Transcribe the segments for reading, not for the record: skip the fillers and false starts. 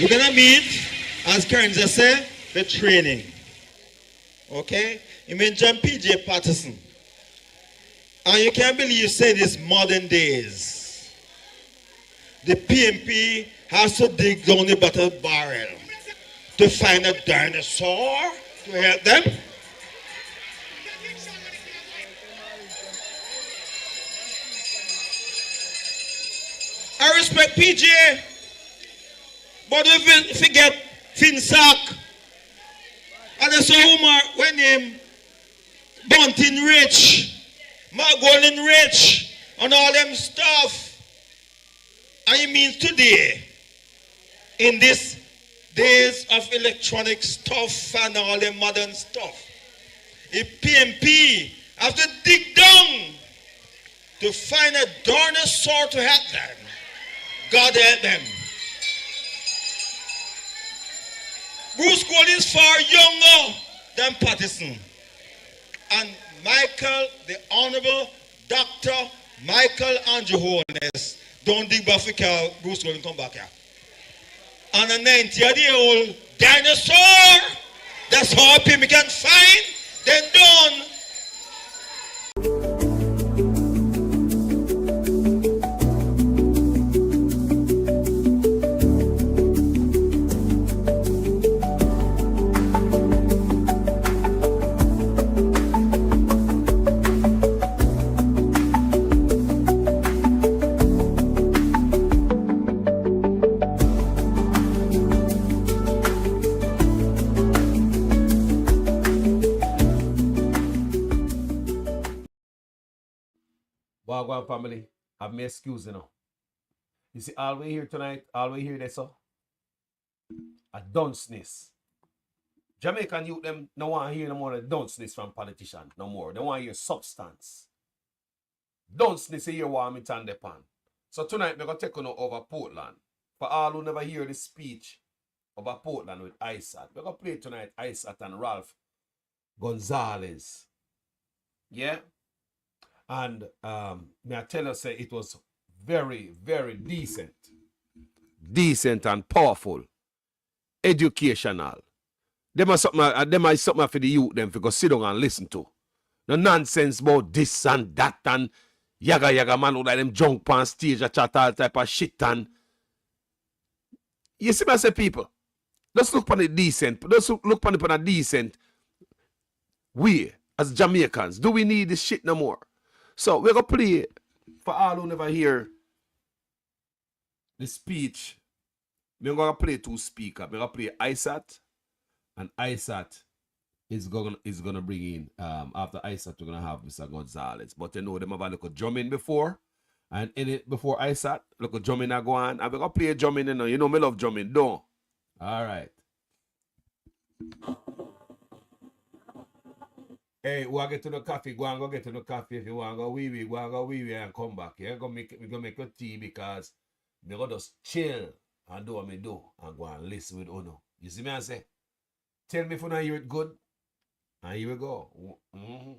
We're gonna meet, as Karen just said, the training. Okay? You mentioned PJ Patterson. And you can't believe you say this modern days. The PMP has to dig down the bottom barrel to find a dinosaur to help them. I respect PJ, but if we get Finsack, and there's a woman when him Bunting Rich, Margolin Rich, and all them stuff. And it means today, in this days of electronic stuff and all the modern stuff, if PMP have to dig down to find a dinosaur to help them, God help them. Bruce Gold is far younger than Patterson. And Michael, the Honorable Dr. Michael Andrew Holness, don't dig back for Bruce Gold and come back here. And a 90-year-old dinosaur, that's how people can find, then done. Wagwan family, have me excuse you know. You see, all we hear tonight, all we hear this, so a dunceness. Jamaican youth them no want to hear no more of dunceness from politicians no more. They want to hear substance. Dunceness here want me turn the pan. So tonight we're gonna take on over Portland. For all who never hear the speech about Portland with Isat, we're gonna play tonight Isat and Ralph Gonsalves. Yeah? And may I tell you, say it was very, very decent. Decent and powerful. Educational. Them are something for the youth them to go sit down and listen to. No nonsense about this and that and yaga man who like them junk on stage and chat all type of shit and you see me I say people, let's look upon it decent. Let's look upon it on a decent way as Jamaicans. Do we need this shit no more? So we're going to play, for all who never hear the speech, we're going to play two speakers. We're going to play Isat, and Isat is gonna bring in, after Isat, we're going to have Mr. Gonsalves. But you know, them have a little drumming before, and in it, before Isat, look at drumming I go on, and we're going to play drumming, you know, me love drumming, don't? All right. Hey, we get to the coffee, go and go get to the coffee. If you want to go wee-wee, go and go wee-wee and come back. Yeah, we're going to make a tea because we're going to just chill and do what we do and go and listen with Uno. You see me I say? Tell me if you don't hear it good. And here we go. Mm-hmm.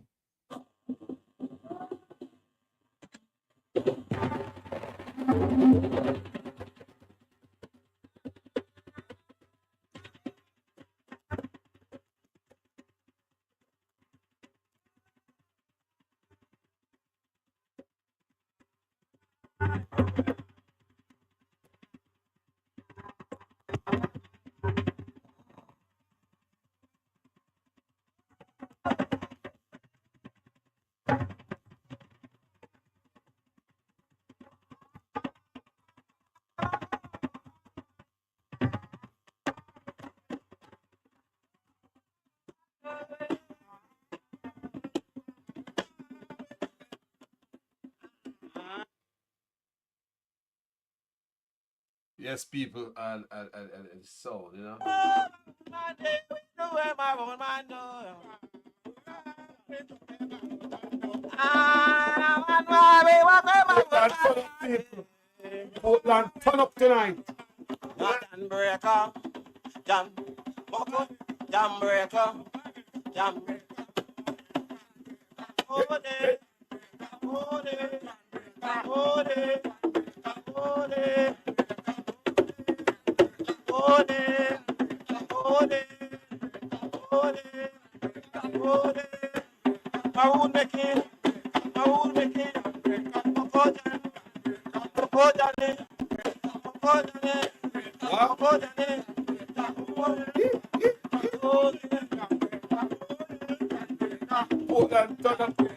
Yes, people, and so, you know. Portland, turn up tonight. Jam breaker, jam breaker, jam breaker. Over there, over there, over there, over there. Oh, Portland, turn up, people.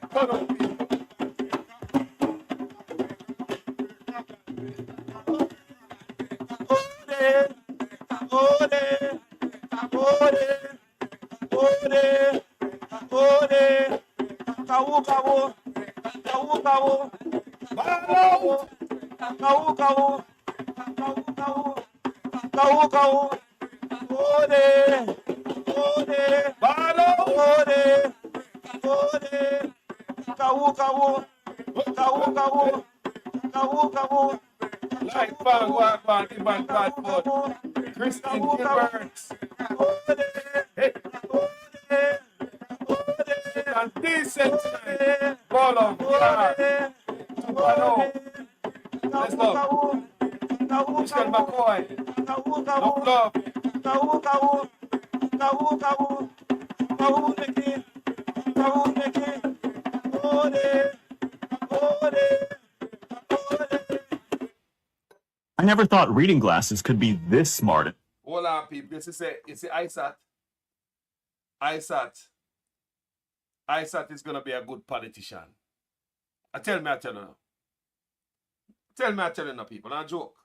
Like Van, Ivan Bradford, Christine Gilbert. Hey, and decent tonight. Ball of yard. Tupano. Let's go. Michelle McCoy. Enough love. I never thought reading glasses could be this smart. Hold on, people. You see Isat. Isat is going to be a good politician. Tell me, you now. Tell me, you now, people. Not a joke.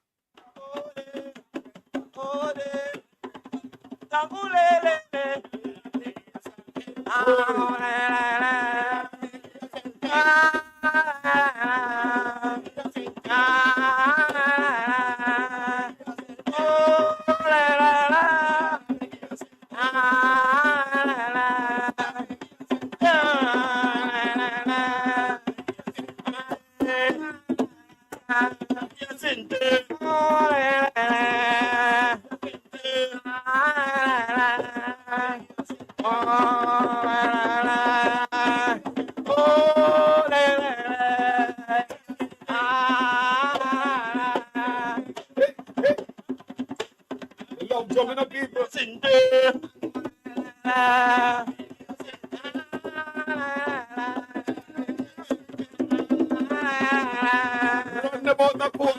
Love jumping up people. Run about the court.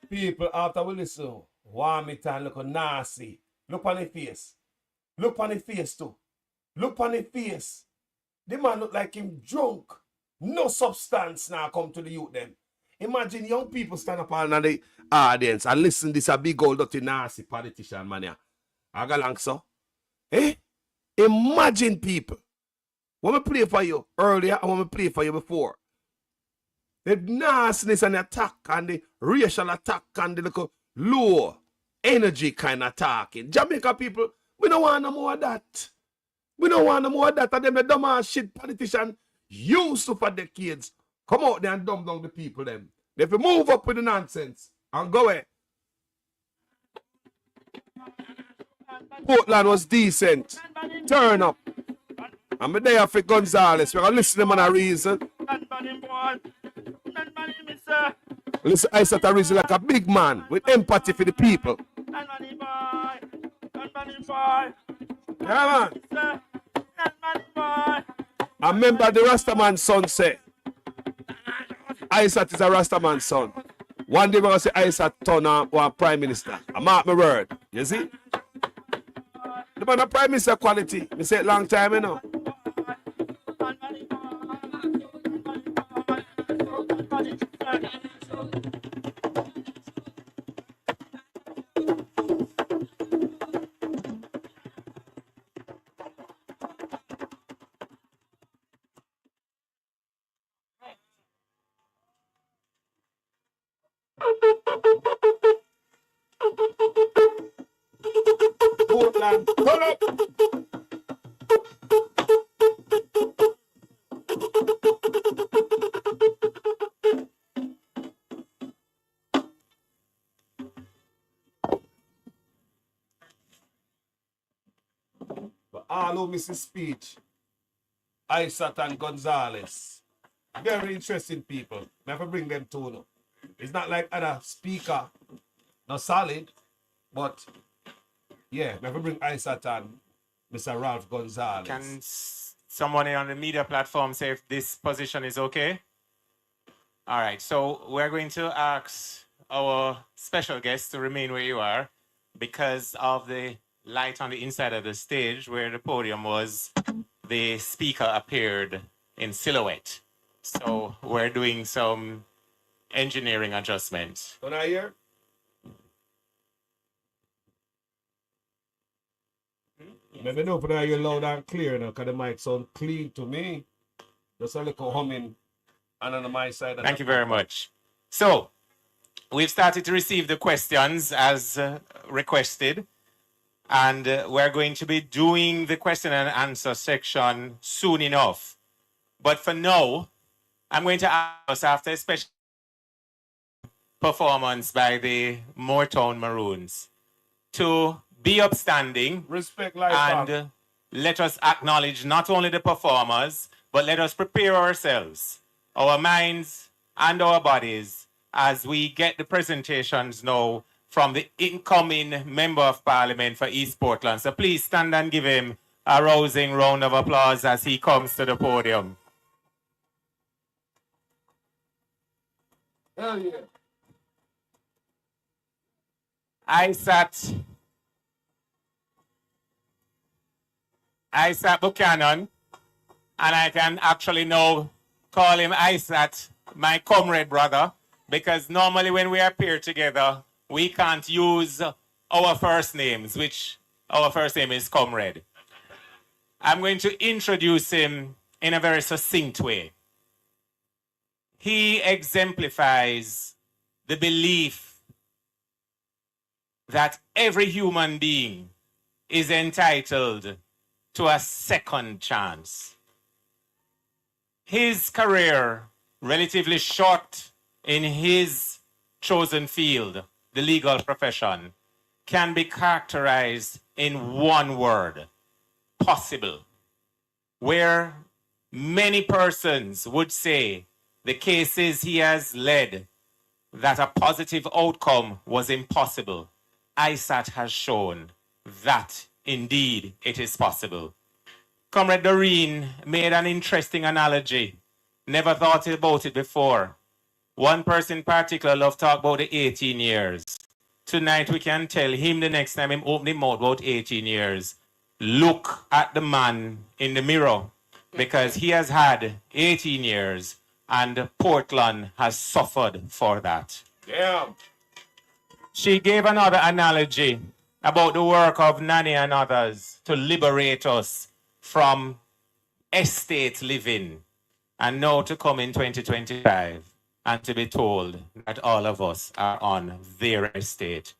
People after we listen, warm it and look nasty. Look on his face. Look on his face too. Look on his face. The man look like him drunk. No substance now come to the youth them. Imagine young people stand up on the audience and listen this a big old dirty nasty politician man here. I got long so. Eh? Imagine people. When we play for you earlier and when we play for you before. The nastiness and the attack and the racial attack and the little low energy kind of talking. Jamaica people, we don't want no more of that. We don't want no more of that. And them the dumb ass shit politician used to for decades. Come out there and dumb down the people them. If you move up with the nonsense and go away. Portland was decent. Turn up. I'm there for Gonsalves. We're going to listen to them on a reason. Listen, Isat a reason like a big man with empathy for the people. Yeah, man. I remember the Rastaman son say, Isat is a Rastaman son. One day we're going to say Isat turn on one prime minister. I mark my word. You see? The man a prime minister quality. We say it long time, you know. Portland. Turn up. But all who miss his speech, Isat and Gonsalves. Very interesting people. I have to bring them to you. It's not like other speaker, not solid, but yeah, I have to bring Isat and Mr. Ralph Gonsalves. Can someone on the media platform say if this position is okay? All right, so we're going to ask our special guest to remain where you are because of the light on the inside of the stage where the podium was, the speaker appeared in silhouette. So we're doing some engineering adjustments. Can I hear? Maybe know for that you're loud and clear now, because the mic sound clean to me. Just a little humming and on my side. Thank you very much. So we've started to receive the questions as requested, and we're going to be doing the question and answer section soon enough. But for now, I'm going to ask after a special performance by the Moortown Maroons to be upstanding. Respect life. And let us acknowledge not only the performers, but let us prepare ourselves, our minds and our bodies, as we get the presentations now from the incoming Member of Parliament for East Portland. So please stand and give him a rousing round of applause as he comes to the podium. Hell yeah. Isat Buchanan, and I can actually now call him Isat, my comrade brother, because normally when we appear together, we can't use our first names, which our first name is Comrade. I'm going to introduce him in a very succinct way. He exemplifies the belief that every human being is entitled to a second chance. His career, relatively short in his chosen field, the legal profession, can be characterized in one word: possible. Where many persons would say the cases he has led that a positive outcome was impossible, Isat has shown that indeed it is possible. Comrade Doreen made an interesting analogy. Never thought about it before. One person in particular loved to talk about the 18 years. Tonight we can tell him the next time him open his mouth about 18 years, look at the man in the mirror, because he has had 18 years and Portland has suffered for that. Yeah. She gave another analogy about the work of Nanny and others to liberate us from estate living, and now to come in 2025 and to be told that all of us are on their estate.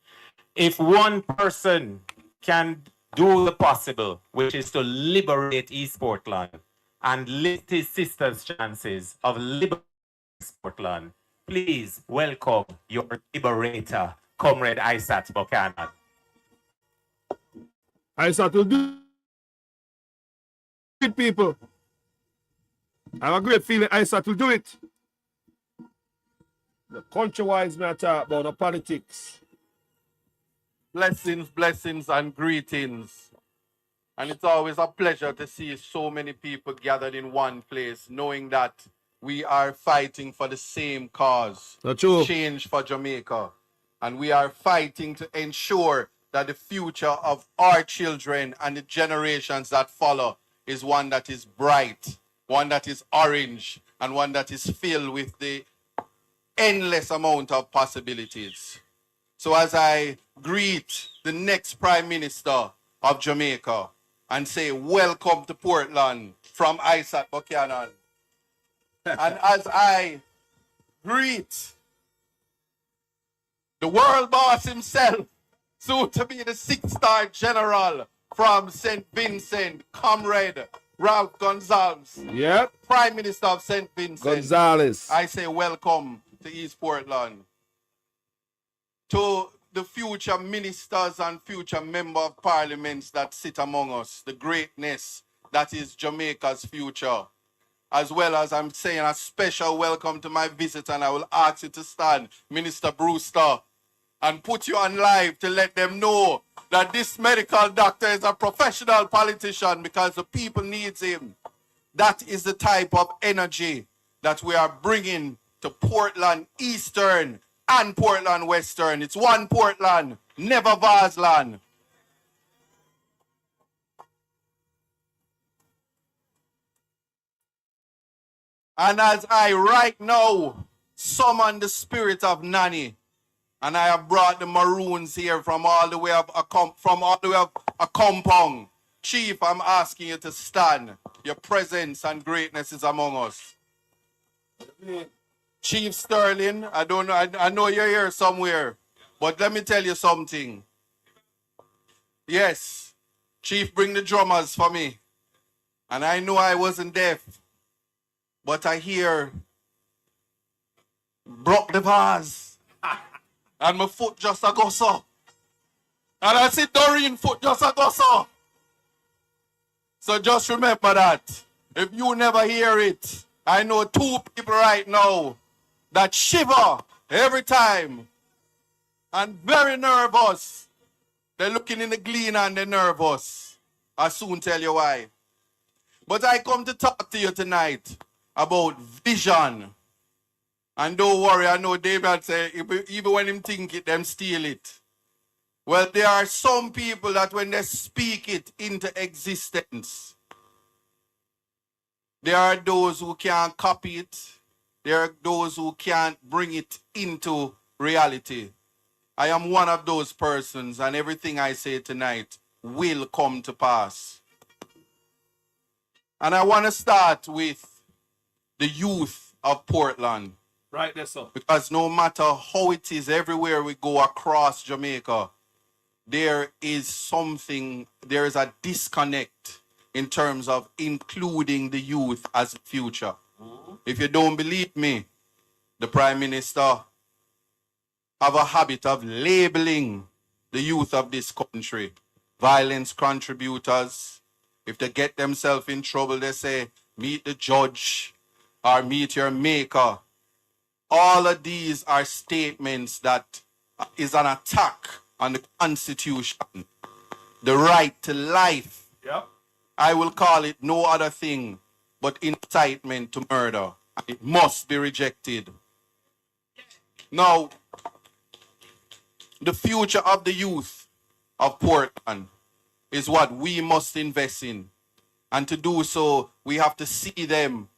If one person can do the possible, which is to liberate East Portland and lift his sister's chances of liberating East Portland, please welcome your liberator, Comrade Isat Buchanan. Isat will do it, people. I have a great feeling Isat will do it. The country-wise matter about the politics. Blessings, blessings, and greetings. And it's always a pleasure to see so many people gathered in one place, knowing that we are fighting for the same cause, That's true. change for Jamaica. And we are fighting to ensure that the future of our children and the generations that follow is one that is bright, one that is orange, and one that is filled with the endless amount of possibilities. So as I greet the next Prime Minister of Jamaica and say, welcome to Portland from Isat Buchanan. And as I greet the world boss himself, soon to be the 6-star general from St. Vincent, Comrade Ralph Gonsalves, Yep. Prime Minister of St. Vincent. Gonsalves. I say welcome to East Portland. To the future ministers and future member of parliaments that sit among us, the greatness that is Jamaica's future. As well as I'm saying a special welcome to my visitor, and I will ask you to stand, Minister Brewster, and put you on live to let them know that this medical doctor is a professional politician because the people needs him. That is the type of energy that we are bringing to Portland Eastern and Portland Western. It's one Portland, never Varsland. And as I right now summon the spirit of Nanny, and I have brought the Maroons here from all the way of a compound. Chief, I'm asking you to stand. Your presence and greatness is among us. Chief Sterling, I don't know, I know you're here somewhere, but let me tell you something. Yes, Chief, bring the drummers for me. And I know I wasn't deaf, but I hear broke the vase. And my foot just a go so. And I see Doreen foot just a go so. So just remember that. If you never hear it, I know 2 people right now that shiver every time and very nervous. They're looking in the glean and they're nervous. I'll soon tell you why. But I come to talk to you tonight about vision. And don't worry, I know David say, even when him think it, them steal it. Well, there are some people that when they speak it into existence, there are those who can't copy it. There are those who can't bring it into reality. I am one of those persons, and everything I say tonight will come to pass. And I want to start with the youth of Portland. Right there, sir. Because no matter how it is, everywhere we go across Jamaica, there is a disconnect in terms of including the youth as a future. If you don't believe me, the Prime Minister have a habit of labeling the youth of this country violence contributors. If they get themselves in trouble, they say, meet the judge or meet your maker. All of these are statements that is an attack on the Constitution, the right to life. Yep. I will call it no other thing but incitement to murder. It must be rejected. Now, the future of the youth of Portland is what we must invest in. And to do so, we have to see them,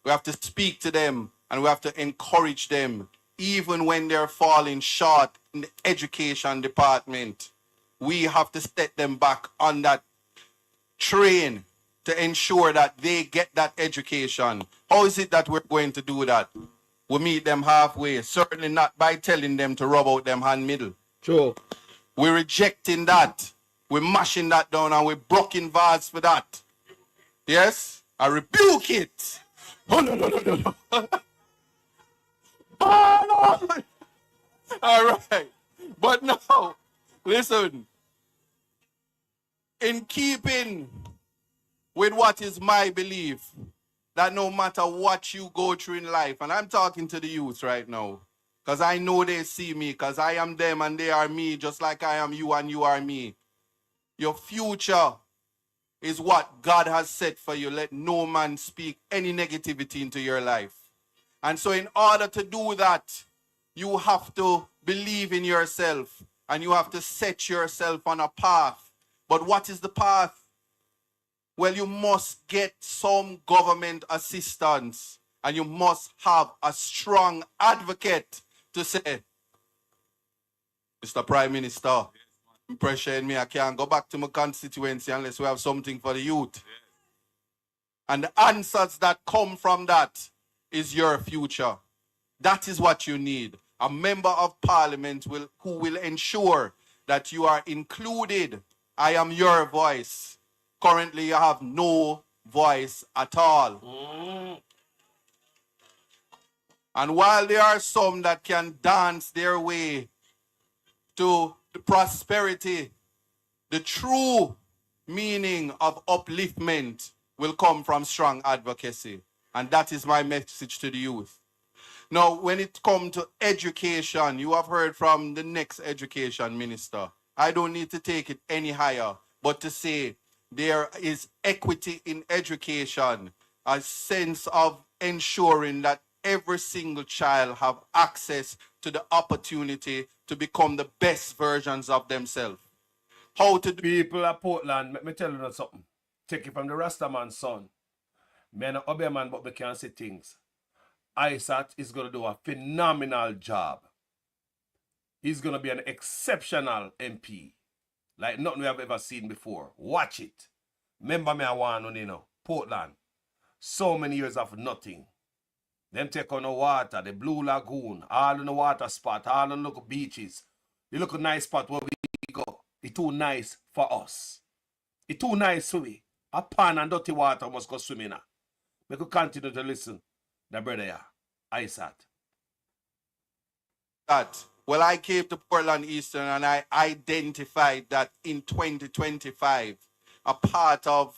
we have to speak to them, and we have to encourage them, even when they're falling short in the education department. We have to set them back on that train to ensure that they get that education. How is it that we're going to do that? We meet them halfway, certainly not by telling them to rub out them hand middle. True. We're rejecting that. We're mashing that down and we're broken vase for that. Yes? I rebuke it. Oh, no. Oh, no. All right. But now, listen. In keeping with what is my belief, that no matter what you go through in life, and I'm talking to the youth right now, because I know they see me, because I am them and they are me, just like I am you and you are me. Your future is what God has set for you. Let no man speak any negativity into your life. And so in order to do that, you have to believe in yourself and you have to set yourself on a path. But what is the path? Well, you must get some government assistance and you must have a strong advocate to say, Mr. Prime Minister, pressuring me, I can't go back to my constituency unless we have something for the youth. And the answers that come from that is your future. That is what you need. A member of parliament who will ensure that you are included. I am your voice. Currently, you have no voice at all. And while there are some that can dance their way to the prosperity, the true meaning of upliftment will come from strong advocacy. And that is my message to the youth. Now, when it comes to education, you have heard from the next education minister. I don't need to take it any higher, but to say there is equity in education, a sense of ensuring that every single child have access to the opportunity to become the best versions of themselves. How to do People of Portland, let me tell you something. Take it from the Rastaman son. Men are obey man, but we can't say things. Isat is going to do a phenomenal job. He's going to be an exceptional MP. Like nothing we have ever seen before. Watch it. Remember me, I want to know. Portland. So many years of nothing. Them take on the water, the Blue Lagoon, all in the water spot, all in the local beaches. The look nice spot where we go. It's too nice for us. It's too nice for we. A pan and dirty water must go swimming now. We could continue to listen. The brother here, Isat. that? Well, I came to Portland Eastern and I identified that in 2025, a part of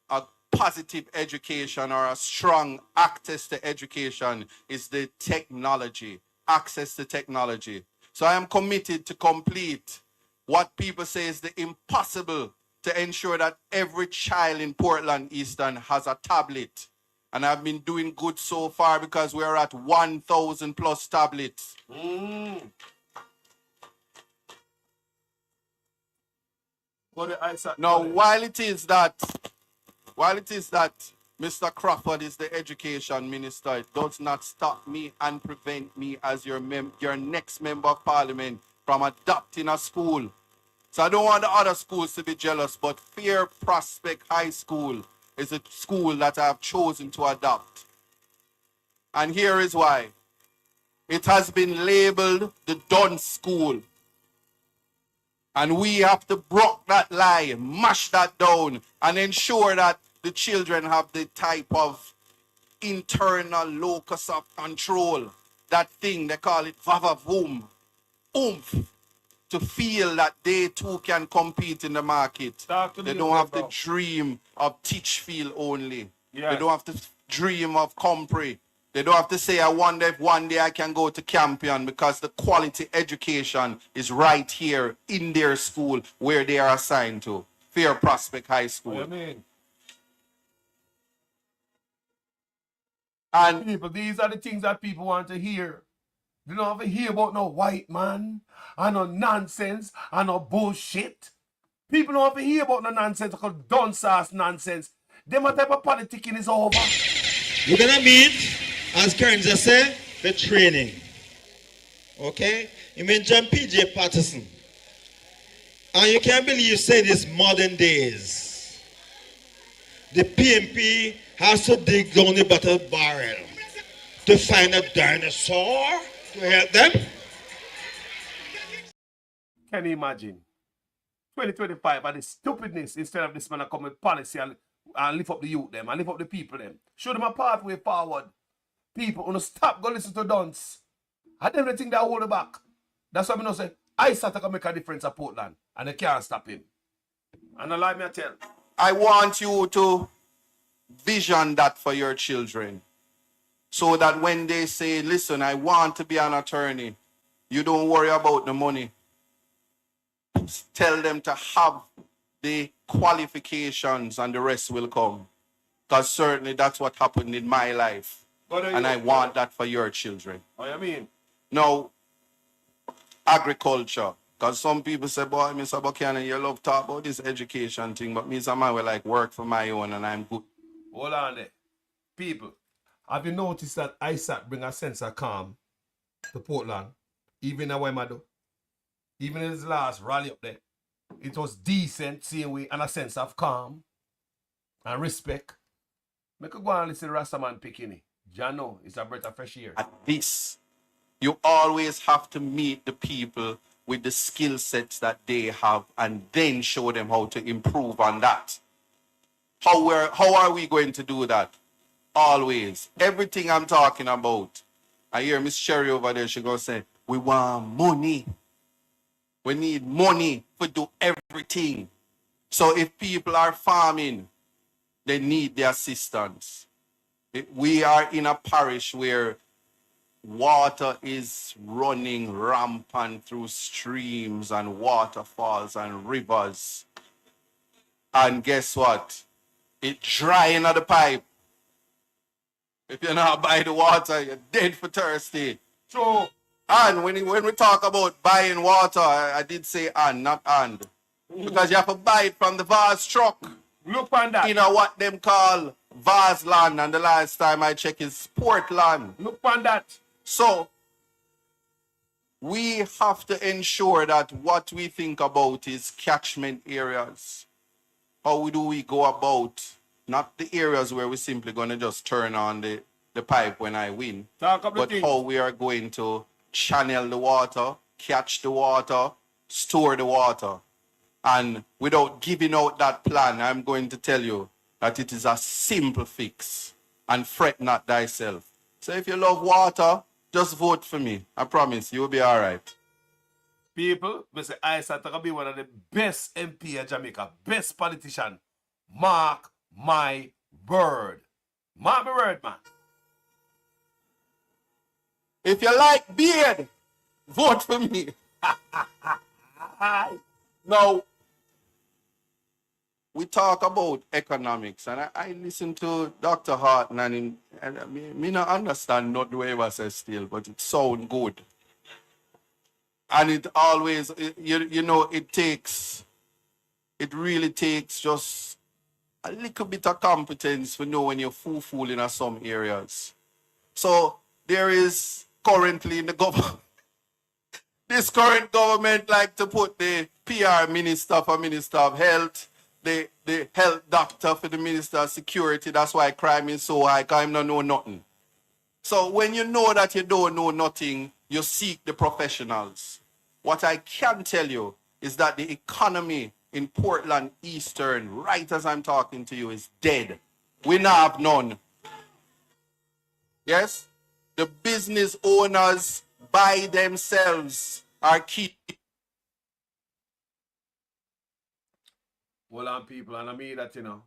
a positive education or a strong access to education is the technology, access to technology. So I am committed to complete what people say is the impossible to ensure that every child in Portland Eastern has a tablet. And I've been doing good so far because we're at 1,000 plus tablets. Now, while it is that Mr. Crawford is the education minister, it does not stop me and prevent me as your next member of parliament from adopting a school. So I don't want the other schools to be jealous, but Fair Prospect High School is a school that I have chosen to adopt. And here is why. It has been labeled the dunce school. And we have to break that lie, mash that down, and ensure that the children have the type of internal locus of control. That thing, they call it vavavoom, oomph, to feel that they too can compete in the market. They don't have to dream of teach feel only. Yes. They don't have to dream of compre. They don't have to say, I wonder if one day I can go to Campion, because the quality education is right here in their school where they are assigned to. Fair Prospect High School. And people, these are the things that people want to hear. They don't have to hear about no white man and no nonsense and no bullshit. People don't have to hear about no nonsense called Gonsalves nonsense. Them type of politicking is over. We're gonna meet, as Karen just said, the training. Okay? You mentioned PJ Patterson. And you can't believe you say this modern days. The PMP has to dig down the bottle barrel to find a dinosaur to help them. Can you imagine? 2025 and the stupidness instead of this man come with policy and lift up the youth them and lift up the people them. Show them a pathway forward. People wanna stop go listen to dance. I don't think they hold it back. That's why I know say Isat can make a difference at Portland and they can't stop him. And allow me to tell. I want you to vision that for your children. So that when they say, listen, I want to be an attorney, you don't worry about the money. Tell them to have the qualifications and the rest will come. Because certainly that's what happened in my life. And I want that for your children. What do you mean? Now, agriculture. Because some people say, boy, Mr. Buchanan, you love talk about this education thing, but me and man will like work for my own and I'm good. Hold on there. People, have you noticed that Isat bring a sense of calm to Portland? Even in Wemado. Even in his last rally up there. It was decent, same way, and a sense of calm and respect. Make a go and listen to Rastaman Pikini. Jano is a breath of fresh air. At this, you always have to meet the people with the skill sets that they have and then show them how to improve on that. How are we going to do that? Always. Everything I'm talking about. I hear Miss Sherry over there, she goes say, we want money. We need money to do everything. So if people are farming, they need the assistance. We are in a parish where water is running rampant through streams and waterfalls and rivers. And guess what? It's drying at the pipe. If you're not by the water, you're dead for thirsty. So, and when we talk about buying water, I did say and, not and. Because you have to buy it from the Vybz truck. Look on that. You know what them call Vybz land, and the last time I checked is Portland. Look on that. So, we have to ensure that what we think about is catchment areas. How do we go about, not the areas where we're simply going to just turn on the pipe when I win, but how we are going to channel the water, catch the water, store the water. And without giving out that plan, I'm going to tell you that it is a simple fix. And fret not thyself. So if you love water, just vote for me. I promise you'll be all right. People, Mr. Isat will be one of the best MP in Jamaica, best politician. Mark my word. Mark my word, man. If you like beard, vote for me. Now, we talk about economics, and I listen to Dr. Harton, and me not understand not the way I say still, but it sound good. And it always, you know, it really takes just a little bit of competence to know when you're fool in some areas. So there is currently in the government, this current government like to put the PR minister for Minister of Health, the health doctor for the Minister of Security. That's why crime is so high, because I don't know nothing. So when you know that you don't know nothing, you seek the professionals. What I can tell you is that the economy in Portland Eastern, right as I'm talking to you, is dead. We now have none. Yes? The business owners by themselves are key. Well, on people, and I mean that, you know,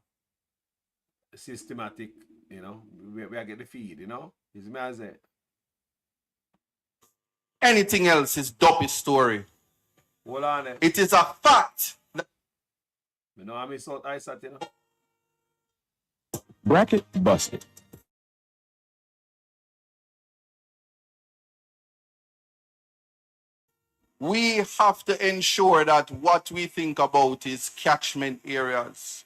systematic, you know, we are get the feed, you know. It's me as it. Anything else is dopey story. Hold on. It is a fact. You know, I mean, so I sat, you know. Bracket busted. We have to ensure that what we think about is catchment areas.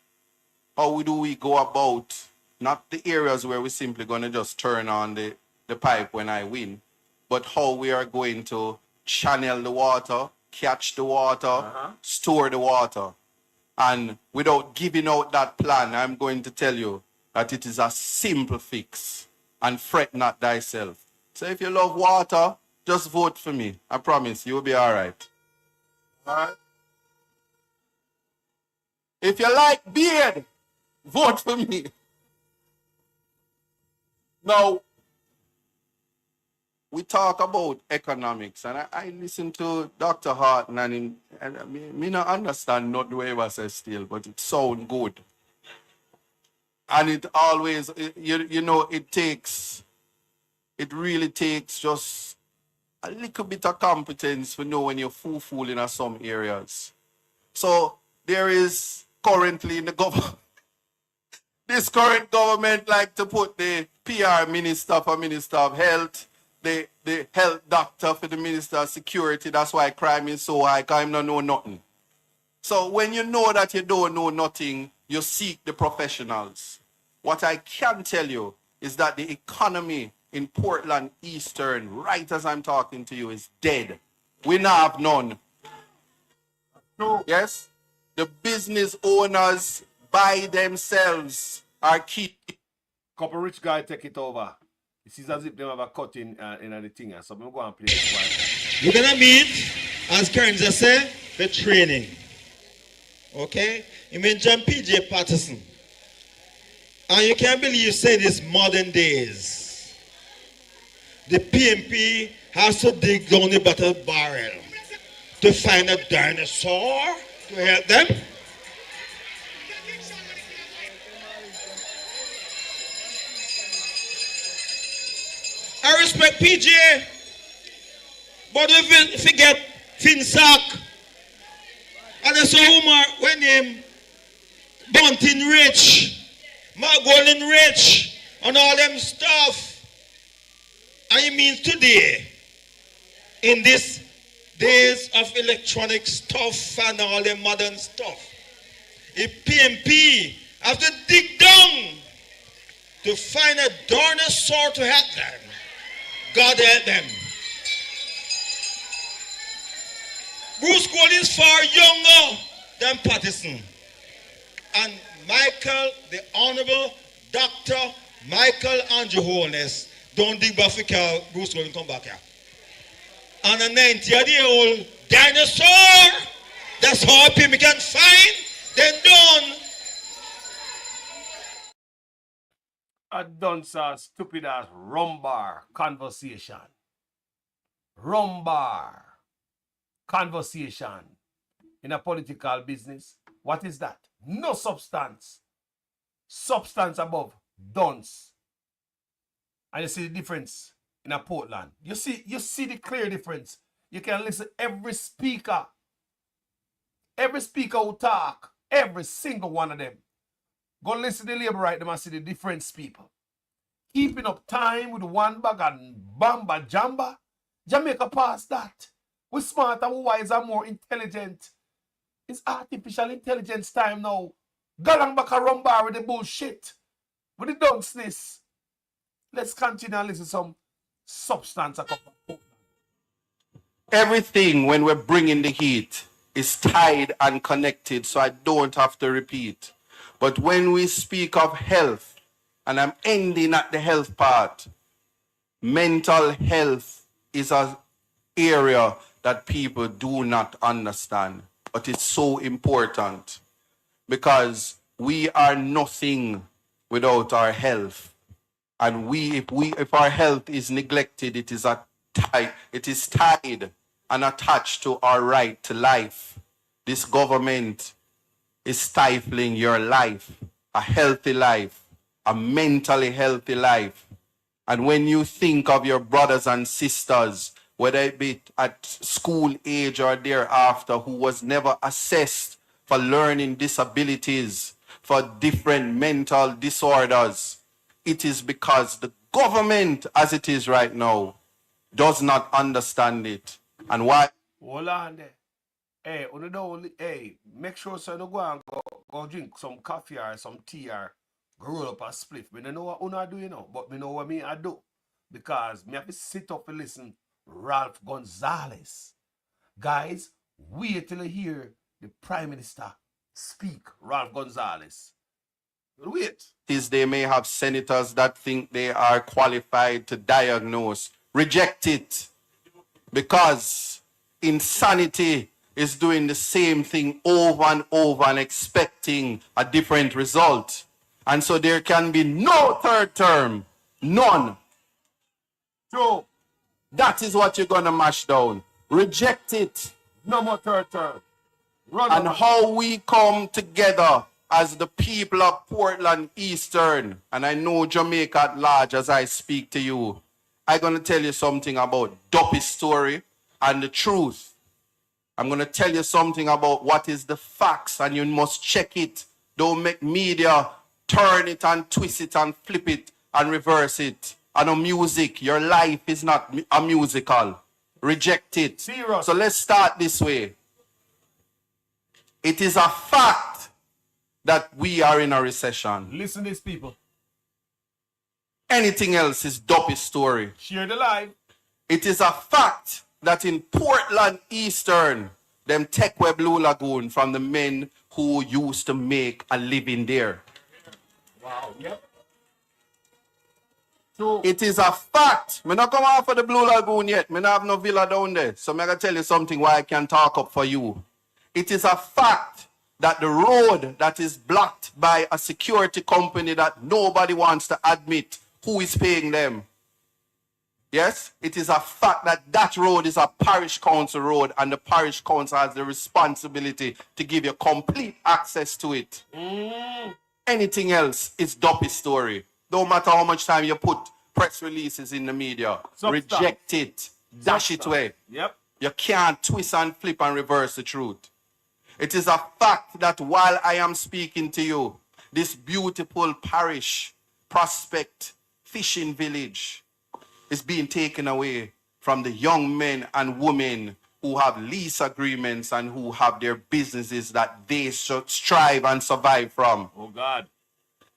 How do we go about, not the areas where we're simply going to just turn on the pipe when I win, but how we are going to channel the water, catch the water, store the water. And without giving out that plan, I'm going to tell you that it is a simple fix. And fret not thyself. So if you love water, just vote for me. I promise you'll be all right. All right? If you like beard, vote for me. Now, we talk about economics, and I listen to Dr. Harton, and me not understand not the way I say still, but it sound good. And it always, you know, it really takes just a little bit of competence to know when you're fool in some areas. So there is currently in the government, this current government like to put the PR minister for Minister of Health, the health doctor for the Minister of Security. That's why crime is so high, because I don't know nothing. So when you know that you don't know nothing, you seek the professionals. What I can tell you is that the economy in Portland Eastern, right as I'm talking to you, is dead. We now have none. No. Yes? The business owners by themselves are key. Couple rich guy take it over. It seems as if they have a cut in the thing, so I'm going to play this one. We're going to meet As Karen just said, the training. Okay? You mentioned PJ Patterson. And you can't believe you say this modern days. The PMP has to dig down the bottom barrel to find a dinosaur to help them. I respect PJ, but if you forget Finsack, and there's a woman when him Bunting Rich, Golden Rich, and all them stuff. And it means today, in this days of electronic stuff and all the modern stuff, if PMP have to dig down to find a dinosaur to help them, God help them. Bruce Gold is far younger than Patterson. And Michael, the Honorable Dr. Michael Andrew Holness, don't dig back for Bruce Gold and come back here. And a 90-year-old dinosaur, that's all people can find, then done. I done saw stupid ass rumbar conversation. Rumbar conversation in a political business. What is that? No substance. Substance above dunce. And you see the difference in a Portland. You see the clear difference. You can listen every speaker who talk, every single one of them. Go listen to the labor right them and see the difference people. Keeping up time with one bag and bamba jamba. Jamaica past that. We're smarter, we're wiser, more intelligent. It's artificial intelligence time now. Galang back a rumbar with the bullshit. With the dunceness. Let's continue and listen to some substance. Everything when we're bringing the heat is tied and connected, so I don't have to repeat. But when we speak of health, and I'm ending at the health part, mental health is an area that people do not understand. But it's so important because we are nothing without our health. And if our health is neglected, it is tied and attached to our right to life. This government is stifling your life, a healthy life, a mentally healthy life. And when you think of your brothers and sisters, whether it be at school age or thereafter, who was never assessed for learning disabilities, for different mental disorders, it is because the government, as it is right now, does not understand it. And why? Hold on there. Hey, make sure so you don't go and go drink some coffee or some tea or go roll up a spliff. I don't know what I do, but I know what I do. Because I have to sit up and listen Ralph Gonsalves. Guys, wait till you hear the Prime Minister speak, Ralph Gonsalves. Wait. They may have senators that think they are qualified to diagnose. Reject it. Because insanity is doing the same thing over and over and expecting a different result. And so there can be no third term. None. So that is what you're going to mash down. Reject it. No more third term. And how we come together as the people of Portland Eastern, and I know Jamaica at large as I speak to you, I'm going to tell you something about Duppy's story and the truth. I'm going to tell you something about what is the facts, and you must check it. Don't make media turn it and twist it and flip it and reverse it. And on music, your life is not a musical. Reject it. Serious. So let's start this way. It is a fact that we are in a recession. Listen to these people. Anything else is Duppy's story. Share the live. It is a fact that in Portland Eastern, them take away Blue Lagoon from the men who used to make a living there. Wow, yep. True. It is a fact. Me not come off of the Blue Lagoon yet. Me not have no villa down there. So me gonna tell you something why I can talk up for you. It is a fact that the road that is blocked by a security company that nobody wants to admit who is paying them. Yes, it is a fact that that road is a parish council road and the parish council has the responsibility to give you complete access to it. Anything else is dopey story. Don't matter how much time you put press releases in the media. Reject it. Dash it away. Yep. You can't twist and flip and reverse the truth. It is a fact that while I am speaking to you, this beautiful parish, Prospect fishing village is being taken away from the young men and women who have lease agreements and who have their businesses that they should strive and survive from. Oh, God.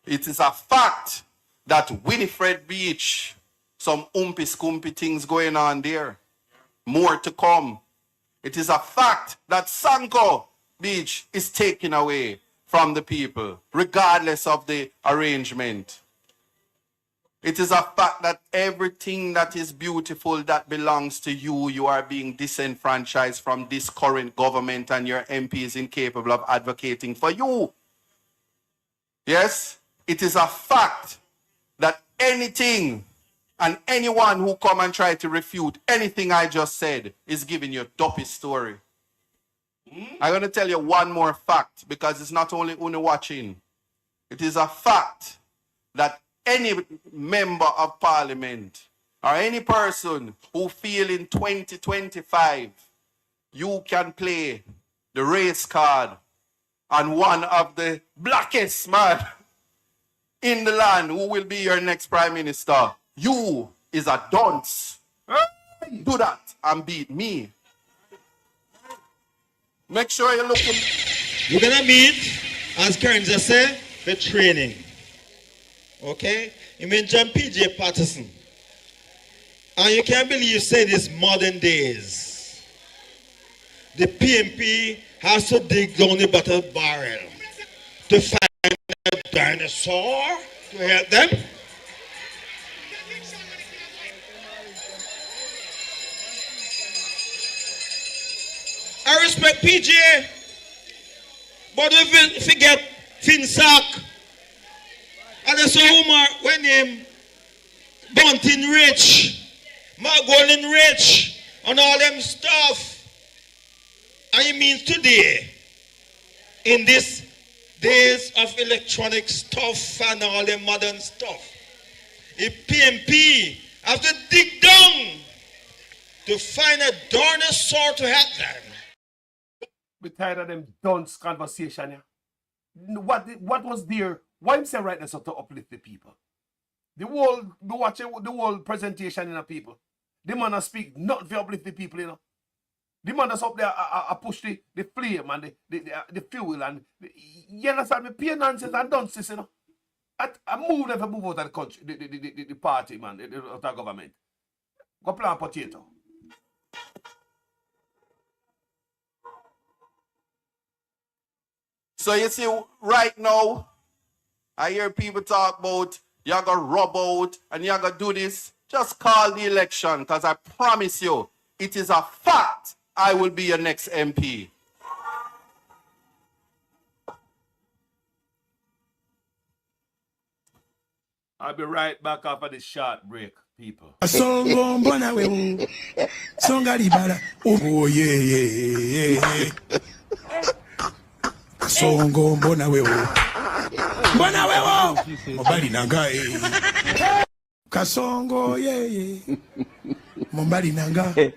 It is a fact that Winifred Beach, some umpy-scumpy things going on there. More to come. It is a fact that Sanko Beach is taken away from the people, regardless of the arrangement. It is a fact that everything that is beautiful that belongs to you, you are being disenfranchised from this current government and your MP is incapable of advocating for you. Yes, it is a fact that anything and anyone who come and try to refute anything I just said is giving you a dopey story. I'm going to tell you one more fact because it's not only Uni watching. It is a fact that any member of parliament or any person who feel in 2025 you can play the race card on one of the blackest man in the land who will be your next prime minister, you is a dunce. Do that and beat me. Make sure you look. We're gonna meet, as Karen just said, the training. Okay? You mean John P.J. Patterson. And you can't believe you say this modern days. The PMP has to dig down the battle barrel to find a dinosaur to help them. I respect PJ, but if you forget Finsack, and there's a woman when him Bunting Rich, Margolin Rich, and all them stuff. And it means today, in this days of electronic stuff and all the modern stuff, if PMP have to dig down to find a dinosaur to help them. We're tired of them dunce conversation, yeah. What was there? Why him say right now so to uplift the people? The whole presentation in the people. The man a speak not to uplift the people, you know. The man that's up there push the flame and the fuel and you understand me? Pure nonsense and dunces, you know. I move them to move out of the country, the party, man, the government. Go plant potato. So you see, right now, I hear people talk about you gotta rub out and you gotta do this. Just call the election because I promise you, it is a fact I will be your next MP. I'll be right back after this short break, people. A song on Bonawe, song Alibara. Oh, yeah. A song on Bonawe, Mobali Nanga, Kasongo, yeah. Mobali Nanga,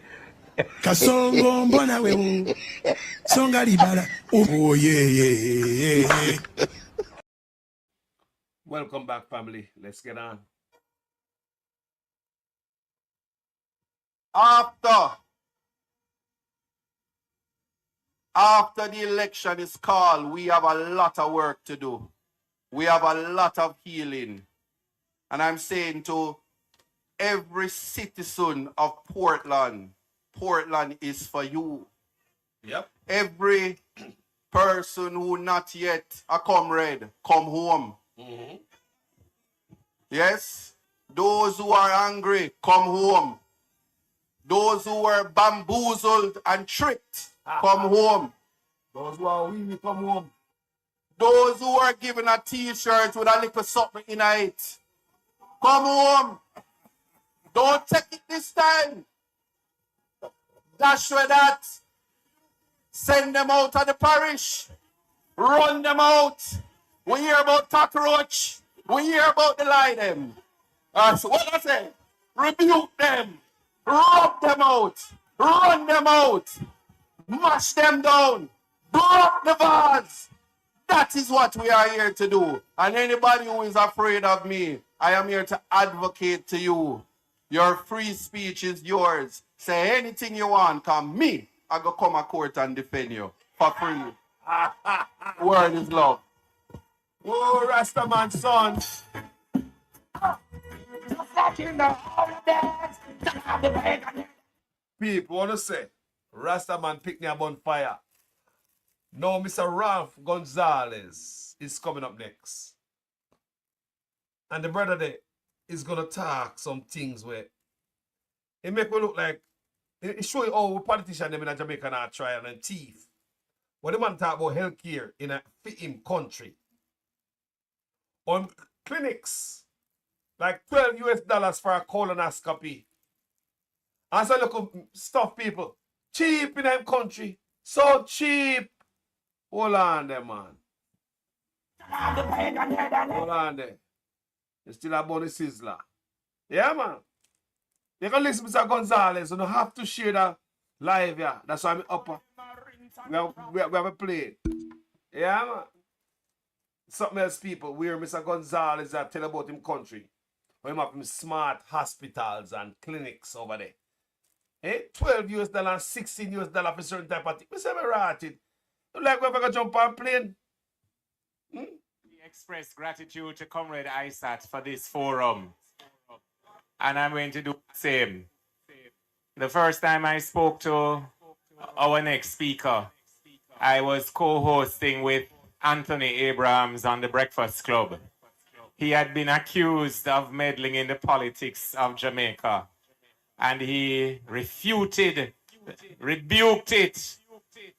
Kasongo, Bonawe, song Alibara. Oh, yeah. Welcome back, family. Let's get on. After the election is called, we have a lot of work to do. We have a lot of healing. And I'm saying to every citizen of Portland, Portland is for you. Yep. Every person who not yet a comrade, come home. Mm-hmm. Yes? Those who are angry, come home. Those who were bamboozled and tricked, come home. Those who are winning, come home. Those who are given a t-shirt with a little something in it, come home. Don't take it this time. Dash with that. Send them out of the parish. Run them out. We hear about cockroach. We hear about the lie them. So what I say? Rebuke them. Rub them out. Run them out. Mash them down. Blow up the vase. That is what we are here to do. And anybody who is afraid of me, I am here to advocate to you. Your free speech is yours. Say anything you want, come me. I go come to court and defend you for free. Word is love. Oh, Rastaman son. People want to say, Rastaman pick me a bonfire. Now, Mr. Ralph Gonsalves is coming up next. And the brother there is going to talk some things where it make me look like, it show you how politicians in Jamaica are trying and thief. When the man talk about healthcare in a fit him country, on clinics, like $12 for a colonoscopy. And so look stuff, people. Cheap in them country. So cheap. Hold on there, man. Hold on there. You still a bunny sizzler. Yeah, man. You can listen to Mr. Gonsalves. You don't have to share that live, yeah. That's why I'm up. We have a play. Yeah, man. Something else, people. Where Mr. Gonsalves tell about him country. Where him have him smart hospitals and clinics over there. Eh? $12 and $16 for certain type of thing. We say me rotted. You like when I go jump on plane? We express gratitude to Comrade Isat for this forum. And I'm going to do the same. The first time I spoke to our next speaker, I was co-hosting with Anthony Abrams on the Breakfast Club. He had been accused of meddling in the politics of Jamaica. And he refuted, rebuked it,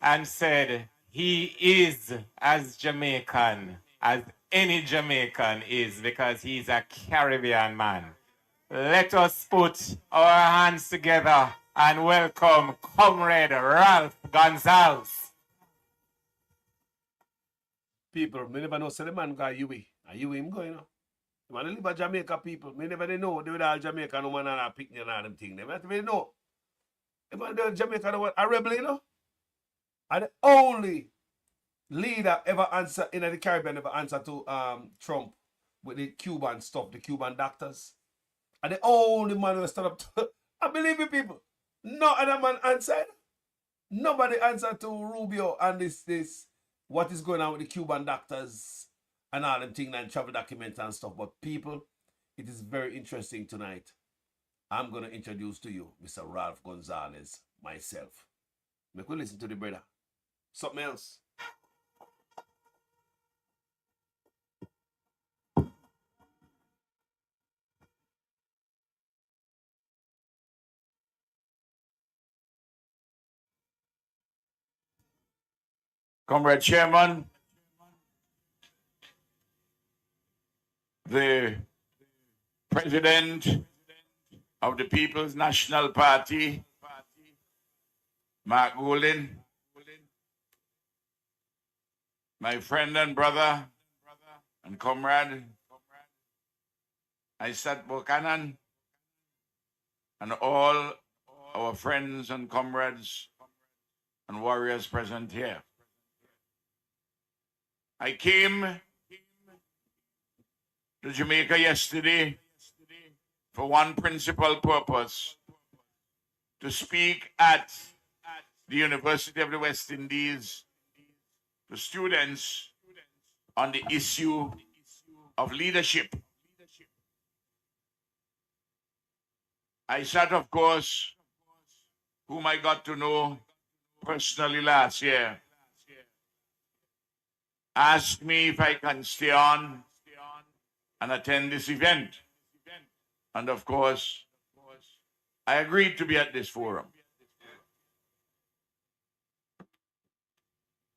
and said he is as Jamaican as any Jamaican is because he's a Caribbean man. Let us put our hands together and welcome Comrade Ralph Gonsalves. People, me never know say the man got Yui. And Yui him going, you know. The man live at Jamaica, people. Me never know they with all Jamaica no man and a picnic and all them things. They never know. The man there Jamaica no a rebel, you know. And the only leader ever answer in the Caribbean ever answer to Trump with the Cuban stuff, the Cuban doctors. And the only man who stand up to I believe you, people. No other man answered. Nobody answered to Rubio and this what is going on with the Cuban doctors and all them things and travel documents and stuff. But people, it is very interesting tonight. I'm going to introduce to you Mr. Ralph Gonsalves, myself. Make we listen to the brother. Something else. Comrade Chairman, the President of the People's National Party, Mark Goulden, my friend and brother and comrade, Isat Buchanan, and all our friends and comrades and warriors present here. I came to Jamaica yesterday for one principal purpose, to speak at the University of the West Indies to students on the issue of leadership. Isat, of course, whom I got to know personally last year, asked me if I can stay on and attend this event. And of course, I agreed to be at this forum.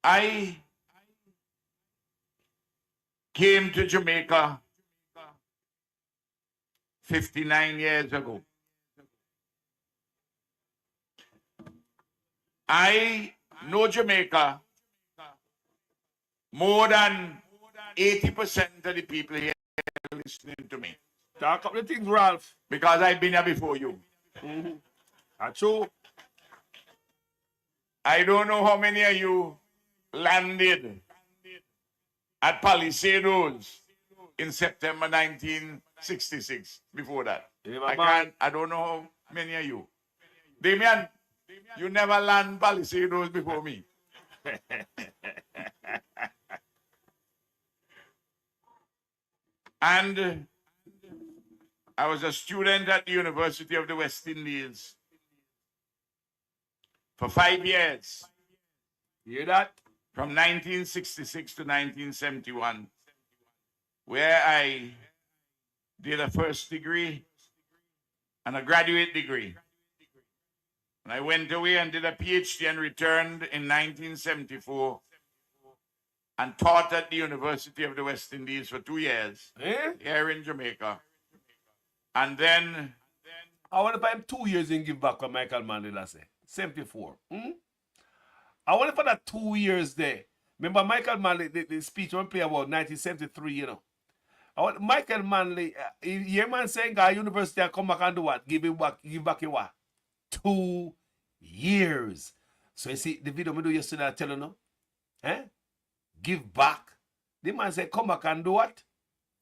I came to Jamaica 59 years ago. I know Jamaica more than 80% of the people here listening to me. Talk up the things, Ralph. Because I've been here before you. That's true. I don't know how many of you landed at Palisados in September 1966. Before that, I don't know how many of you. Damian, you never land Palisados before me. And I was a student at the University of the West Indies for 5 years. You hear that? From 1966 to 1971, where I did a first degree and a graduate degree. And I went away and did a PhD and returned in 1974 and taught at the University of the West Indies for 2 years here in Jamaica. And then I want to buy him 2 years and give back what Michael Manley last say. 74. I want to for that 2 years there. Remember Michael Manley, the speech one play about 1973, you know. I want Michael Manley, your man saying guy university and come back and do what? Give back in what? 2 years. So you see the video I do yesterday, I tell you no. Give back. The man said come back and do what?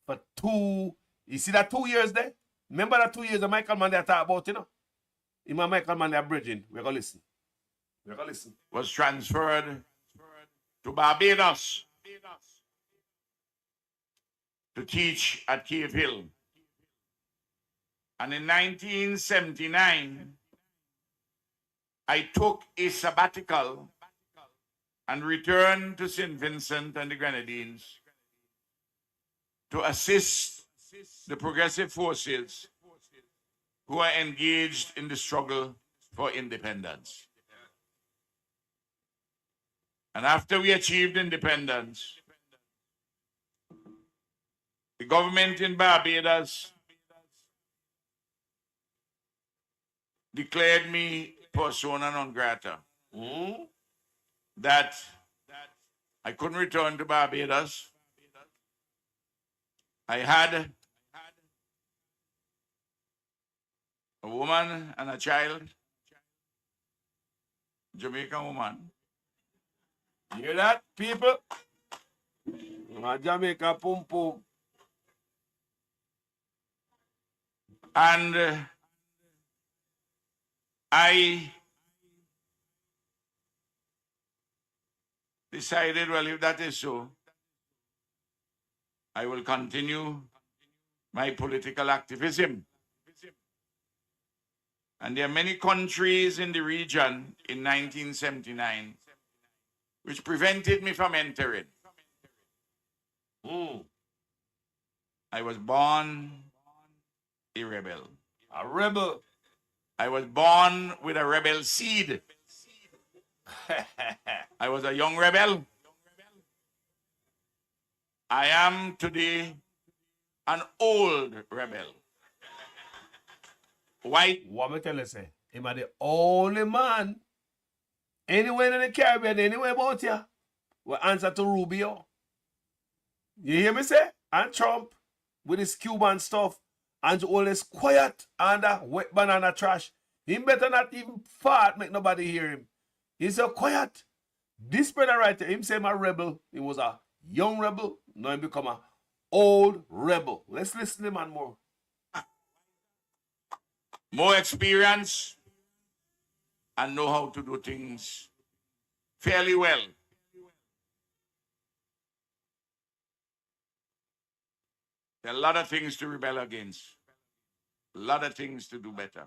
For 2, you see that 2 years there? Remember that 2 years that Michael Manley talk about, you know? In my Michael Manley bridging. We're going to listen. We're going to listen. Was transferred to Barbados to teach at Cave Hill. And in 1979, I took a sabbatical and returned to St. Vincent and the Grenadines to assist the progressive forces who are engaged in the struggle for independence. And after we achieved independence, the government in Barbados declared me persona non grata. That I couldn't return to Barbados. I had a woman and a child, Jamaican woman. You hear that, people? Jamaica, pum pum. And I decided, well, if that is so, I will continue my political activism. And there are many countries in the region in 1979 which prevented me from entering. I was born a rebel. A rebel. I was born with a rebel seed. I was a young rebel. I am today an old rebel. White. What me tell you say? Him are the only man anywhere in the Caribbean, anywhere about here, will answer to Rubio. You hear me say? And Trump with his Cuban stuff and always quiet under wet banana trash. He better not even fart, make nobody hear him. He's so quiet. This brother right here, him say my rebel. He was a young rebel. Now he become a old rebel. Let's listen to him and more. More experience and know how to do things fairly well. There are a lot of things to rebel against. A lot of things to do better.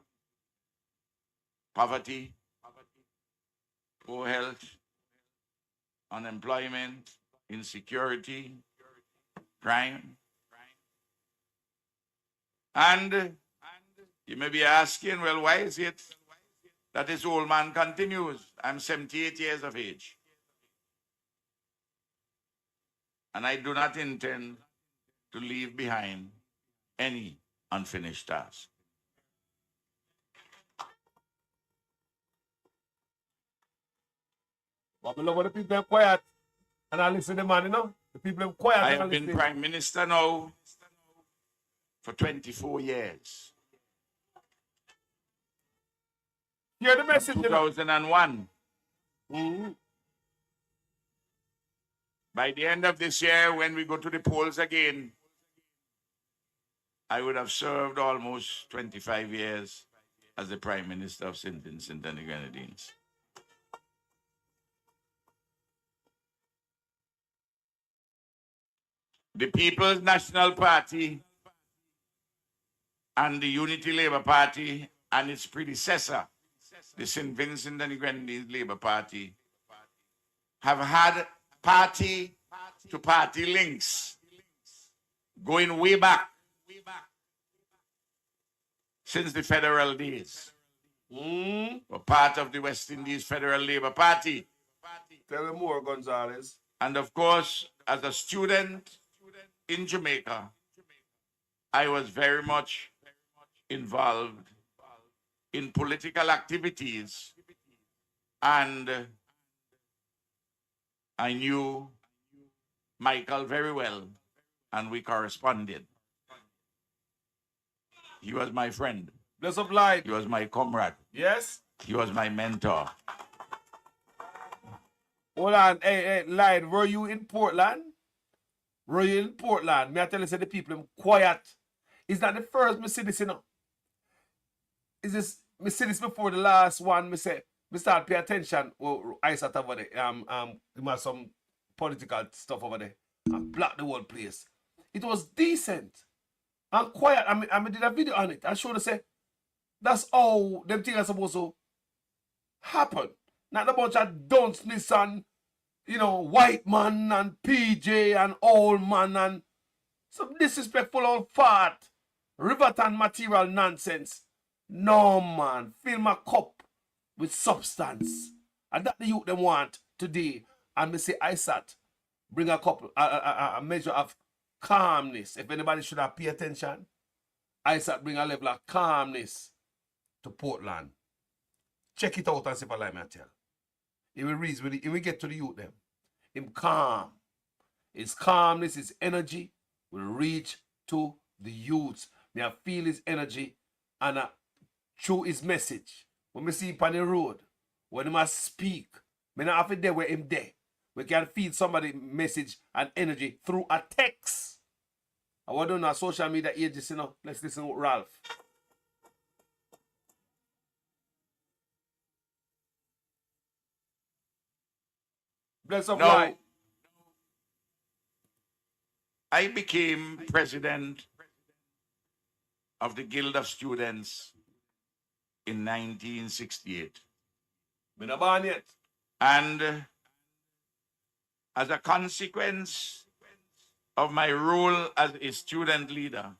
Poverty, poor health, unemployment, insecurity, crime. And You may be asking, well, why is it that this old man continues? I'm 78 years of age. And I do not intend to leave behind any unfinished task. But we love when the people are quiet and I listen to the man, you know? The people are quiet I and I have been listen. Prime Minister now for 24 years. Hear the message, you know? 2001. Mhm. By the end of this year, when we go to the polls again, I would have served almost 25 years as the Prime Minister of St. Vincent and the Grenadines. The People's National Party and the Unity Labour Party and its predecessor, the St. Vincent and the Grenadines Labour Party, have had party-to-party links going way back since the federal days. Were part of the West Indies Federal Labour Party. Tell me more, Gonsalves. And of course, as a student in Jamaica, I was very much involved in political activities, and I knew Michael very well, and we corresponded. He was my friend. Bless up light. He was my comrade. Yes? He was my mentor. Hold on. Hey, Light, were you in Portland? Were you in Portland? May I tell you, say the people are quiet. Is that the first me see this, you know? Is this, me see this before the last one, me say, me start pay attention. Oh, Isat over there. There was some political stuff over there. And block the whole place. It was decent and quiet. I did a video on it. I showed her say, that's how them things are supposed to happen. Not a bunch of dunceness and, you know, white man and PJ and old man and some disrespectful old fart, Riverton material nonsense. No, man. Fill my cup with substance. And that the youth them want today. And me say, Isat, bring a couple, a measure of calmness. If anybody should have pay attention, Isat bring a level of calmness to Portland. Check it out and see if I like me tell. It will reach with it, it will get to the youth them. Him calm. His calmness, his energy will reach to the youths. May I feel his energy and through his message. When we see him on the road, when he must speak, me not have to there where him there. We can feel somebody's message and energy through a text. I want to know social media ages, you know. Let's listen to Ralph. Bless up, Now, light. I became president of the Guild of Students in 1968. Me not born yet. And as a consequence of my role as a student leader,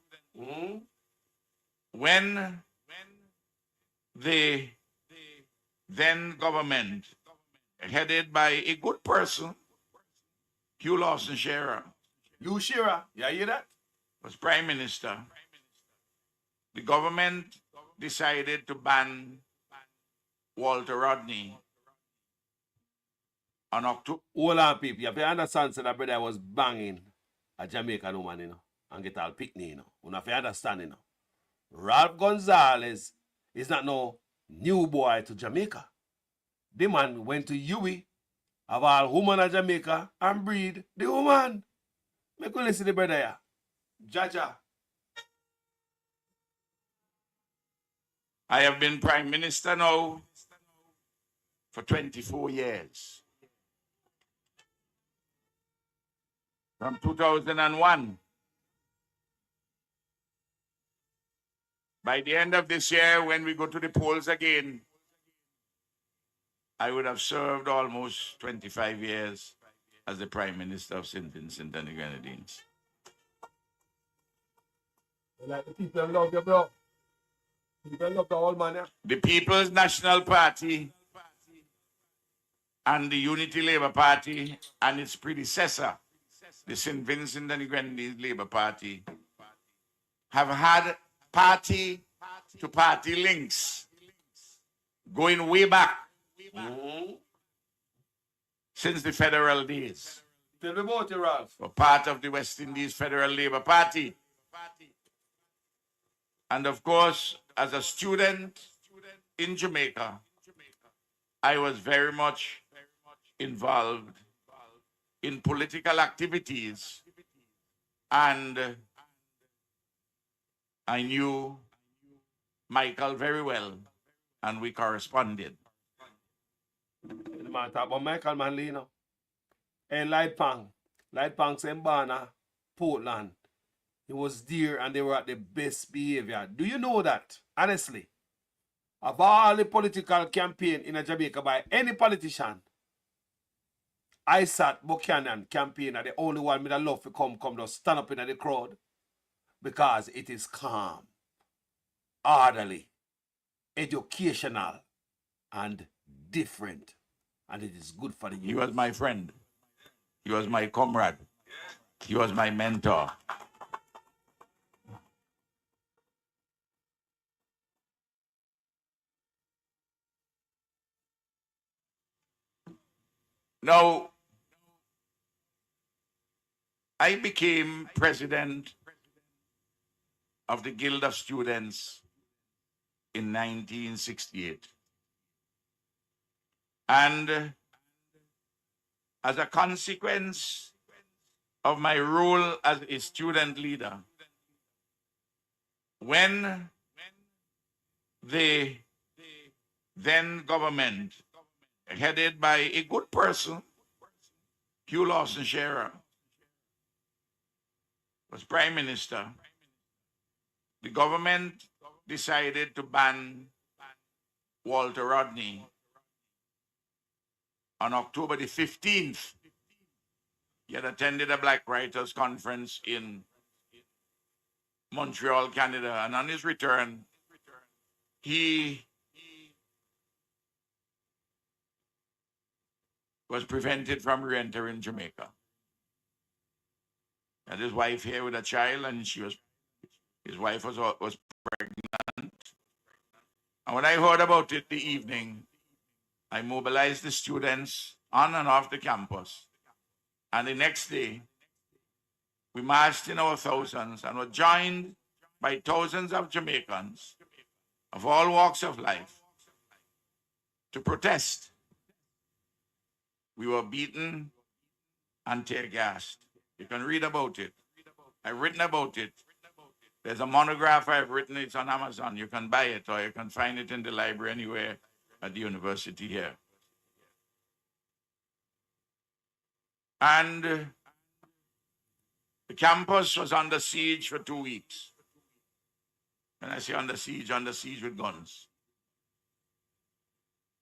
when the then government, headed by a good person, Hugh Lawson Shearer, You Shearer, you hear that? was prime minister, the government decided to ban Walter Rodney on October. Hold on, people. You have to understand, so that brother was banging a Jamaican woman, you know, and get all picnic, you know. You have to understand, you know. Ralph Gonsalves is not no new boy to Jamaica. The man went to UWI, of all women of Jamaica, and breed the woman. Make you listen to the brother here. Jaja. I have been prime minister now for 24 years. From 2001. By the end of this year, when we go to the polls again, I would have served almost 25 years as the Prime Minister of St. Vincent and the Grenadines. Like the people love you, bro. You can look the old man, yeah? the People's National Party and the Unity Labour Party and its predecessor, the St. Vincent and the Grenadines Labour Party, have had party-to-party links going way back since the federal days. Tell me about it, Ralph. Were part of the West Indies Federal Labour Party. And of course, as a student in Jamaica, I was very much involved in political activities, and I knew Michael very well, and we corresponded. The man talk about Michael Manley, you know. And Light Pang Sembana, Portland. He was there and they were at the best behavior. Do you know that? Honestly, of all the political campaign in Jamaica by any politician, Isat Buchanan campaign are the only one with a love to come to stand up in the crowd because it is calm, orderly, educational, and different. And it is good for the youth. He was my friend. He was my comrade. He was my mentor. Now, I became president of the Guild of Students in 1968. And as a consequence of my role as a student leader, when the then government, headed by a good person, Hugh Lawson Shearer, was prime minister, the government decided to ban Walter Rodney on October the 15th. He had attended a Black Writers Conference in Montreal, Canada, and on his return, he was prevented from re-entering Jamaica. Had his wife here with a child, and his wife was pregnant. And when I heard about it the evening, I mobilized the students on and off the campus. And the next day, we marched in our thousands and were joined by thousands of Jamaicans of all walks of life to protest. We were beaten and tear-gassed. You can read about it. I've written about it. There's a monograph I've written. It's on Amazon. You can buy it, or you can find it in the library anywhere at the university here. And the campus was under siege for 2 weeks. When I say under siege with guns.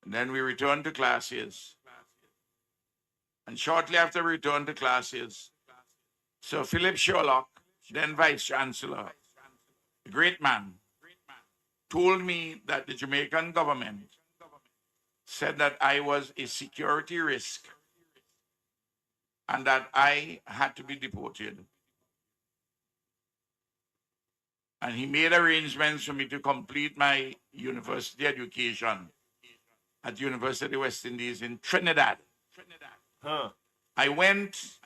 And then we returned to classes. And shortly after we returned to classes, Sir Philip Sherlock, then Vice Chancellor, a great man, told me that the Jamaican government said that I was a security risk and that I had to be deported. And he made arrangements for me to complete my university education at the University of the West Indies in Trinidad. Huh. I went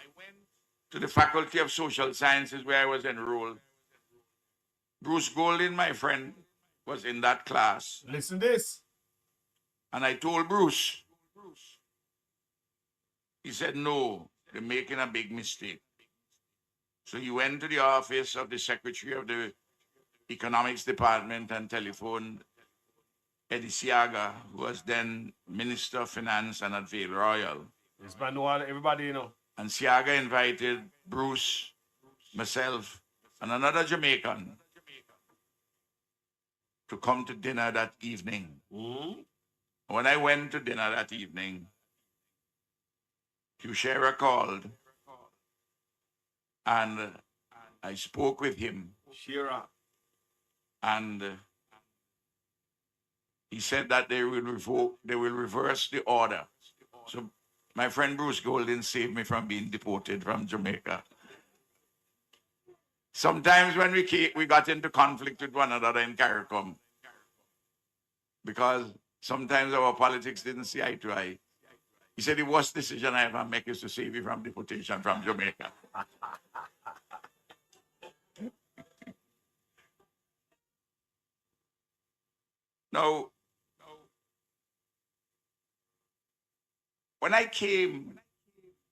to the Faculty of Social Sciences where I was enrolled. Bruce Golding, my friend, was in that class. Listen this. And I told Bruce. He said, no, they're making a big mistake. So he went to the office of the Secretary of the Economics Department and telephoned Eddie Siaga, who was then Minister of Finance and at Vale Royal. This man know everybody, you know. And Siaga invited Bruce, myself, and another Jamaican to come to dinner that evening. When I went to dinner that evening, Hugh Shearer called, and I spoke with him. Shearer. And he said that they will reverse the order. So my friend Bruce Golden saved me from being deported from Jamaica. Sometimes when we got into conflict with one another in CARICOM, because sometimes our politics didn't see eye to eye. He said the worst decision I ever make is to save you from deportation from Jamaica. Now, when I came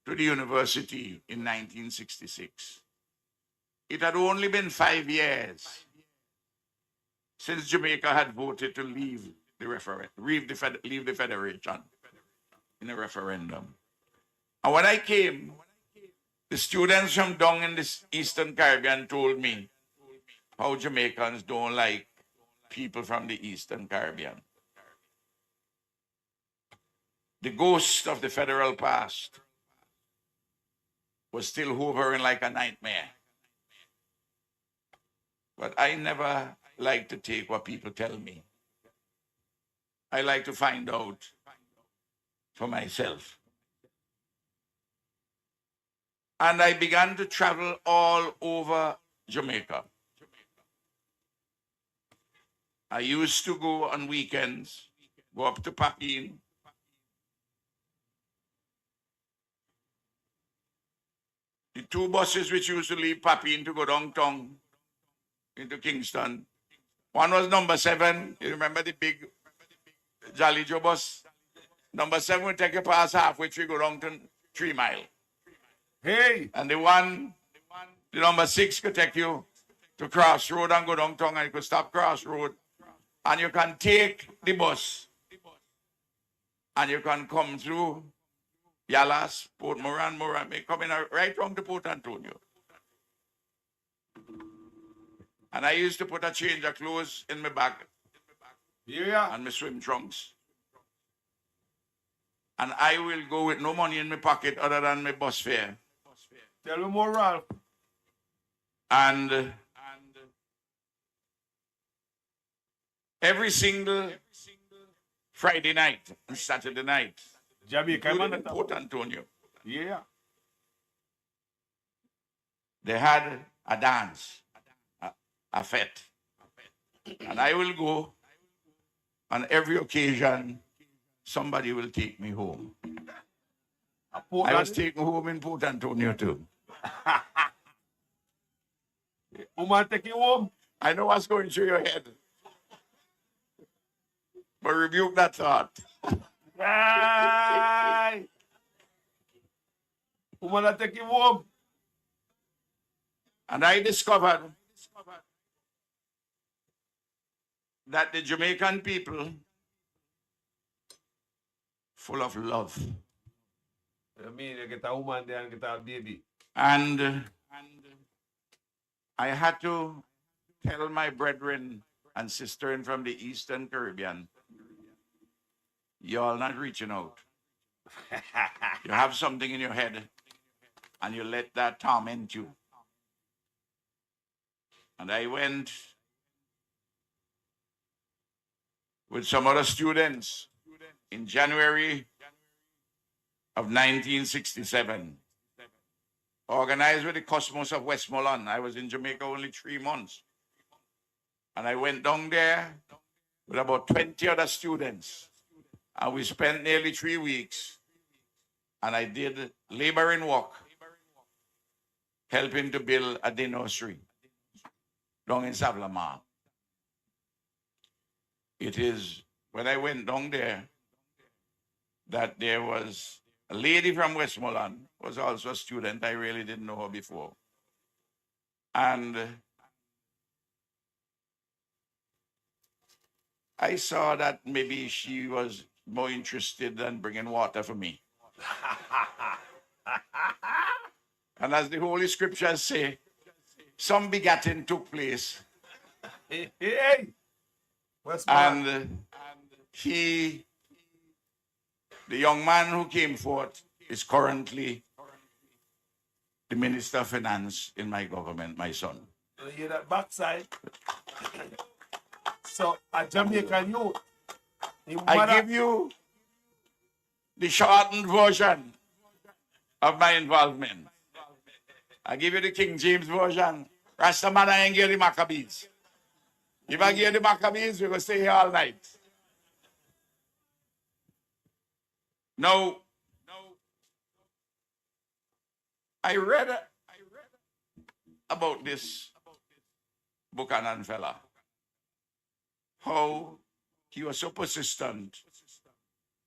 to the university in 1966, it had only been 5 years since Jamaica had voted to leave the federation in a referendum. And when I came, the students from down in the Eastern Caribbean told me how Jamaicans don't like people from the Eastern Caribbean. The ghost of the federal past was still hovering like a nightmare. But I never like to take what people tell me. I like to find out for myself. And I began to travel all over Jamaica. I used to go on weekends, go up to Papine. The two buses which used to leave Papine to go downtown into Kingston. One was number 7. You remember the big Jolly Joe bus? Number 7 would take you past halfway, we go down to 3 Mile. Hey! And the number 6 could take you to Crossroad and go downtown, and you could stop Crossroad. And you can take the bus. And you can come through Yalas, Port Moran, coming right round to Port Antonio. And I used to put a change of clothes in my bag. Yeah. And my swim trunks. And I will go with no money in my pocket other than my bus fare. Tell me more, Ralph. And every single Friday night and Saturday night, Jamaica, including Port Antonio, yeah, they had a dance, a fete. And I will go. On every occasion, somebody will take me home. I was taken home in Port Antonio too. Woman take you home? I know what's going through your head. But rebuke that thought. Right. Woman take you home? And I discovered that the Jamaican people, full of love. I mean, you get a woman there and get a baby. And I had to tell my brethren and sisters from the Eastern Caribbean, y'all not reaching out. You have something in your head and you let that torment you. And I went with some other students in January of 1967, organized with the Cosmos of Westmoreland. I was in Jamaica only 3 months. And I went down there with about 20 other students. And we spent nearly 3 weeks. And I did laboring work, helping to build a day nursery down in Savlamar. It is when I went down there that there was a lady from Westmoreland, was also a student. I really didn't know her before. And I saw that maybe she was more interested than bringing water for me. And as the Holy Scriptures say, some begatting took place. Hey. And the young man who came forth is currently the Minister of Finance in my government, my son. You hear that backside? So a Jamaican youth I give you the shortened version of my involvement. I give you the King James version. Rastaman, I ain't get the Maccabees. If I get the Maccabees, we're going to stay here all night. Now, I read about this Buchanan fella. How he was so persistent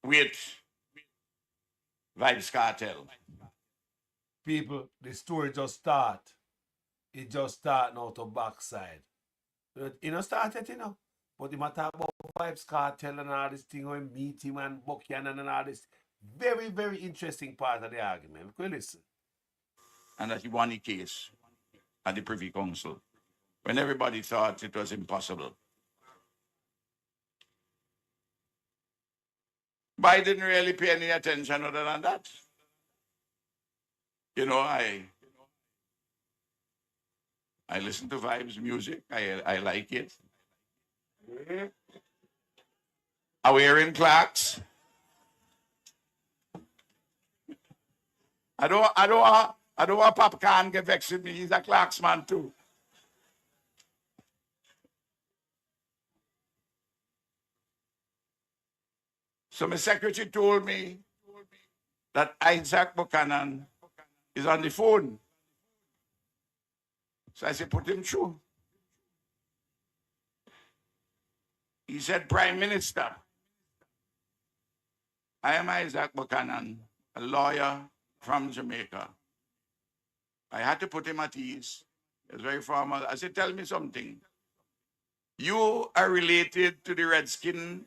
with Vybz Kartel. People, the story just start. It just start now to backside. You know, started, you know. But the matter about Vybz Kartel and all this thing, when meet him and Buchanan and all this. Very, very interesting part of the argument. We could listen. And that he won the case at the Privy Council when everybody thought it was impossible. But I didn't really pay any attention other than that. You know, I listen to Vybz music. I like it. I'm wearing Clarks. I don't want Popcorn get vexed with me. He's a Clarks man too. So my secretary told me that Isaac Buchanan is on the phone. So I said, put him through. He said, Prime Minister, I am Isaac Buchanan, a lawyer from Jamaica. I had to put him at ease. He was very formal. I said, tell me something. You are related to the Redskin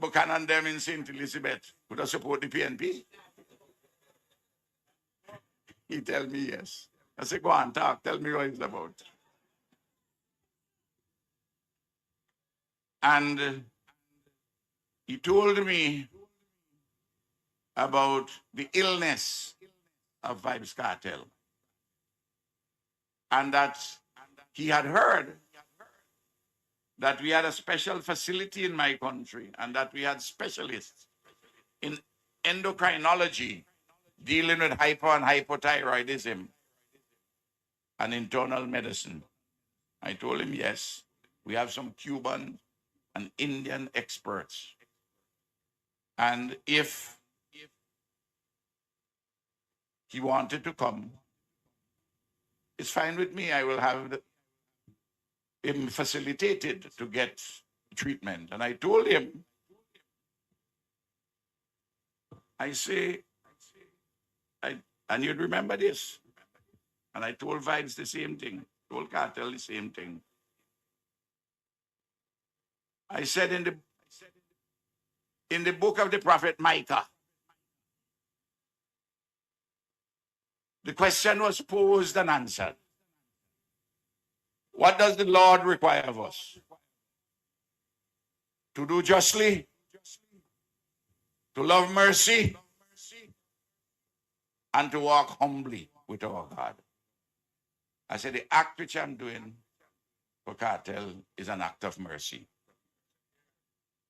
Buchanan them in St. Elizabeth who does support the PNP? He tell me yes. I said, go on, talk. Tell me what it's about. And he told me about the illness of Vybz Kartel. And that he had heard that we had a special facility in my country and that we had specialists in endocrinology dealing with hypo and hypothyroidism and internal medicine. I told him, yes, we have some Cuban and Indian experts. And if he wanted to come, it's fine with me. I will have him facilitated to get treatment. And I told him, I say, and you'd remember this. And I told Vybz the same thing, told Kartel the same thing. I said in the book of the prophet Micah, the question was posed and answered. What does the Lord require of us? To do justly, to love mercy, and to walk humbly with our God. I said, the act which I'm doing for Kartel is an act of mercy.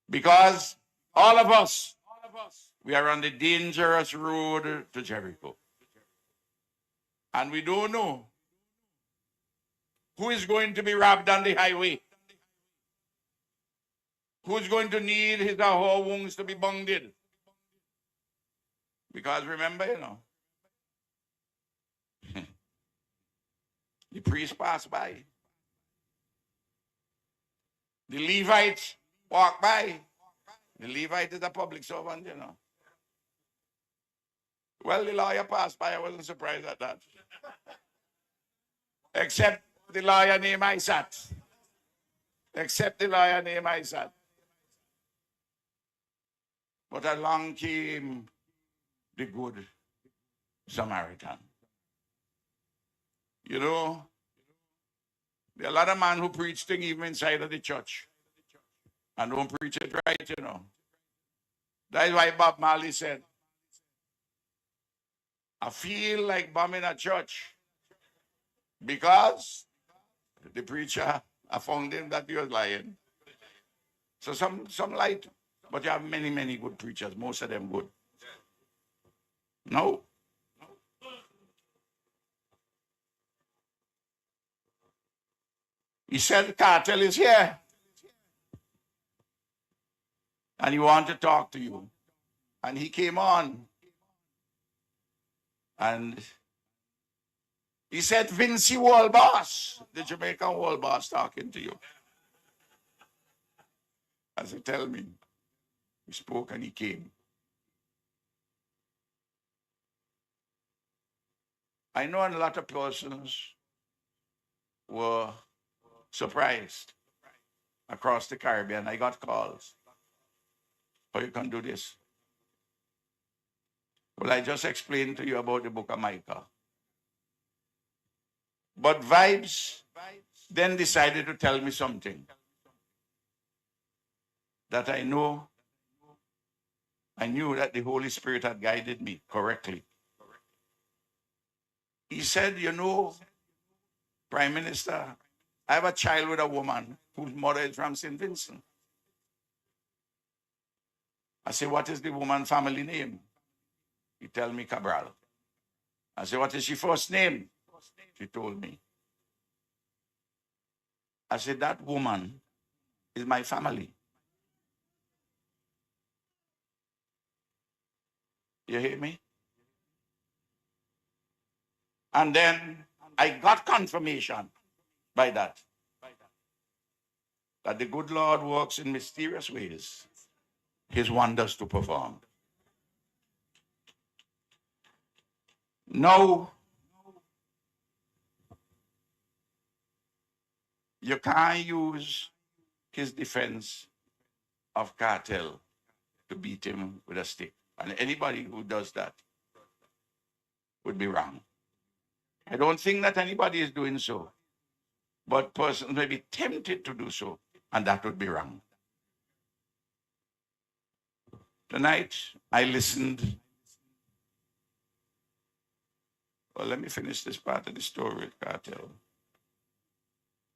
Because all of us, we are on the dangerous road to Jericho. And we don't know who is going to be robbed on the highway. Who's going to need his or her wounds to be bunged? Because remember, you know, the priest passed by. The Levite walked by. The Levite is a public servant, you know. Well, the lawyer passed by. I wasn't surprised at that. Except the lawyer named Isat. Except the lawyer named Isat. But along came the good Samaritan. You know, there are a lot of men who preach things even inside of the church and don't preach it right, you know. That is why Bob Manley said, I feel like bombing a church because the preacher, I found him that he was lying. So some light But you have many, many good preachers, most of them good. No. He said, Kartel is here. And he wanted to talk to you. And he came on. And he said, Vincy World Boss, the Jamaican World Boss talking to you. I said, tell me. He spoke and he came. I know a lot of persons were surprised across the Caribbean. I got calls. How you can do this? Well, I just explained to you about the book of Micah. But Vybz then decided to tell me something that I knew that the Holy Spirit had guided me correctly. He said, you know, Prime Minister, I have a child with a woman whose mother is from St. Vincent. I said, what is the woman's family name? He tell me Cabral. I said, what is she first name? She told me. I said, that woman is my family. You hear me? And then I got confirmation by that the good Lord works in mysterious ways, his wonders to perform. No, you can't use his defense of Kartel to beat him with a stick. And anybody who does that would be wrong. I don't think that anybody is doing so. But persons may be tempted to do so, and that would be wrong. Tonight, I listened. Well, let me finish this part of the story with Kartel.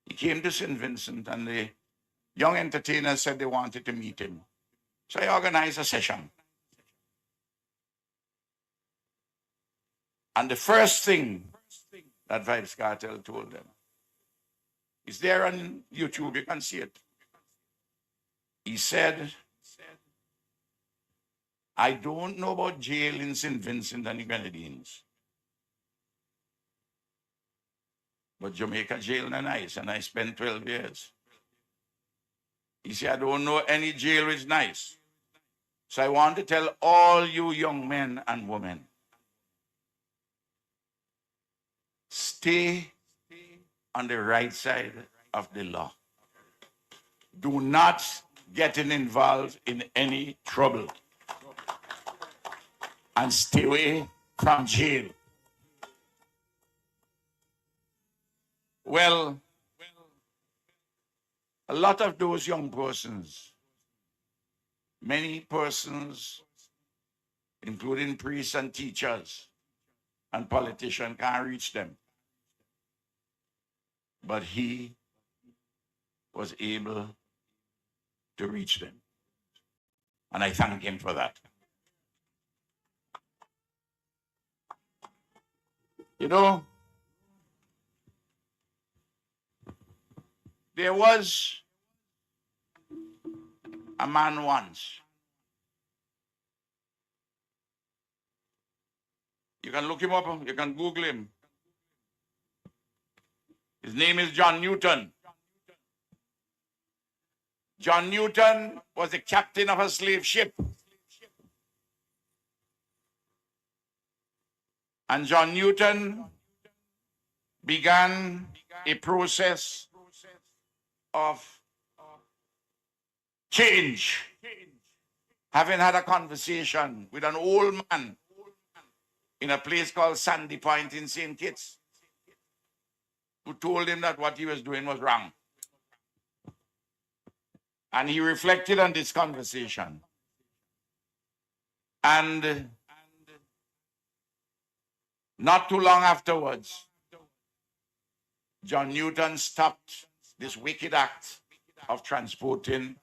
He came to St. Vincent, and the young entertainers said they wanted to meet him. So I organized a session. And the first thing that Vybz Kartel told them, it's there on YouTube, you can see it. He said, I don't know about jail in St. Vincent and the Grenadines, but Jamaica jail is nice, and I spent 12 years. He said, I don't know any jail which is nice. So I want to tell all you young men and women, stay on the right side of the law. Do not get involved in any trouble. And stay away from jail. Well, a lot of those young persons, many persons, including priests and teachers and politicians, can't reach them. But he was able to reach them. And I thank him for that. You know, there was a man once. You can look him up, you can Google him. His name is John Newton. John Newton was the captain of a slave ship. And John Newton began a process of change, having had a conversation with an old man in a place called Sandy Point in St. Kitts, who told him that what he was doing was wrong. And he reflected on this conversation. And not too long afterwards, John Newton stopped this wicked act of transporting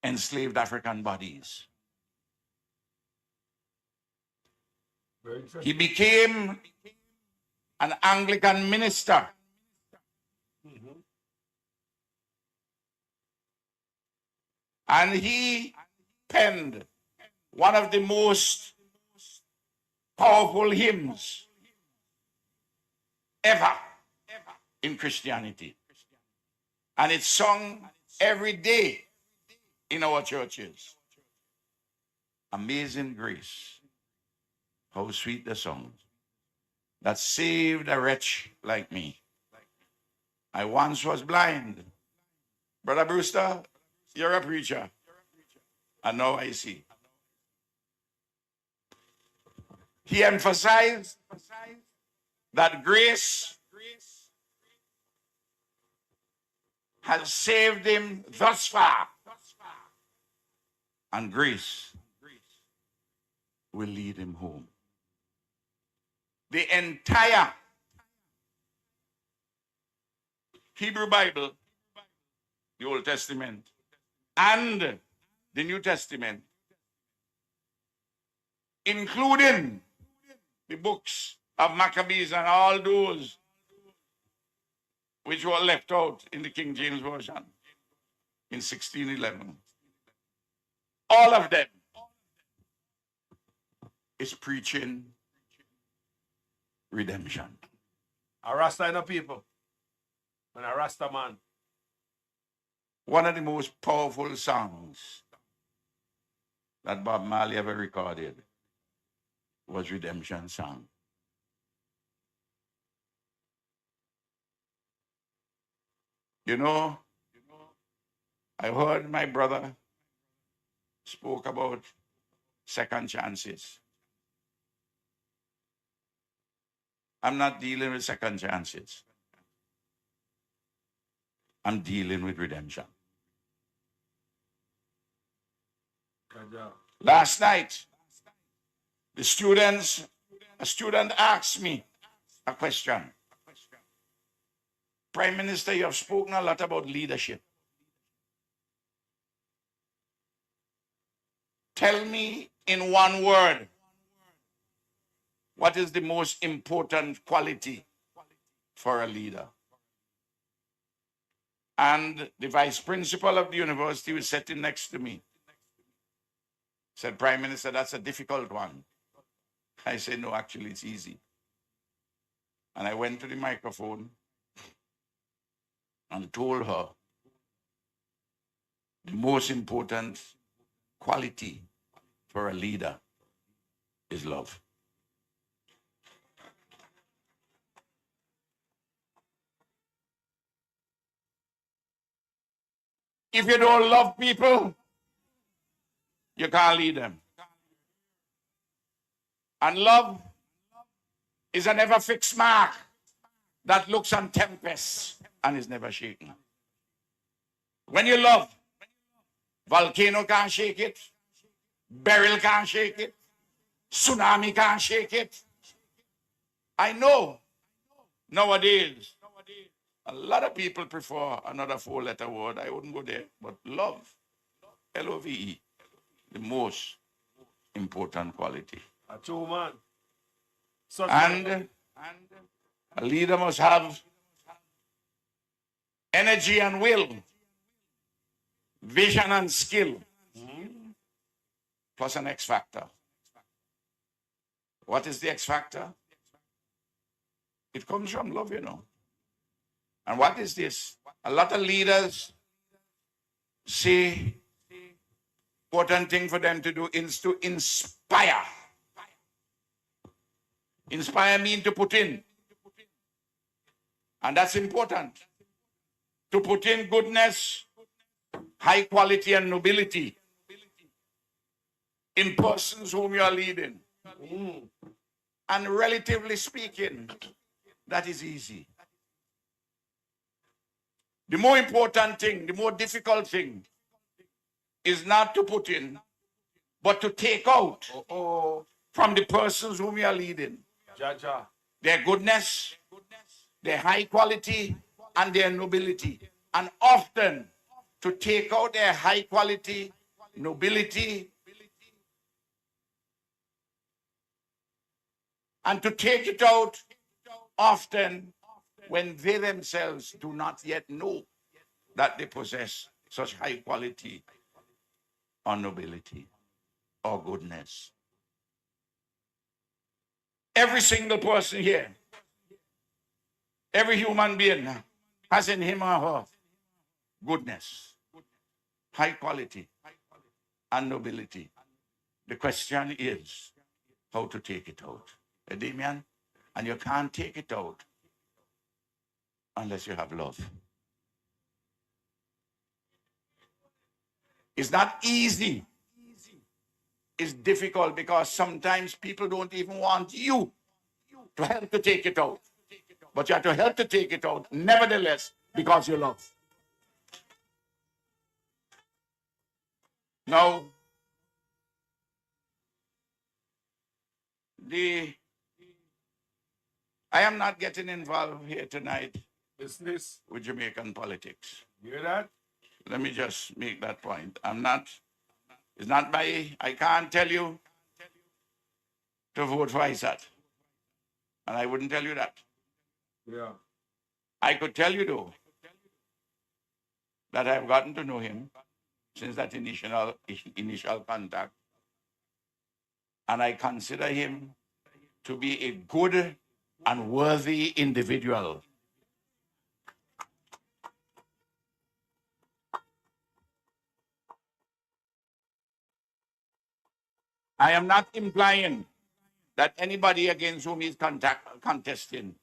enslaved African bodies. Very interesting. He became an Anglican minister. And he penned one of the most powerful hymns ever in Christianity. And it's sung every day in our churches. Amazing grace. How sweet the song that saved a wretch like me. I once was blind. Brother Brewster, you're a preacher. And now I see. He emphasized that grace has saved him thus far. And grace will lead him home. The entire Hebrew Bible, the Old Testament, and the New Testament, including the books of Maccabees and all those which were left out in the King James Version in 1611. All of them is preaching redemption. A Rasta in the people. And a Rasta man. One of the most powerful songs that Bob Marley ever recorded was Redemption Song. You know, I heard my brother spoke about second chances. I'm not dealing with second chances. I'm dealing with redemption. Last night, a student asked me a question. Prime Minister, you have spoken a lot about leadership. Tell me in one word, what is the most important quality for a leader? And the vice principal of the university was sitting next to me. Said, Prime Minister, that's a difficult one. I said, no, actually, it's easy. And I went to the microphone and told her the most important quality for a leader is love. If you don't love people, you can't lead them. And love is a never fixed mark that looks on tempests and is never shaken. When you love, volcano can't shake it, beryl can't shake it, tsunami can't shake it. I know nowadays a lot of people prefer another four-letter word. I wouldn't go there, but love, L-O-V-E, the most important quality. A true man. And a leader must have energy and will, vision and skill, plus an X factor. What is the X factor? It comes from love, you know. And what is this? A lot of leaders say important thing for them to do is to inspire. Inspire means to put in. And that's important. To put in goodness, high quality and nobility in persons whom you are leading. And relatively speaking, that is easy. The more important thing, the more difficult thing is not to put in, but to take out from the persons whom you are leading. Their goodness, their high quality, and their nobility. And often to take out their high quality nobility and to take it out often when they themselves do not yet know that they possess such high quality or nobility or goodness. Every single person here, every human being has in him or her goodness, high quality, and nobility. The question is how to take it out. Amen? And you can't take it out unless you have love. It's not easy. It's difficult because sometimes people don't even want you to help to take it out. But you have to help to take it out, nevertheless, because you love. Now, I am not getting involved here tonight Business. with Jamaican politics. You hear that? Let me just make that point. It's not I can't tell you to vote for Isat. And I wouldn't tell you that. Yeah. I could tell you though, that I've gotten to know him since that initial contact. And I consider him to be a good and worthy individual. I am not implying that anybody against whom he's contesting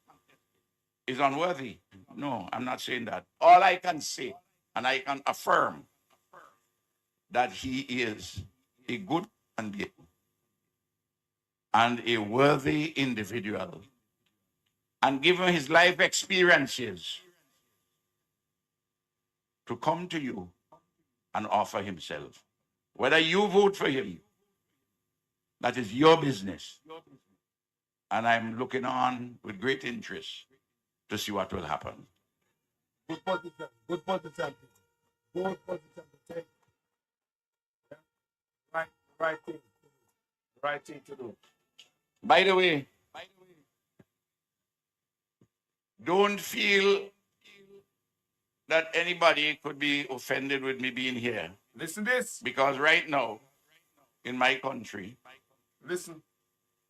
is unworthy. No, I'm not saying that. All I can say, and I can affirm, that he is a good and a worthy individual. And given his life experiences, to come to you and offer himself. Whether you vote for him, that is your business. And I'm looking on with great interest to see what will happen. Good politician. Good politician. Good politician to take. Yeah. Right thing. Right thing to do. By the way, don't feel that anybody could be offended with me being here. Listen this. Because right now, in my country, Listen.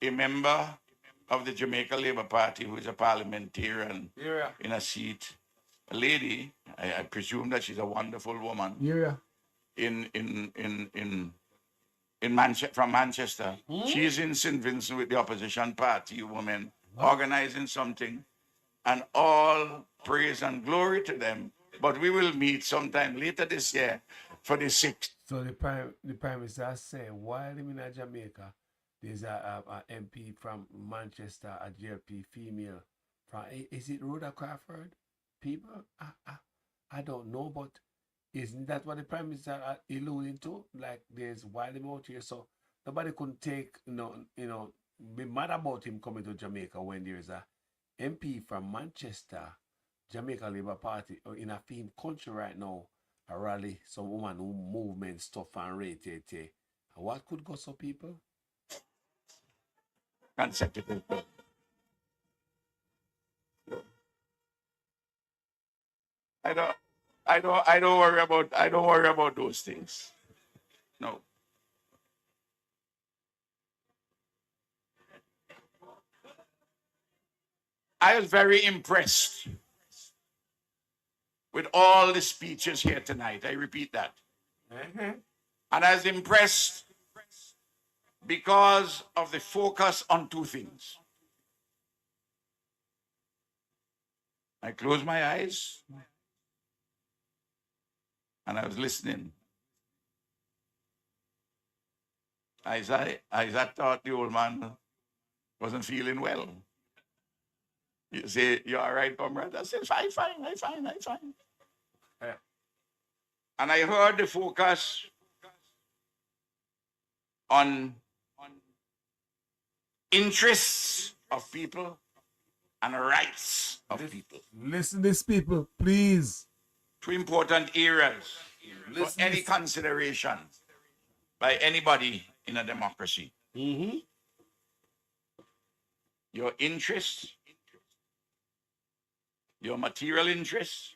a member of the Jamaica Labour Party who is a parliamentarian in a seat, a lady, I presume that she's a wonderful woman, from Manchester. She's in St. Vincent with the opposition party women, organizing something, and all praise and glory to them. But we will meet sometime later this year for the 6th. So the prime minister saying while him in Jamaica, there's a MP from Manchester, a JLP female. Is it Rhoda Crawford? People, I don't know, but isn't that what the prime minister alluding to? Like there's while him out here, so nobody couldn't take be mad about him coming to Jamaica when there's a MP from Manchester, Jamaica Labour Party, in a theme country right now, a rally, some woman who movement stuff and rate. What could go so people? Consecutive. I don't worry about those things. No. I was very impressed with all the speeches here tonight. I repeat that. And I was impressed because of the focus on two things. I closed my eyes and I was listening. Isat thought the old man wasn't feeling well. You say, "You all right, comrade?" I said, I'm fine. And I heard the focus on interests of people and rights of people. Listen this, people, please. Two important areas. for any consideration by anybody in a democracy. Your interests, your material interests,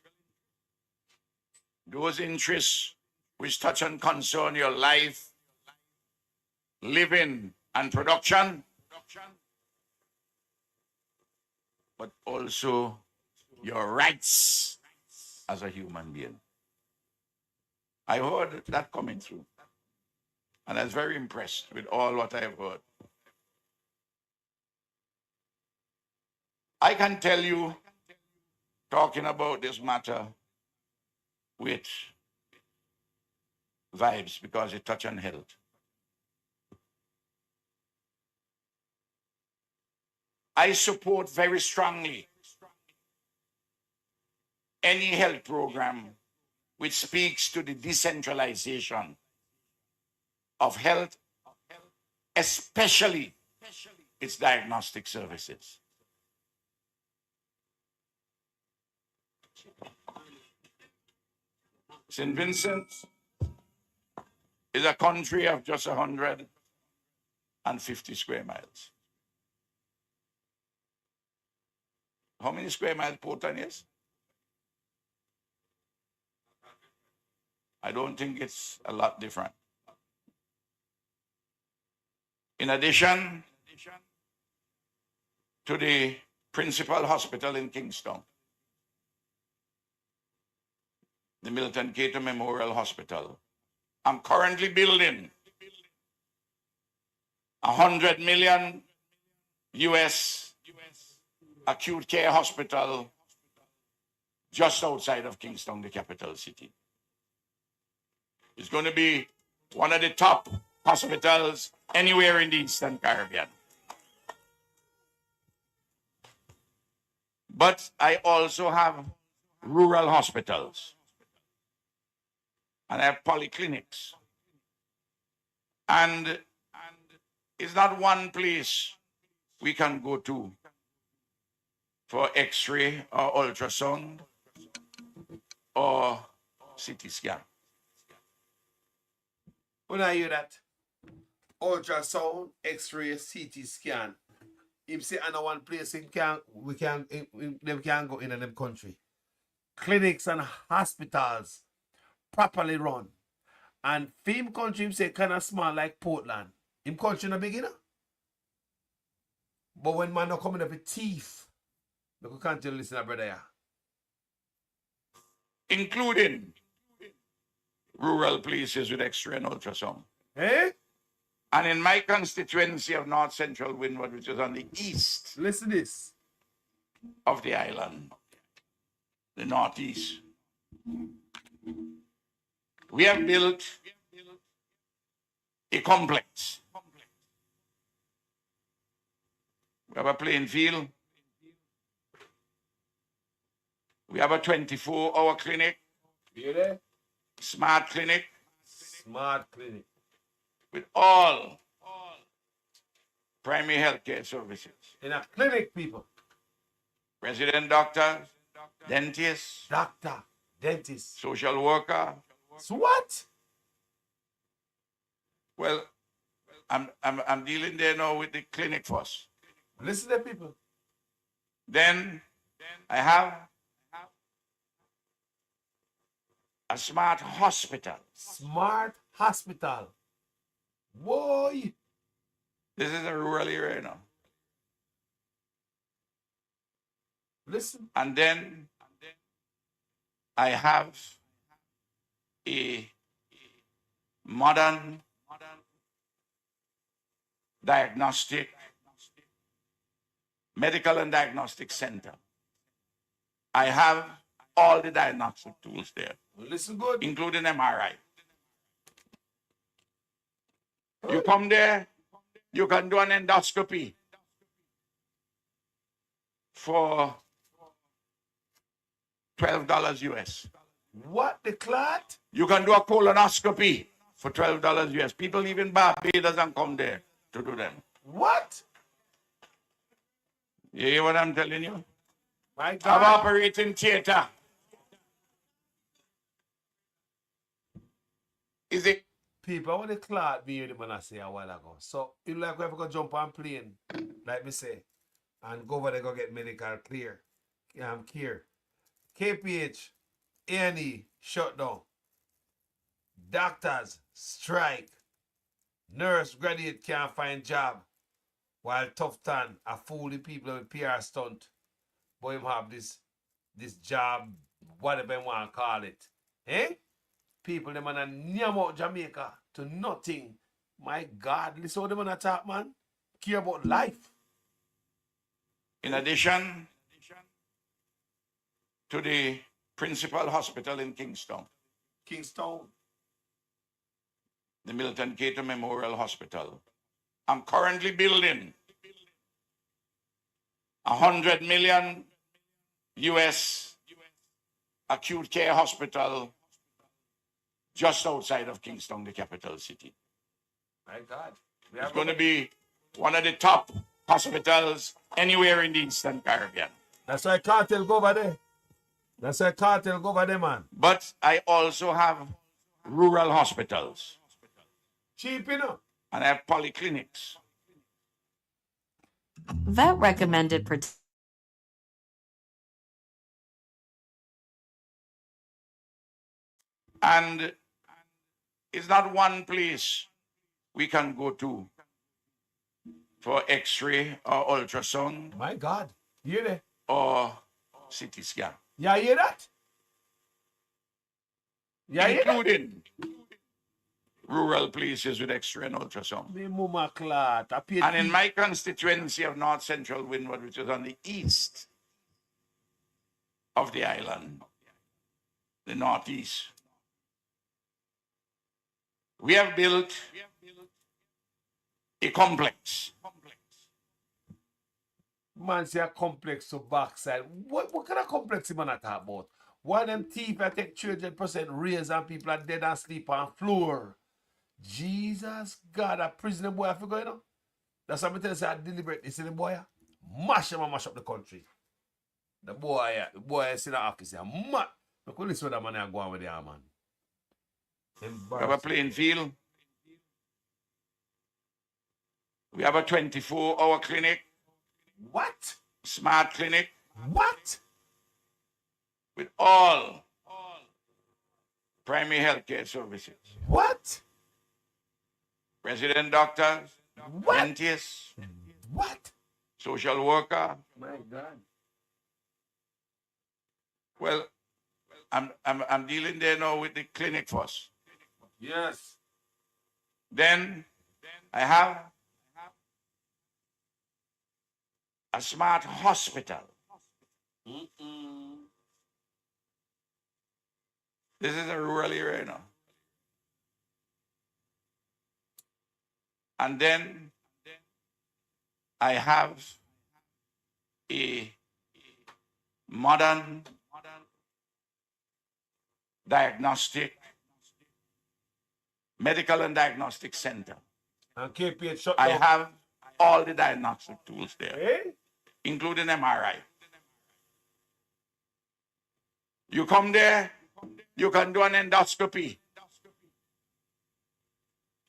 those interests which touch and concern your life, living, and production, but also your rights as a human being. I heard that coming through, and I was very impressed with all what I've heard. I can tell you, talking about this matter with Vybz, because it touches on health. I support very strongly any health program which speaks to the decentralization of health, especially its diagnostic services. St. Vincent is a country of just 150 square miles. How many square miles Portland is? I don't think it's a lot different. In addition to the principal hospital in Kingston, the Milton Cater Memorial Hospital, I'm currently building $100 million US acute care hospital just outside of Kingston, the capital city. It's going to be one of the top hospitals anywhere in the Eastern Caribbean. But I also have rural hospitals, and I have polyclinics. And it's not one place we can go to for X-ray or ultrasound or CT scan. When I hear that, ultrasound, X-ray, CT scan, him say I know one place them can go in them country. Clinics and hospitals properly run. And film country him say kind of small like Portland. Him country no big enough. But when man not coming up with teeth, you can't tell listen, brother. Yeah. Including rural places with X-ray and ultrasound. Eh? And in my constituency of North Central Windward, which is on the east Listen this. of the island, the northeast, we have built a complex. We have a playing field. We have a 24-hour clinic. Really? Smart clinic. Smart clinic. With all primary health care services. In a clinic, people. Resident doctors, dentists, Doctor, dentist. social worker. So what? Well, I'm dealing there now with the clinic first. Listen to people. Then I have a smart hospital. Smart hospital. Boy. This is a rural area now. Listen. And then I have a modern diagnostic, medical and diagnostic center. I have all the diagnostic tools there, Listen good. including MRI. You come there, you can do an endoscopy for $12 US. What the clot? You can do a colonoscopy for $12 US. People live in Barbados and come there to do them. What? You hear what I'm telling you? My Have God. operating theater. Is it? People, I want to clot me the man I say a while ago. So, you like we have to jump on plane, like me say, and go over there go get medical care. KPH, A&E, shut down. Doctors, strike. Nurse, graduate can't find job. While Tough Tan, a fool the people with PR stunt. Boy, him have this job, whatever you want to call it. Eh? People, them man near out Jamaica to nothing. My God, listen how them man talk, man. Care about life. In addition to the principal hospital in Kingston, the Milton Cato Memorial Hospital, I'm currently building $100 million US acute care hospital just outside of Kingston, the capital city. My God. It's going to be one of the top hospitals anywhere in the Eastern Caribbean. That's why Kartel go over there. That's why Kartel go over there, man. But I also have rural hospitals. Cheap, you know. And I have polyclinics. Vet recommended And it's not one place we can go to for X-ray or ultrasound. My God. You hear that? Or CT scan. Yeah, you hear that? Yeah, including rural places with X-ray and ultrasound. And in my constituency of North Central Windward, which is on the east of the island, the northeast, we have built a complex. Man say a complex to backside. What kind of complex you man talk about? Why them thief I take 300% raise and people are dead and sleep on floor? Jesus God, a prisoner boy I figure, you know? That's what I tell you, say I deliberate this in the boy. Mash him and mash up the country. The boy is in the office here. Mad. Look what this other man are going with there, man. We have a playing field. We have a 24-hour clinic. What? Smart clinic. What? With all primary healthcare services. What? Resident doctors. What? Dentists. What? Social worker. My God. Well, I'm dealing there now with the clinic first. Yes. Then I have a smart hospital. This is a rural area now. And then I have a modern diagnostic, medical and diagnostic center. And KPH shut I down. have all the diagnostic tools there, Eh? including MRI. You come there, you can do an endoscopy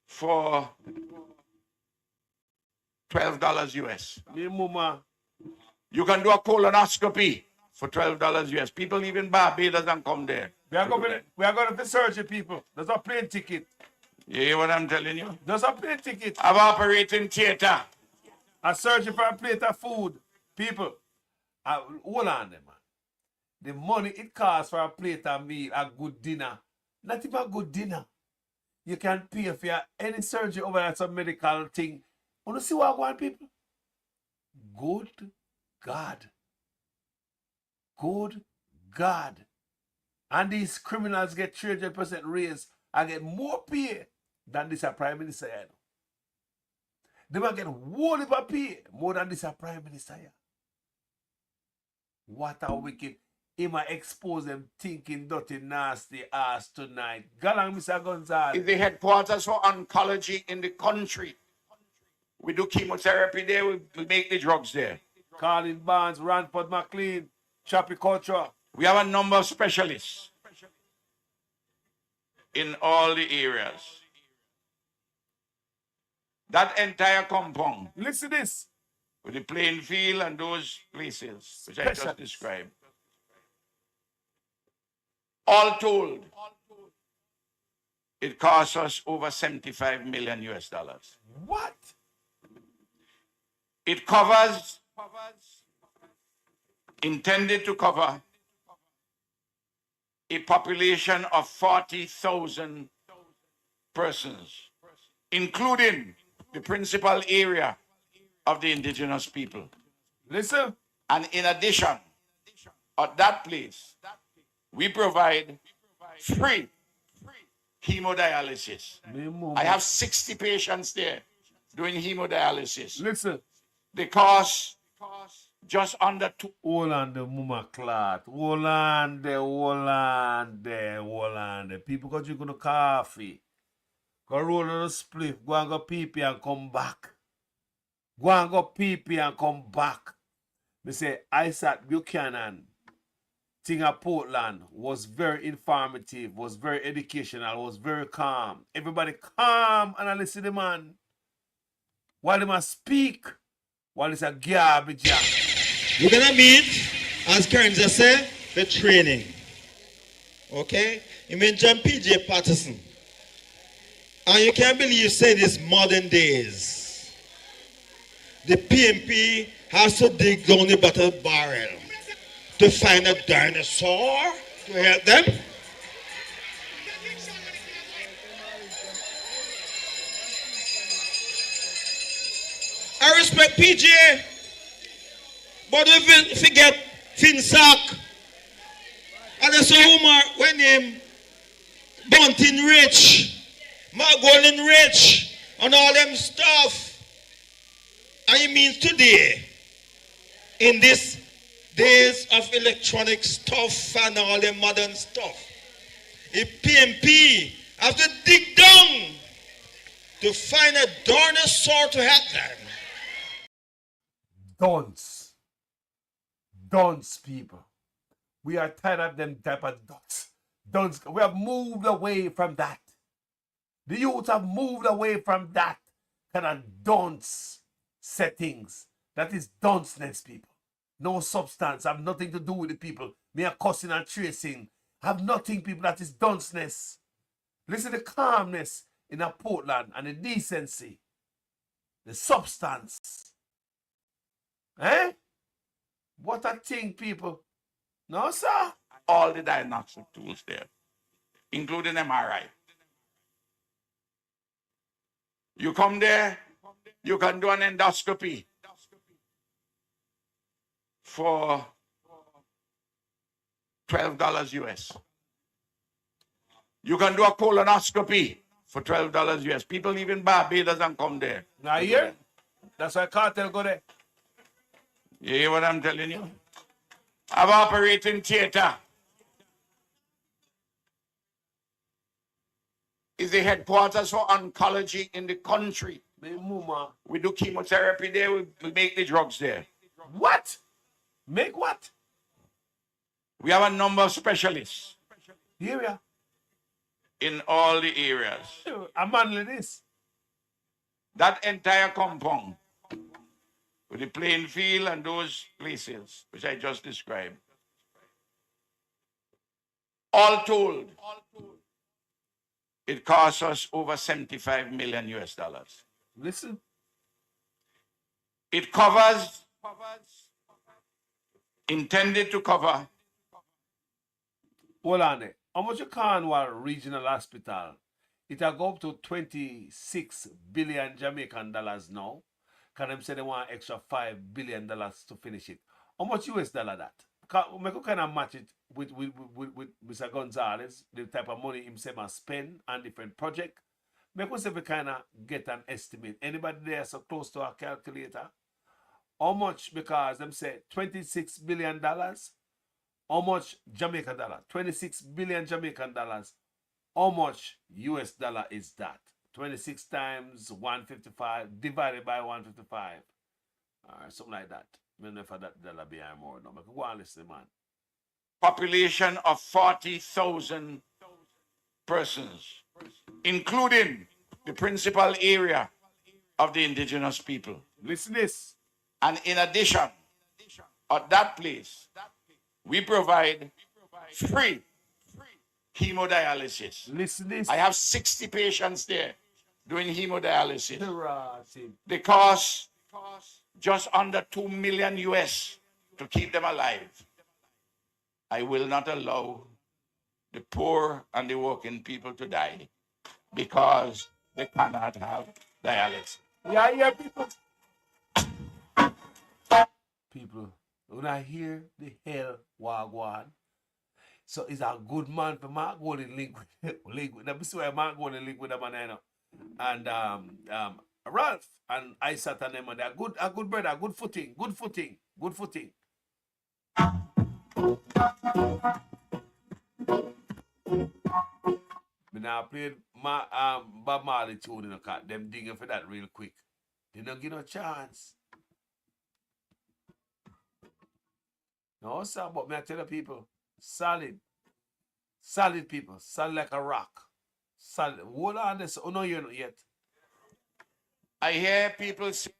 for $12 US. Me mama. You can do a colonoscopy for $12 US. People live in Barbados and come there. We are going to surgery, people. There's a plane ticket. You hear what I'm telling you? There's a plane ticket. I have an operating theater. A surgery for a plate of food. People, hold on there, man. The money it costs for a plate of meal, a good dinner. Not even a good dinner. You can pay for any surgery over there, some medical thing. Want to see what I want, people? Good God. Good God. And these criminals get 300% raise and get more pay than this Prime Minister here. They might get whole heap of pay more than this Prime Minister here. What a wicked. He might expose them thinking dirty, nasty ass tonight. Galang, Mr. Gonsalves. It's the headquarters for oncology in the country. We do chemotherapy there, we make the drugs there. Colin Barnes, Ranford McLean, Choppy Culture. We have a number of specialists. in all the areas. That entire compound Listen this. with the playing field and those places which I just Specialist. described. All told, it costs us over 75 million US dollars. What? It covers, intended to cover, a population of 40,000 persons, including the principal area of the indigenous people. Listen. And in addition, at that place, we provide free hemodialysis. I have 60 patients there doing hemodialysis. Listen. They cost just under two. Hold on the mama clot. Hold on there, hold on there, hold on there. People go drink the coffee. Go roll on the spliff. Go and go pee-pee and come back. Go and go pee-pee and come back. Me say, Isat Buchanan, thing at Portland was very informative, was very educational, was very calm. Everybody calm and I listen to the man. While they must speak, while it's a garbage. We're gonna meet, as Karen just said, the training. Okay? You mentioned PJ Patterson. And you can't believe you say this modern days. The PMP has to dig down the bottom barrel to find a dinosaur to help them. I respect PJ, but if you forget Finsack, and there's a woman when him Bunting Rich, Margolin Rich, and all them stuff. And it means today, in this days of electronic stuff and all the modern stuff, if PMP have to dig down to find a dinosaur to help them. Dunce, people. We are tired of them type of dunce. We have moved away from that. The youth have moved away from that kind of dunce settings. That is dunceness, people. No substance. Have nothing to do with the people. Me are cussing and tracing. Have nothing, people. That is dunceness. Listen to the calmness in a Portland and the decency. The substance. Eh? What a thing, people. No, sir. All the diagnostic tools there, including MRI. You come there, you can do an endoscopy for $12 US. You can do a colonoscopy for $12 US. People live in Barbados and come there. Now here, that's why Kartel go there. You hear what I'm telling you? I've operating theater. Is the headquarters for oncology in the country. We do chemotherapy there, we make the drugs there. What? Make what? We have a number of specialists. Here we are. In all the areas. I'm Manley this. That entire compound with the playing field and those places which I just described. All told, it costs us over 75 million US dollars. Listen. It covers, intended to cover. Hold on there. How much you Cornwall Regional Hospital? It'll go up to 26 billion Jamaican dollars now. Can them say they want extra $5 billion to finish it? How much US dollar that? We could kind of match it with Mr. Gonsalves, the type of money himself must spend on different project. Make us we kind of get an estimate. Anybody there so close to a calculator? How much? Because them say $26 billion. How much Jamaican dollar? 26 billion Jamaican dollars. How much US dollar is that? 26 times 155 divided by 155. All right, something like that. I don't know if that dollar behind more. No, but go on, listen, man. Population of 40,000 persons, including the principal area of the indigenous people. Listen this. And in addition, at that place, we provide free hemodialysis. Listen this. I have 60 patients there doing hemodialysis. Right. They cost just under 2 million US to keep them alive. I will not allow the poor and the working people to die because they cannot have dialysis. Yeah, people. People, when I hear the hell wagwan, so it's a good man for Mark go to link with them. See why Mark go to link with them and Ralph and Isat and them, and they're good, a good brother, good footing. Me now played my Bob Marley tune in the car. Them digging for that real quick. They don't give no chance. No, sir, but me I tell the people, solid people, solid like a rock. Solid. Hold on this. Oh no, you're not yet. I hear people say,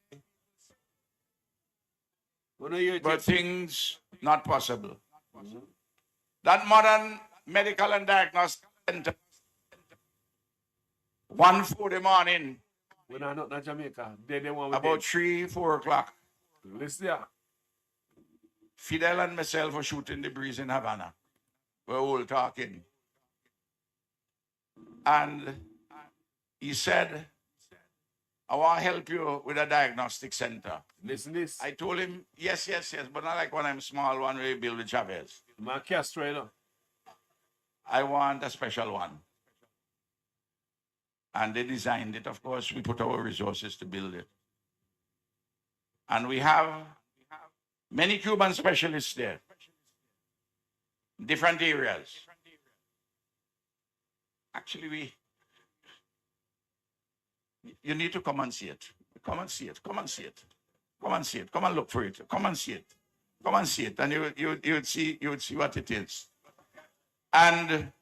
Oh no, you're but things not possible. That modern medical and diagnostic center, 1:00 in the morning, when I'm not in Jamaica, they want about 3, 4 o'clock, listen here. Fidel and myself were shooting the breeze in Havana. We're all talking. And he said, I want to help you with a diagnostic center. Listen this. I told him, yes, but not like when I'm small, one way build with Chavez. My Castro, you know. I want a special one. And they designed it, of course. We put our resources to build it. And we have many Cuban specialists there, different areas. Actually, you need to come and see it. Come and see it. Come and see it. Come and see it. Come and look for it. Come and see it. Come and see it, and you would see what it is. And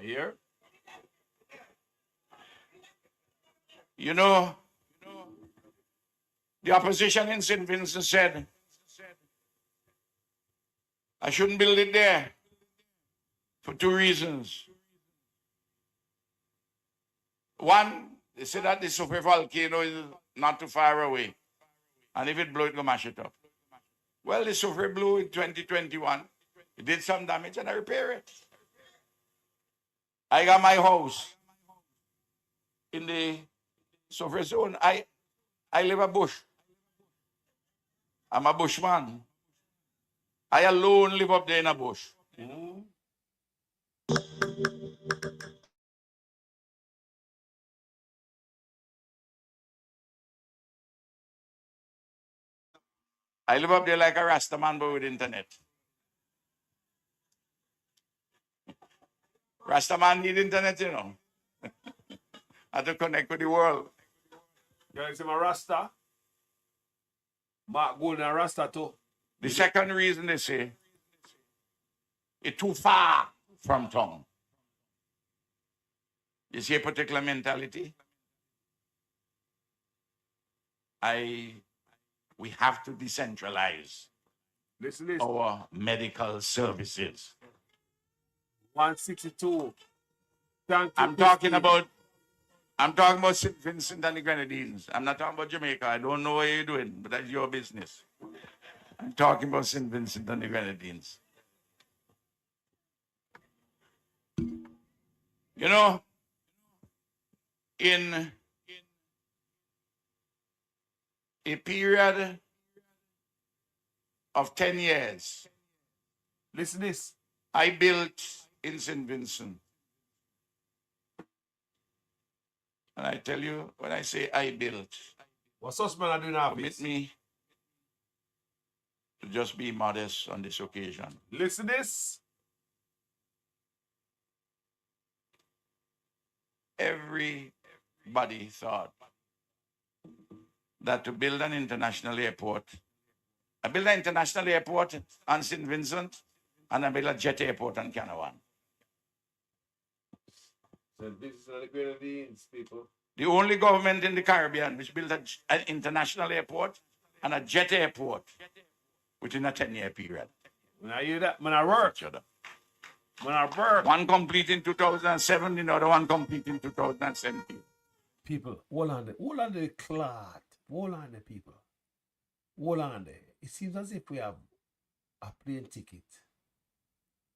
here, you know, the opposition in St. Vincent said, I shouldn't build it there for 2 reasons. One, they said that the super volcano is not too far away. And if it blows, it will mash it up. Well, the super blew in 2021. It did some damage and I repair it. I got my house in the super zone. I live a bush. I'm a bushman. I alone live up there in a bush. I live up there like a Rasta man, but with internet. Rasta man need internet, you know. I have to connect with the world. you see my Rasta? Mark Golden Rasta too. The second reason they say, it's too far from town. You see a particular mentality? We have to decentralize Listen this. our medical services. 162. I'm talking about St. Vincent and the Grenadines. I'm not talking about Jamaica. I don't know what you're doing, but that's your business. I'm talking about St. Vincent and the Grenadines. You know, in a period of 10 years, Listen this. I built in St. Vincent. And I tell you, when I say I built, What's us man are doing now? permit me to just be modest on this occasion. Listen this. Everybody thought that to build an international airport, I built an international airport on St. Vincent, and I built a jet airport on Canavan. St. Vincent and the Grenadines, people. The only government in the Caribbean which built an international airport and a jet airport within a 10-year period. When I hear that, when I work. When I work. One complete in 2007, the other one complete in 2017. People, hold on the clot. Hold on the people. Hold on there. It seems as if we have a plane ticket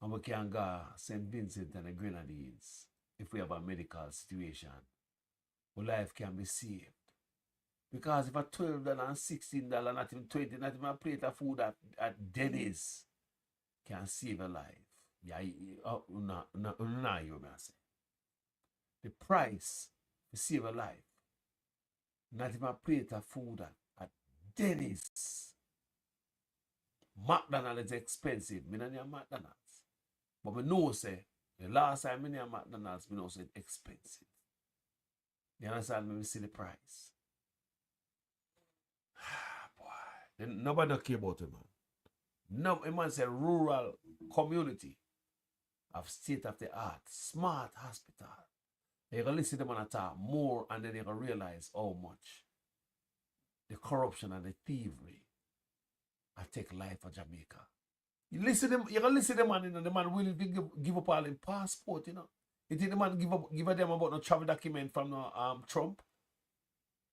and we can go St. Vincent and the Grenadines if we have a medical situation. Our life can be saved. Because if a $12 and $16, not even $20, not even a plate of food at Denny's can save a life. Yeah, no, you may say. The price to save a life, not even a plate of food at Denny's. McDonald's is expensive. I don't need McDonald's. But we know, say, the last time I need McDonald's, we know say it's expensive. You understand me? We see the price. Boy. Then nobody don't care about it, man. No, it man say rural community of state of the art, smart hospital. You can listen to them and talk more, and then you can realize how much the corruption and the thievery I take life for Jamaica. You can listen to them man, the man willing to give up all his passport, you know. You think the man give a them about no travel document from no Trump?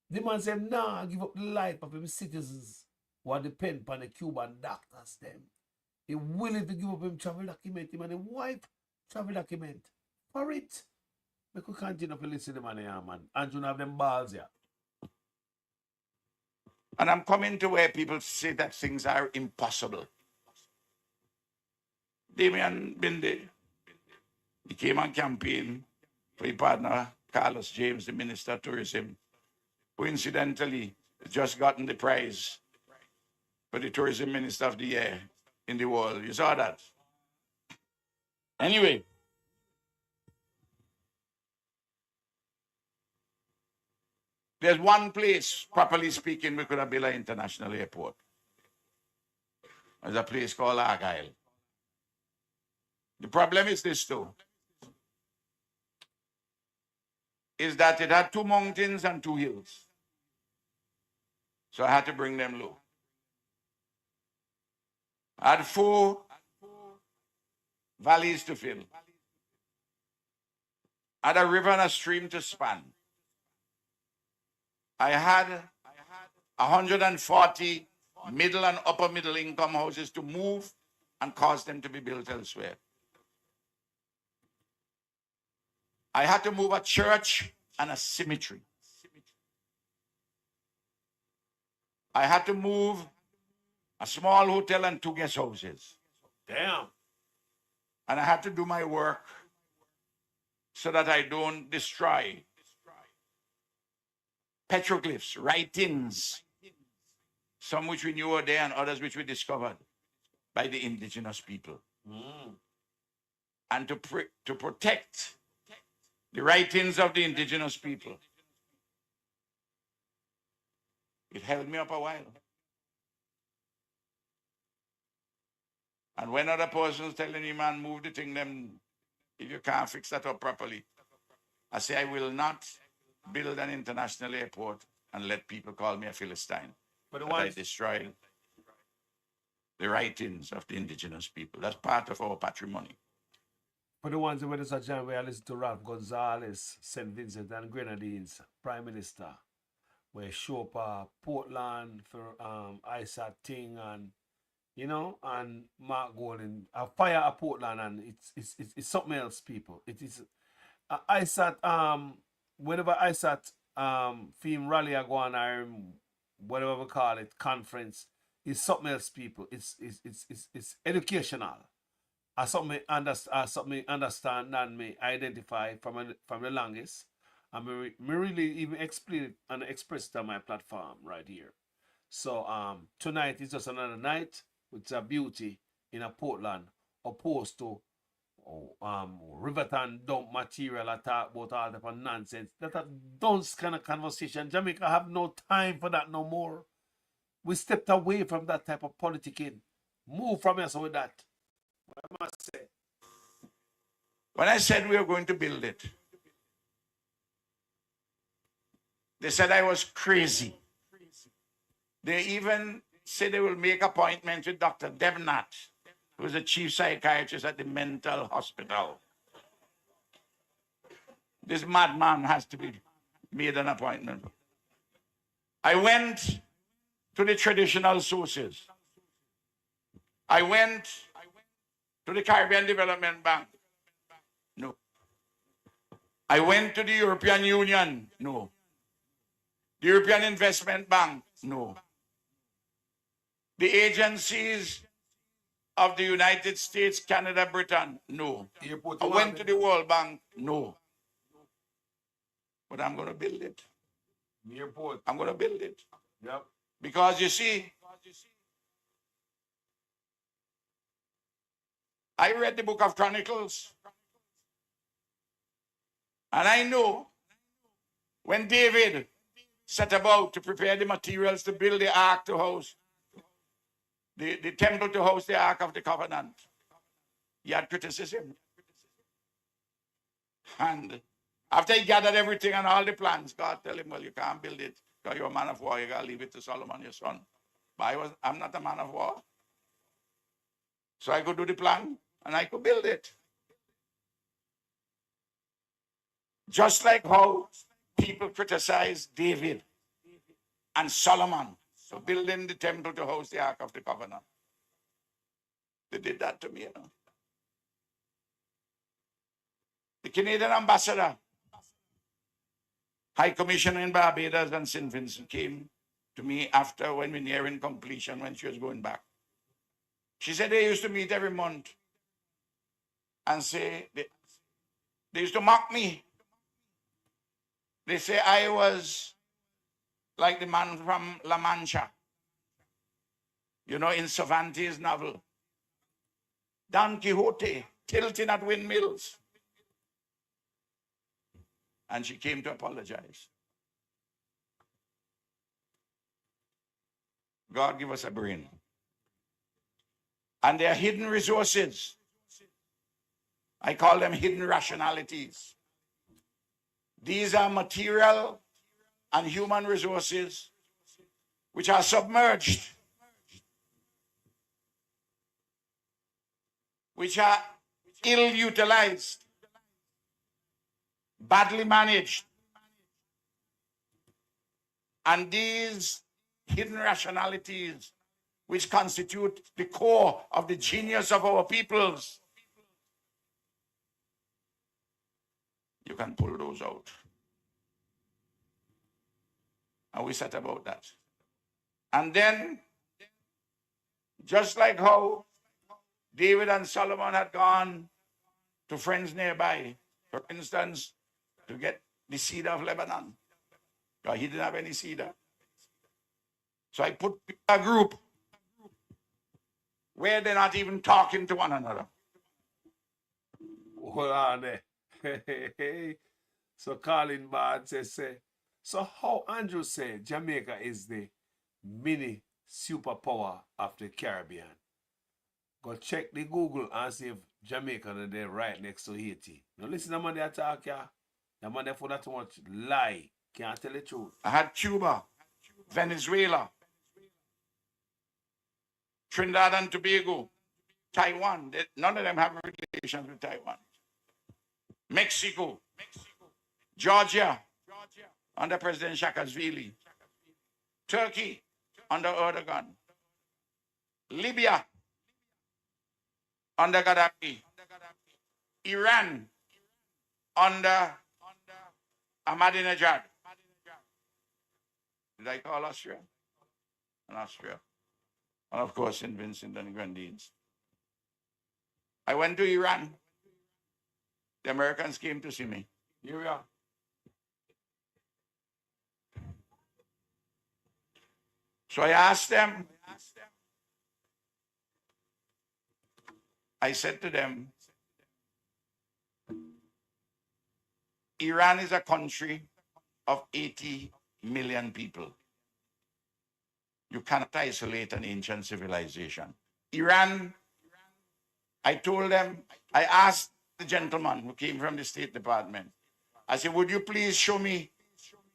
The man said, nah, give up the life of his citizens who are depend upon the Cuban doctors them. He willing to give up him travel document, him and his wife travel document. For it. We could continue to listen to the man here, man. And you have them balls here. And I'm coming to where people say that things are impossible. Damian Bindi, he came on campaign for his partner, Carlos James, the Minister of Tourism, who incidentally just gotten the prize for the Tourism Minister of the Year in the world. You saw that? Anyway, there's one place, properly speaking, we could have built an international airport. There's a place called Argyle. The problem is this too, is that it had 2 mountains and 2 hills. So I had to bring them low. I had 4 valleys to fill. I had a river and a stream to span. I had 140 middle and upper middle income houses to move and cause them to be built elsewhere. I had to move a church and a cemetery. I had to move a small hotel and 2 guest houses. Damn. And I had to do my work so that I don't destroy petroglyphs, writings, some which we knew were there and others which we discovered by the indigenous people. And to protect the writings of the indigenous people. It held me up a while. And when other persons telling you, man, move the thing, them, if you can't fix that up properly, I say, I will not build an international airport and let people call me a Philistine. But I destroy the writings of the indigenous people. That's part of our patrimony. For the ones who went to such time where I listen to Ralph Gonsalves, St. Vincent and Grenadines, Prime Minister, where show up Portland for Isat thing and you know, and Mark Golden, a fire at Portland and it's something else, people. It is Isat whenever Isat film rally I go on whatever we call it, conference, it's something else, people. It's educational. Something understand and me identify from the longest. And me really even explain it and express it on my platform right here. So tonight is just another night with a beauty in a Portland, opposed to Riverton dump material I talk about all type of nonsense. That a dunce kind of conversation. Jamaica have no time for that no more. We stepped away from that type of politicking. Move from us with that. What I must say. When I said we were going to build it, They said I was crazy. They even said they will make appointments with Dr. Devnath, who is the chief psychiatrist at the mental hospital. This madman has to be made an appointment. I went to the traditional sources. I went to the Caribbean Development Bank. No. I went to the European Union. No. The European Investment Bank. No. The agencies of the United States, Canada, Britain. No. I went to the World Bank. No. But I'm going to build it. I'm going to build it. Yep. Because you see, I read the book of Chronicles. And I know when David set about to prepare the materials to build the ark to house, the temple to house the Ark of the Covenant, he had criticism. And after he gathered everything and all the plans, God tell him, well, you can't build it because you're a man of war. You got to leave it to Solomon, your son. But I'm not a man of war. So I could do the plan and I could build it. Just like how people criticize David and Solomon for building the temple to house the Ark of the Covenant. They did that to me, you know. The Canadian ambassador, High Commissioner in Barbados and St. Vincent, came to me after when we nearing completion, when she was going back. She said they used to meet every month and say, they used to mock me. They say I was like the man from La Mancha, you know, in Cervantes' novel. Don Quixote, tilting at windmills. And she came to apologize. God give us a brain. And there are hidden resources. I call them hidden rationalities. These are material and human resources which are submerged, which are ill-utilized, badly managed. And these hidden rationalities, which constitute the core of the genius of our peoples, you can pull those out. And we set about that. And then, just like how David and Solomon had gone to friends nearby, for instance, to get the cedar of Lebanon, because he didn't have any cedar. So I put a group where they're not even talking to one another. Hold on there. So Colin Bard says, so how Andrew said Jamaica is the mini superpower of the Caribbean. Go check the Google and see if Jamaica is there right next to Haiti. Now listen to the man they attack ya. The man there for that much lie. Can't tell the truth. I had Cuba, Venezuela, Trinidad and Tobago, Taiwan. None of them have relations with Taiwan. Mexico, Georgia, under President Saakashvili, Turkey, under Erdogan, Libya, under Gaddafi, Iran, under Ahmadinejad. Did I call Austria? And Austria. And of course, St. Vincent and Grenadines. I went to Iran. The Americans came to see me. Here we are. So I asked them, I said to them, Iran is a country of 80 million people. You cannot isolate an ancient civilization. Iran, I told them, I asked the gentleman who came from the State Department, I said, would you please show me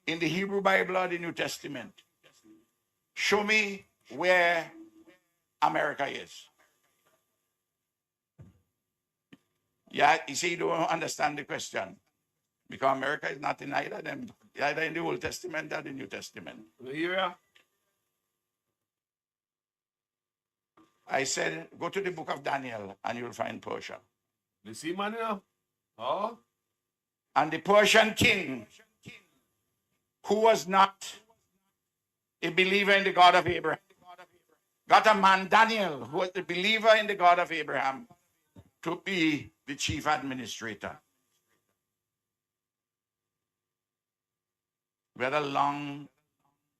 in the Hebrew Bible or the New Testament. Show me where America is. Yeah, you see, you don't understand the question. Because America is not in either them, either in the Old Testament or the New Testament. Yeah. I said, go to the book of Daniel and you'll find Persia. You see, man, you know? Oh? And the Persian king, who was not a believer in the God of Abraham, got a man, Daniel, who was a believer in the God of Abraham, to be the chief administrator. We had a long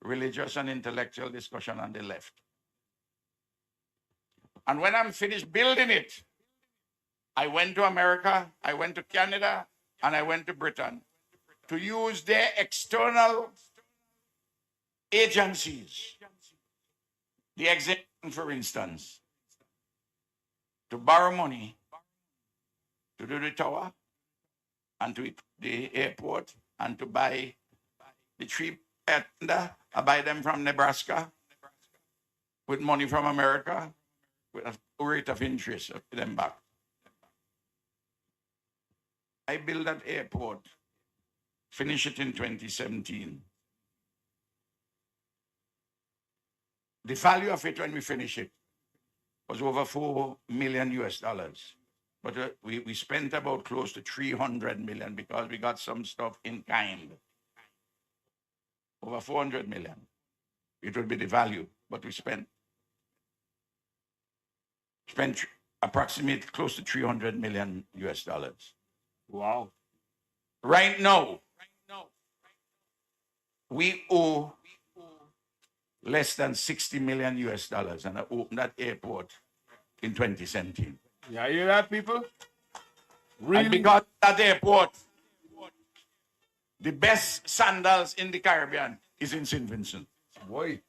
religious and intellectual discussion on the left. And when I'm finished building it, I went to America, I went to Canada, and I went to Britain to use their external agencies, the executive, for instance, to borrow money to do the tower and to the airport and to buy the cheap tender. I buy them from Nebraska with money from America with a rate of interest of them back. I built that airport, finish it in 2017. The value of it when we finish it was over $4 million US. But we spent about close to 300 million because we got some stuff in kind. Over 400 million. It would be the value, but we spent approximately close to 300 million US. Wow. Right now, we owe less than 60 million US, and I opened that airport in 2017. Yeah, you hear that, people? And Really? because that airport, the best sandals in the Caribbean is in St. Vincent. Boy.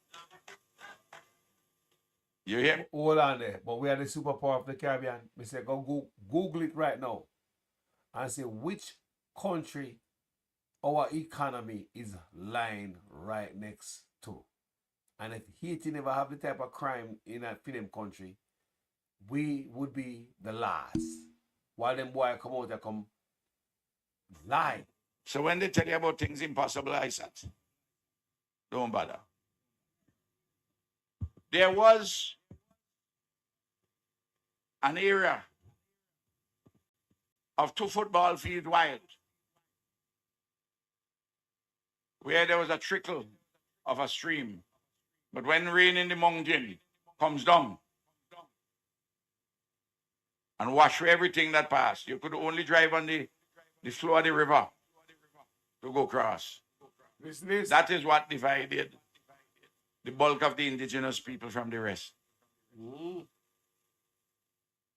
You hear? Hold on there. But we are the superpower of the Caribbean. We say, Google it right now and say which country our economy is lying right next to. And if Haiti never have the type of crime in a film country, we would be the last. While them boy come out and come lie. So when they tell you about things impossible, Isat, don't bother. There was an era of 2 football fields wide where there was a trickle of a stream. But when rain in the mountain comes down and wash away everything that passed, you could only drive on the flow of the river to go across. That is what divided the bulk of the indigenous people from the rest.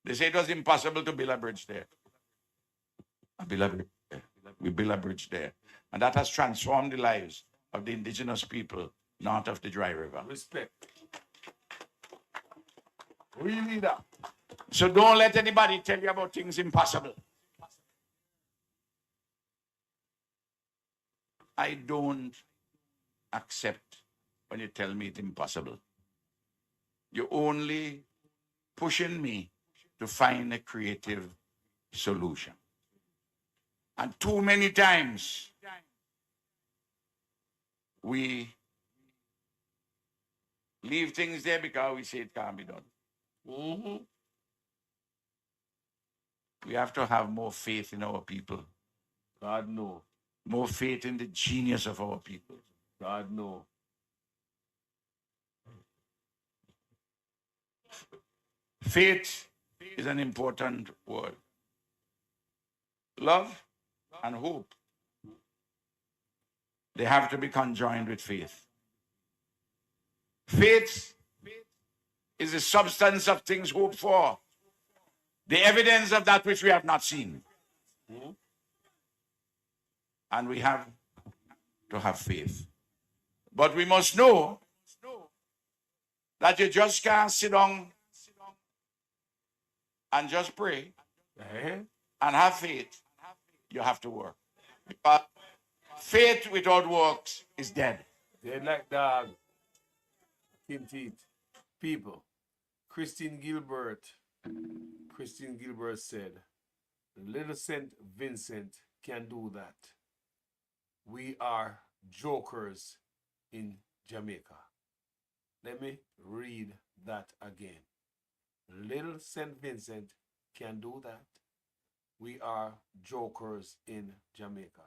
They say it was impossible to build a bridge there. We built a bridge there. And that has transformed the lives of the indigenous people north of the dry river. Respect. Really that. So don't let anybody tell you about things impossible. I don't accept when you tell me it's impossible. You're only pushing me to find a creative solution. And too many times, we leave things there because we say it can't be done. We have to have more faith in our people. God no. More faith in the genius of our people. God no. Faith is an important word. Love and hope, they have to be conjoined with faith. Faith is the substance of things hoped for, the evidence of that which we have not seen. And we have to have faith. But we must know that you just can't sit down and just pray and have faith. You have to work. Because Faith without works is dead. They like dog. King teeth. People. Christine Gilbert said, little St. Vincent can do that. We are jokers in Jamaica. Let me read that again. Little St. Vincent can do that. We are jokers in Jamaica.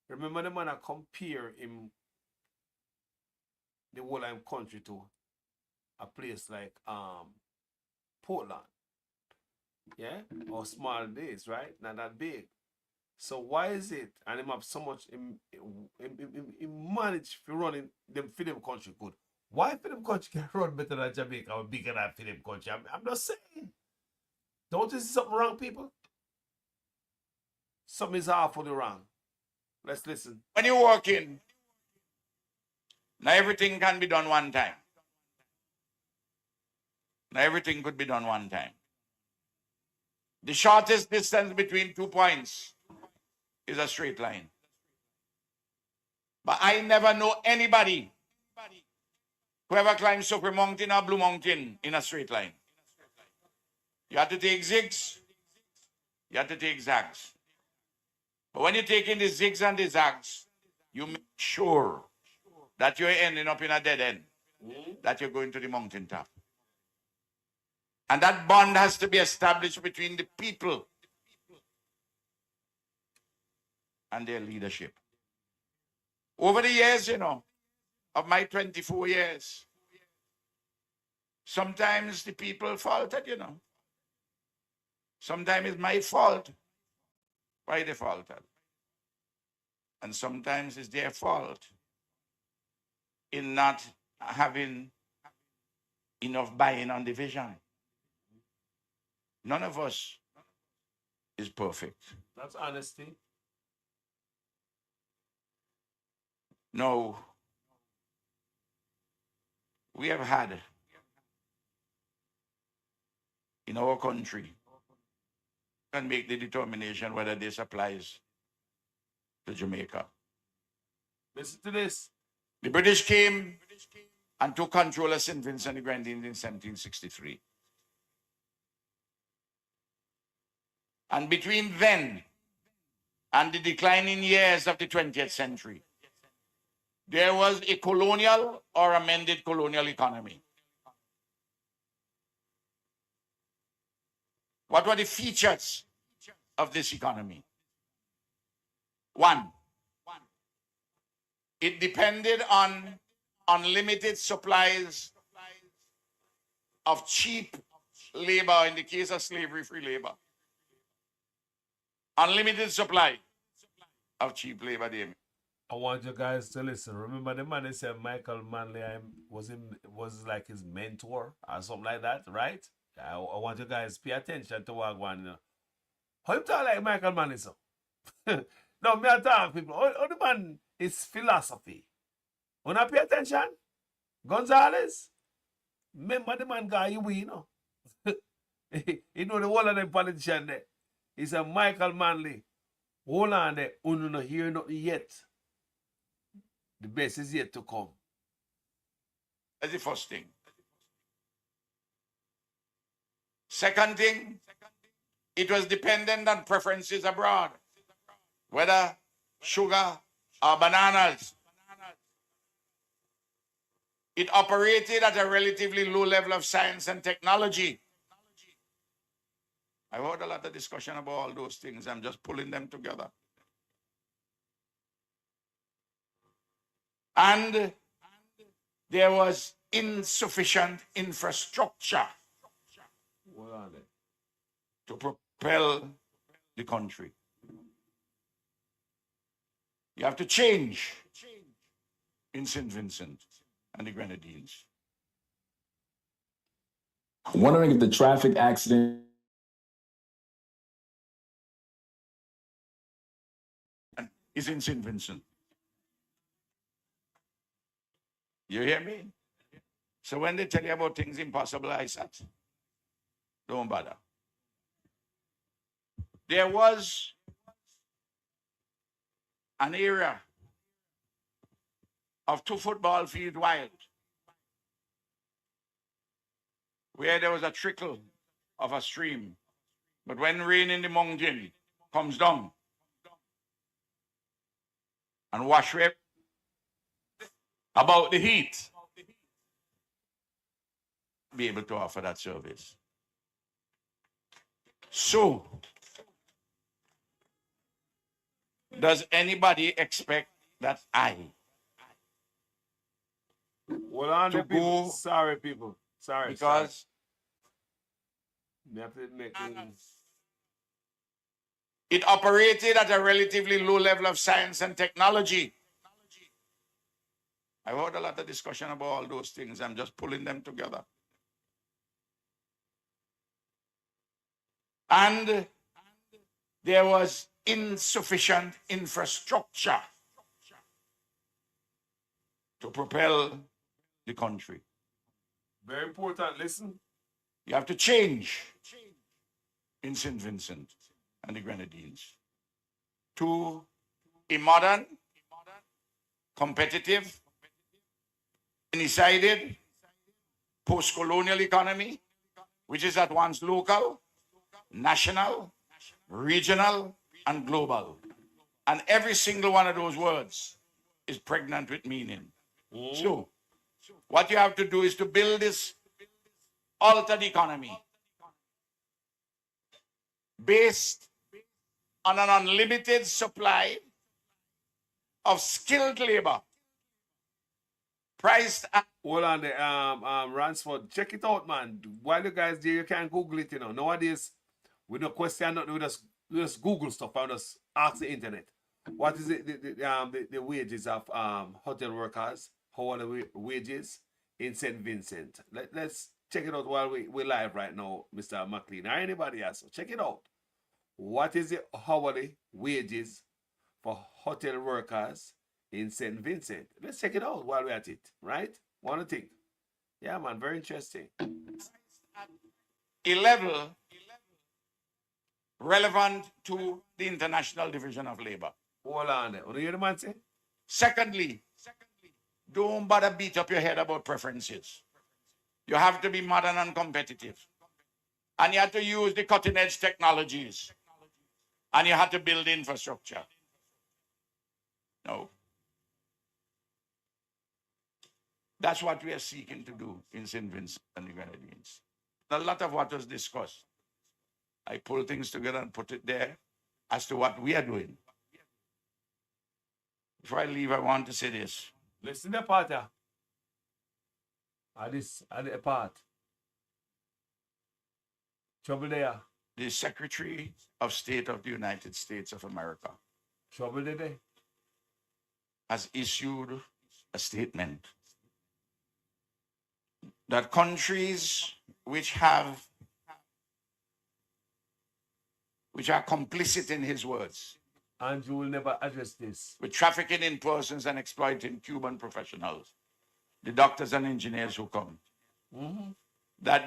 Remember the man I compare him, the whole country to a place like Portland. Yeah? Or small days, right? Not that big. So why is it, and him have so much, he manage to run them for them country good. Why for them country can run better than Jamaica or bigger than for them country? I'm just saying. Don't you see something wrong, people? Something is awfully wrong. Let's listen. When you walk in, now everything can be done one time. Now everything could be done one time. The shortest distance between 2 points is a straight line. But I never know anybody who ever climbed Super Mountain or Blue Mountain in a straight line. You have to take zigs, you have to take zags. But when you're taking the zigs and the zags, you make sure that you're ending up in a dead end, that you're going to the mountaintop. And that bond has to be established between the people and their leadership. Over the years, of my 24 years, sometimes the people faulted, Sometimes it's my fault why they faulted. And sometimes it's their fault in not having enough buy-in on the vision. None of us is perfect. That's honesty. No. We have had in our country and make the determination whether this applies to Jamaica. Listen to this. The British came and took control of St. Vincent and the Grenadines in 1763. And between then and the declining years of the 20th century, there was a colonial or amended colonial economy. What were the features of this economy? One, it depended on unlimited supplies of cheap labor, in the case of slavery-free labor. Unlimited supply of cheap labor. I want you guys to listen. Remember the man that said Michael Manley was like his mentor or something like that, right? I want you guys to pay attention to what going on. How you talk like Michael Manley, so? No, me I talk people. How the man is philosophy. When I pay attention, Gonsalves, remember the man guy you know. He know the whole of them politicians there. He said Michael Manley. Hold on there, you don't hear nothing yet. The best is yet to come. That's the first thing. Second thing, it was dependent on preferences abroad, whether sugar or bananas. It operated at a relatively low level of science and technology. I heard a lot of discussion about all those things. I'm just pulling them together. And there was insufficient infrastructure to propel the country. You have to change in St. Vincent and the Grenadines. Wondering if the traffic accident is in St. Vincent. You hear me? So when they tell you about things impossible, Isat, don't bother. There was an area of 2 football fields wide, where there was a trickle of a stream. But when rain in the mountain comes down and wash away about the heat, be able to offer that service. So, does anybody expect that I Hold on, to there, people. go? Sorry, people. Sorry. Because You have to make things. it operated at a relatively low level of science and technology. I've heard a lot of discussion about all those things. I'm just pulling them together. And there was insufficient infrastructure to propel the country. Very important. Listen. You have to change in St. Vincent and the Grenadines to a modern, competitive, decided post-colonial economy, which is at once local, national, regional, and global. And every single one of those words is pregnant with meaning. So, what you have to do is to build this altered economy based on an unlimited supply of skilled labor, priced at... Hold on there, Ransford. Check it out, man. While you guys there, you can Google it, Nowadays, we don't question nothing, we just Google stuff and just ask the internet. What is it, the wages of hotel workers? How are the wages in St. Vincent? Let's check it out while we're live right now, Mr. McLean, or anybody else. Check it out. What is the hourly wages for hotel workers in St. Vincent? Let's check it out while we're at it, right? What do you think? Yeah, man, very interesting. a level relevant to the International Division of Labor. Hold on there. What do you hear the man say? Secondly, don't bother beat up your head about preferences. You have to be modern and competitive. And you have to use the cutting edge technologies. And you have to build infrastructure. No. That's what we are seeking to do in St. Vincent and the Grenadines. A lot of what was discussed. I pull things together and put it there as to what we are doing. Before I leave, I want to say this. Listen to the part. The part. Trouble there. The Secretary of State of the United States of America Trouble there. has issued a statement that countries which are complicit in his words, And you will never address this. with trafficking in persons and exploiting Cuban professionals, the doctors and engineers who come, that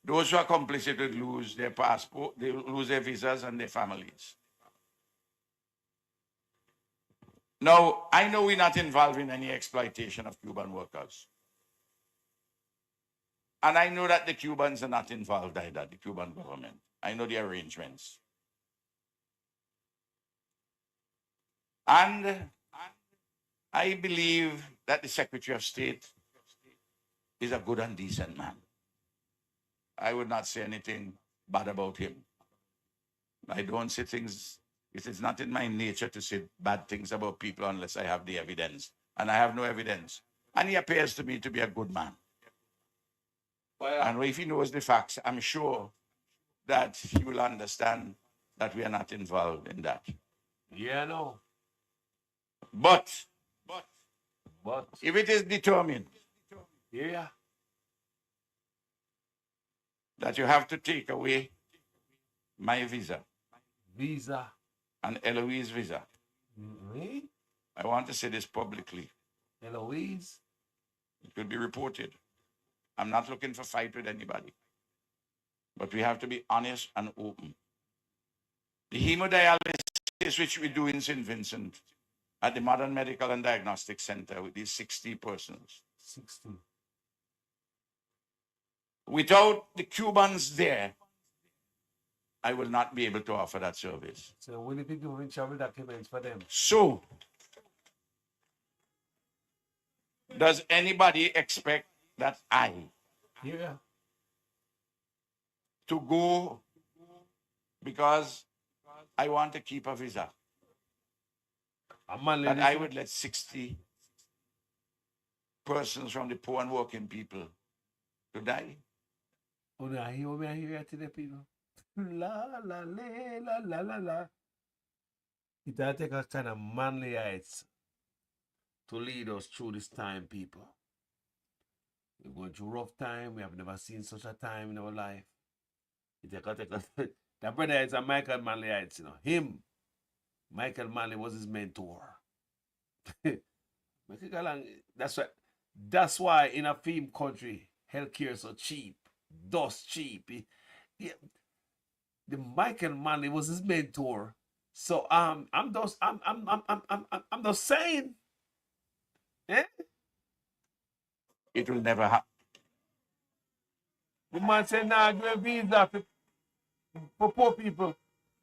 those who are complicit will lose their passport, they will lose their visas and their families. Now, I know we're not involved in any exploitation of Cuban workers. And I know that the Cubans are not involved either, the Cuban government. I know the arrangements. And I believe that the Secretary of State is a good and decent man. I would not say anything bad about him. I don't say things, it is not in my nature to say bad things about people unless I have the evidence. And I have no evidence. And he appears to me to be a good man. And if he knows the facts, I'm sure that he will understand that we are not involved in that. Yeah, no. But But if it is determined yeah. that you have to take away my visa Visa. and Eloise's visa, Me? I want to say this publicly. Eloise? It will be reported. I'm not looking for fight with anybody. But we have to be honest and open. The hemodialysis which we do in St. Vincent at the Modern Medical and Diagnostic Center with these 60 persons. 60. Without the Cubans there, I will not be able to offer that service. So will it be doing travel documents for them? So, does anybody expect that I Yeah. to go because I want to keep a visa? That I would let 60 persons from the poor and working people to die? Oh, no, I hear to the people. La la la la la la. It'll take us kind of manly heights to lead us through this time, people. We're going through rough time. We have never seen such a time in our life. Take us. That brother is a Michael Manley heights, you know. Him, Michael Manley was his mentor. That's why in a film country, healthcare is so cheap, dust cheap. The Michael Manley was his mentor. So I'm just saying. Eh? It will never happen. The man said, nah, give a visa for poor people.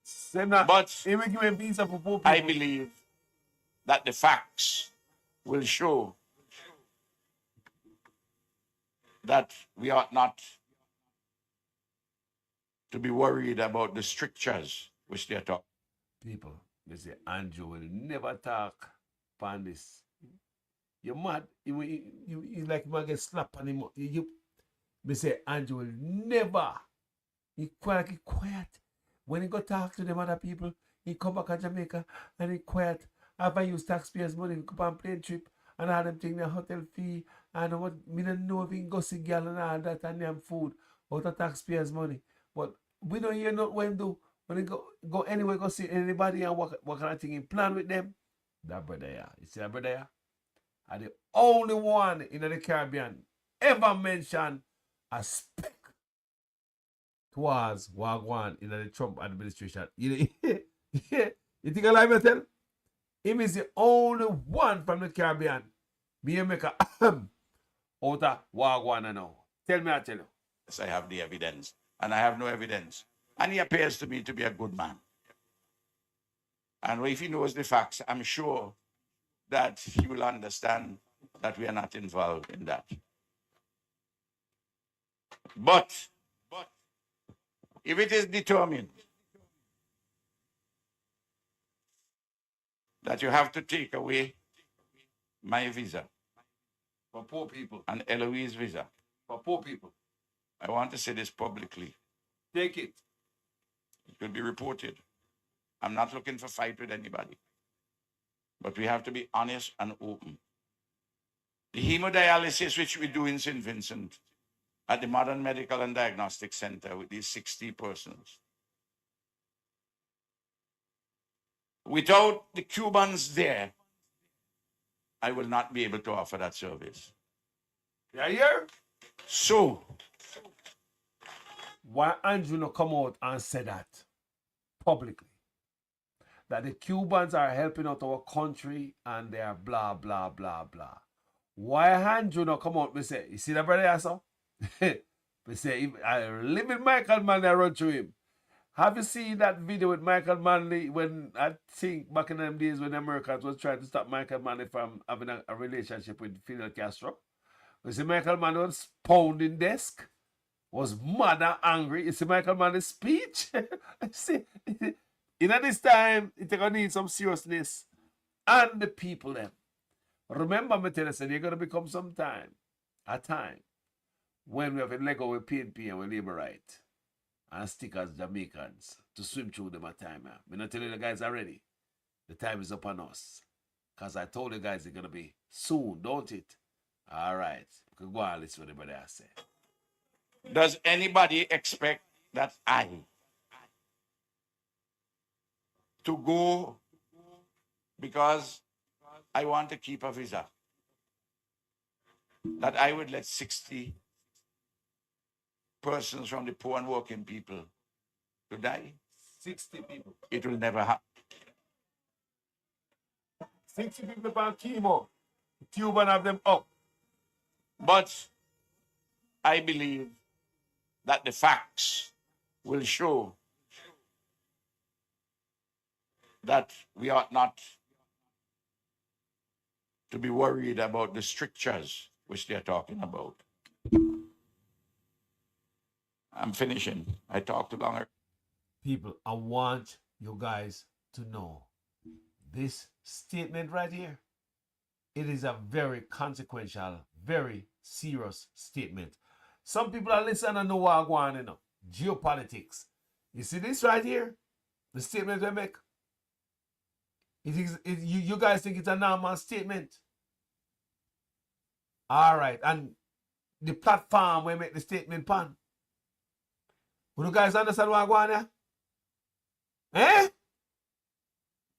Say, nah, But he will give a visa for poor people. I believe that the facts will show that we ought not to be worried about the strictures which they are talking. People, they say, Andrew will never talk upon this. You're mad. You like man get slapped on him. They say, Andrew will never. He quiet. When he go talk to them other people, he come back to Jamaica and he quiet. After I use taxpayers' money, he go on plane trip and all them things, the hotel fee, and what, me don't know if he can go see girl and all that and them food out of taxpayers' money. But we don't hear not when do. When he go anywhere, go see anybody and what kind of thing he plan with them. That brother, yeah. You see that brother, yeah? And the only one in the Caribbean ever mentioned a speck towards Wagwan in the Trump administration. You think I lie, me tell? Him is the only one from the Caribbean. Me and make a out of Wagwan now. Tell me, I tell you. Yes, I have the evidence, and I have no evidence. And he appears to me to be a good man. And if he knows the facts, I'm sure that he will understand that we are not involved in that. But if it is determined that you have to take away my visa For poor people. and Eloise's visa, For poor people. I want to say this publicly. Take it. It will be reported. I'm not looking for fight with anybody. But we have to be honest and open. The hemodialysis which we do in St. Vincent at the Modern Medical and Diagnostic Center with these 60 persons. Without the Cubans there, I will not be able to offer that service. Yeah, here? So, why Andrew not come out and say that publicly? That the Cubans are helping out our country and they are blah, blah, blah, blah. Why Andrew not come out and say, you see that brother here, so? We say, I live with Michael Manley, I run through him. Have you seen that video with Michael Manley when, I think, back in them days when the Americans was trying to stop Michael Manley from having a relationship with Fidel Castro? You see Michael Manley was pounding desk, was mad and angry. You see Michael Manley's speech? See, in this time, it's going to need some seriousness. And the people them. Remember me tell you, there's going to become a time, when we have to let go with PNP and we labor right and stick as Jamaicans to swim through them a time. I'm not telling you the guys already. The time is upon us. Because I told you guys it's going to be soon, don't it? All right. We can go and listen to what everybody has said. does anybody expect that I to go because I want to keep a visa? That I would let 60 persons from the poor and working people to die? 60 people. It will never happen. 60 people on chemo. Cuban have them up. But I believe that the facts will show that we ought not to be worried about the strictures which they're talking about. I'm finishing. I talked too long. People, I want you guys to know this statement right here. It is a very consequential, very serious statement. Some people are listening and know what I want to know. Geopolitics. You see this right here? The statement we make. You guys think it's a normal statement? All right. And the platform we make the statement pan. You guys understand what I want here? Eh?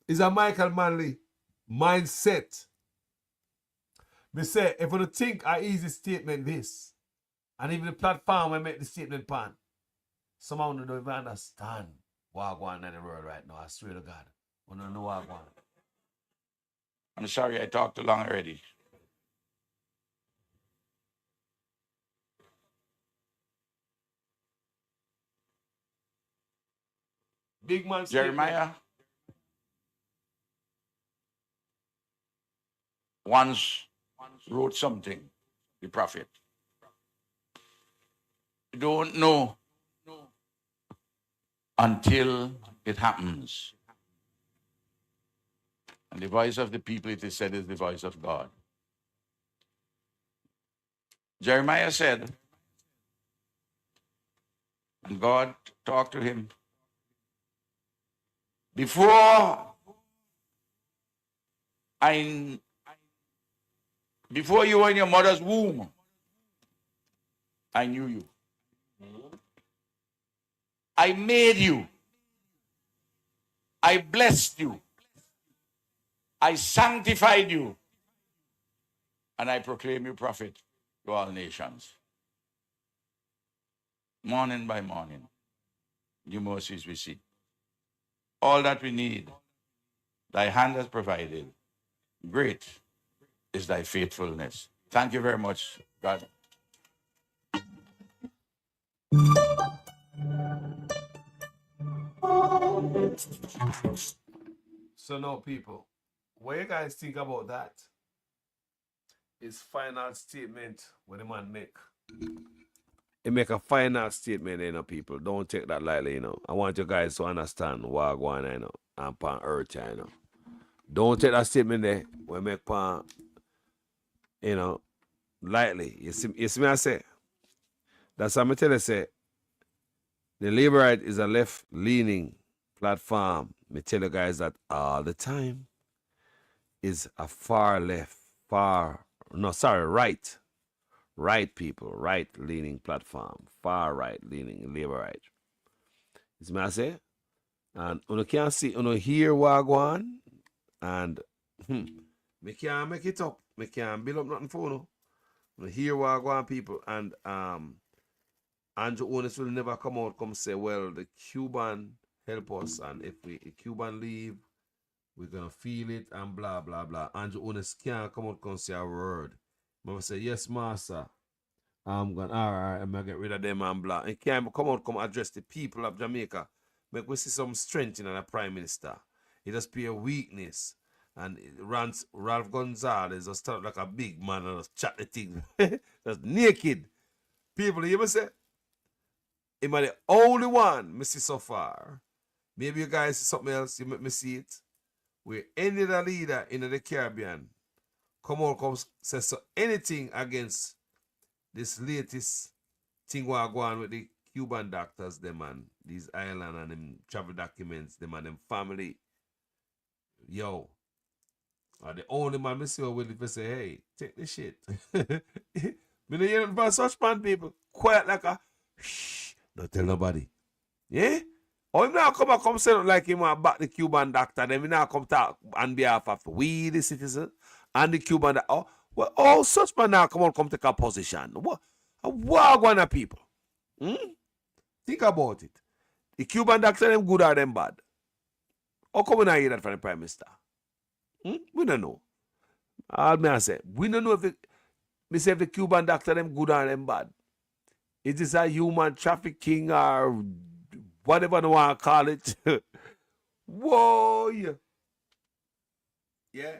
It's a Michael Manley mindset. Me say, if you think a easy statement this, and even the platform we make the statement pan, somehow you don't even understand what I want in the world right now. I swear to God. You don't know what I want. I'm sorry I talked too long already. Big man Jeremiah once wrote something, the prophet. You don't know until it happens. And the voice of the people, it is said, is the voice of God. Jeremiah said, and God talked to him, before you were in your mother's womb, I knew you. I made you. I blessed you. I sanctified you. And I proclaim you prophet to all nations. Morning by morning, new mercies we see. All that we need, thy hand has provided. Great is thy faithfulness. Thank you very much, God. So now, people, what you guys think about that? His final statement what the man make. He make a final statement, you know, people. Don't take that lightly, you know. I want you guys to understand what I want, you know, and pan earth, you know. Don't take that statement there when make pan, you know, lightly. You see me I say? That's what I tell you, say. The Labourite is a left-leaning platform. Me tell you guys that all the time is a right people, right-leaning platform, far right-leaning Labourite. You see me I say? And you can't see, you hear what I go on, and me can't make it up. Me can't build up nothing for you. You hear what I go on, people, and Andrew Onis will never come say, well, the Cuban help us, and if the Cuban leave, we're gonna feel it, and blah blah blah. Andrew Onis can't come say a word. Mama say, yes, master. I'm going, all right, I'm gonna get rid of them and blah. He can't come address the people of Jamaica. Make we see some strength in the prime minister. He just pay a weakness. And Ralph Gonsalves just start like a big man and just chat the thing. Just naked. People, you must say, am I the only one me see so far? Maybe you guys see something else, you make me see it. Where any other leader in the Caribbean come say so anything against this latest thing what go on with the Cuban doctors, them and these island and them travel documents, them and them family. Yo. The only man me see who will say, hey, take the shit. Me no hear nothing from such man, people. Quiet like a shh, don't tell nobody. Yeah? Or him now come say like him about the Cuban doctor, then we now come talk on behalf of we the citizen and the Cuban doctor. Well, all such man now come take a position. What gonna people? Think about it. The Cuban doctor them good or them bad? How come we not hear that from the Prime Minister? We don't know. All me I say, we don't know if the Cuban doctor them good or them bad. Is this a human trafficking or whatever you want to call it? Whoa, yeah. Yeah,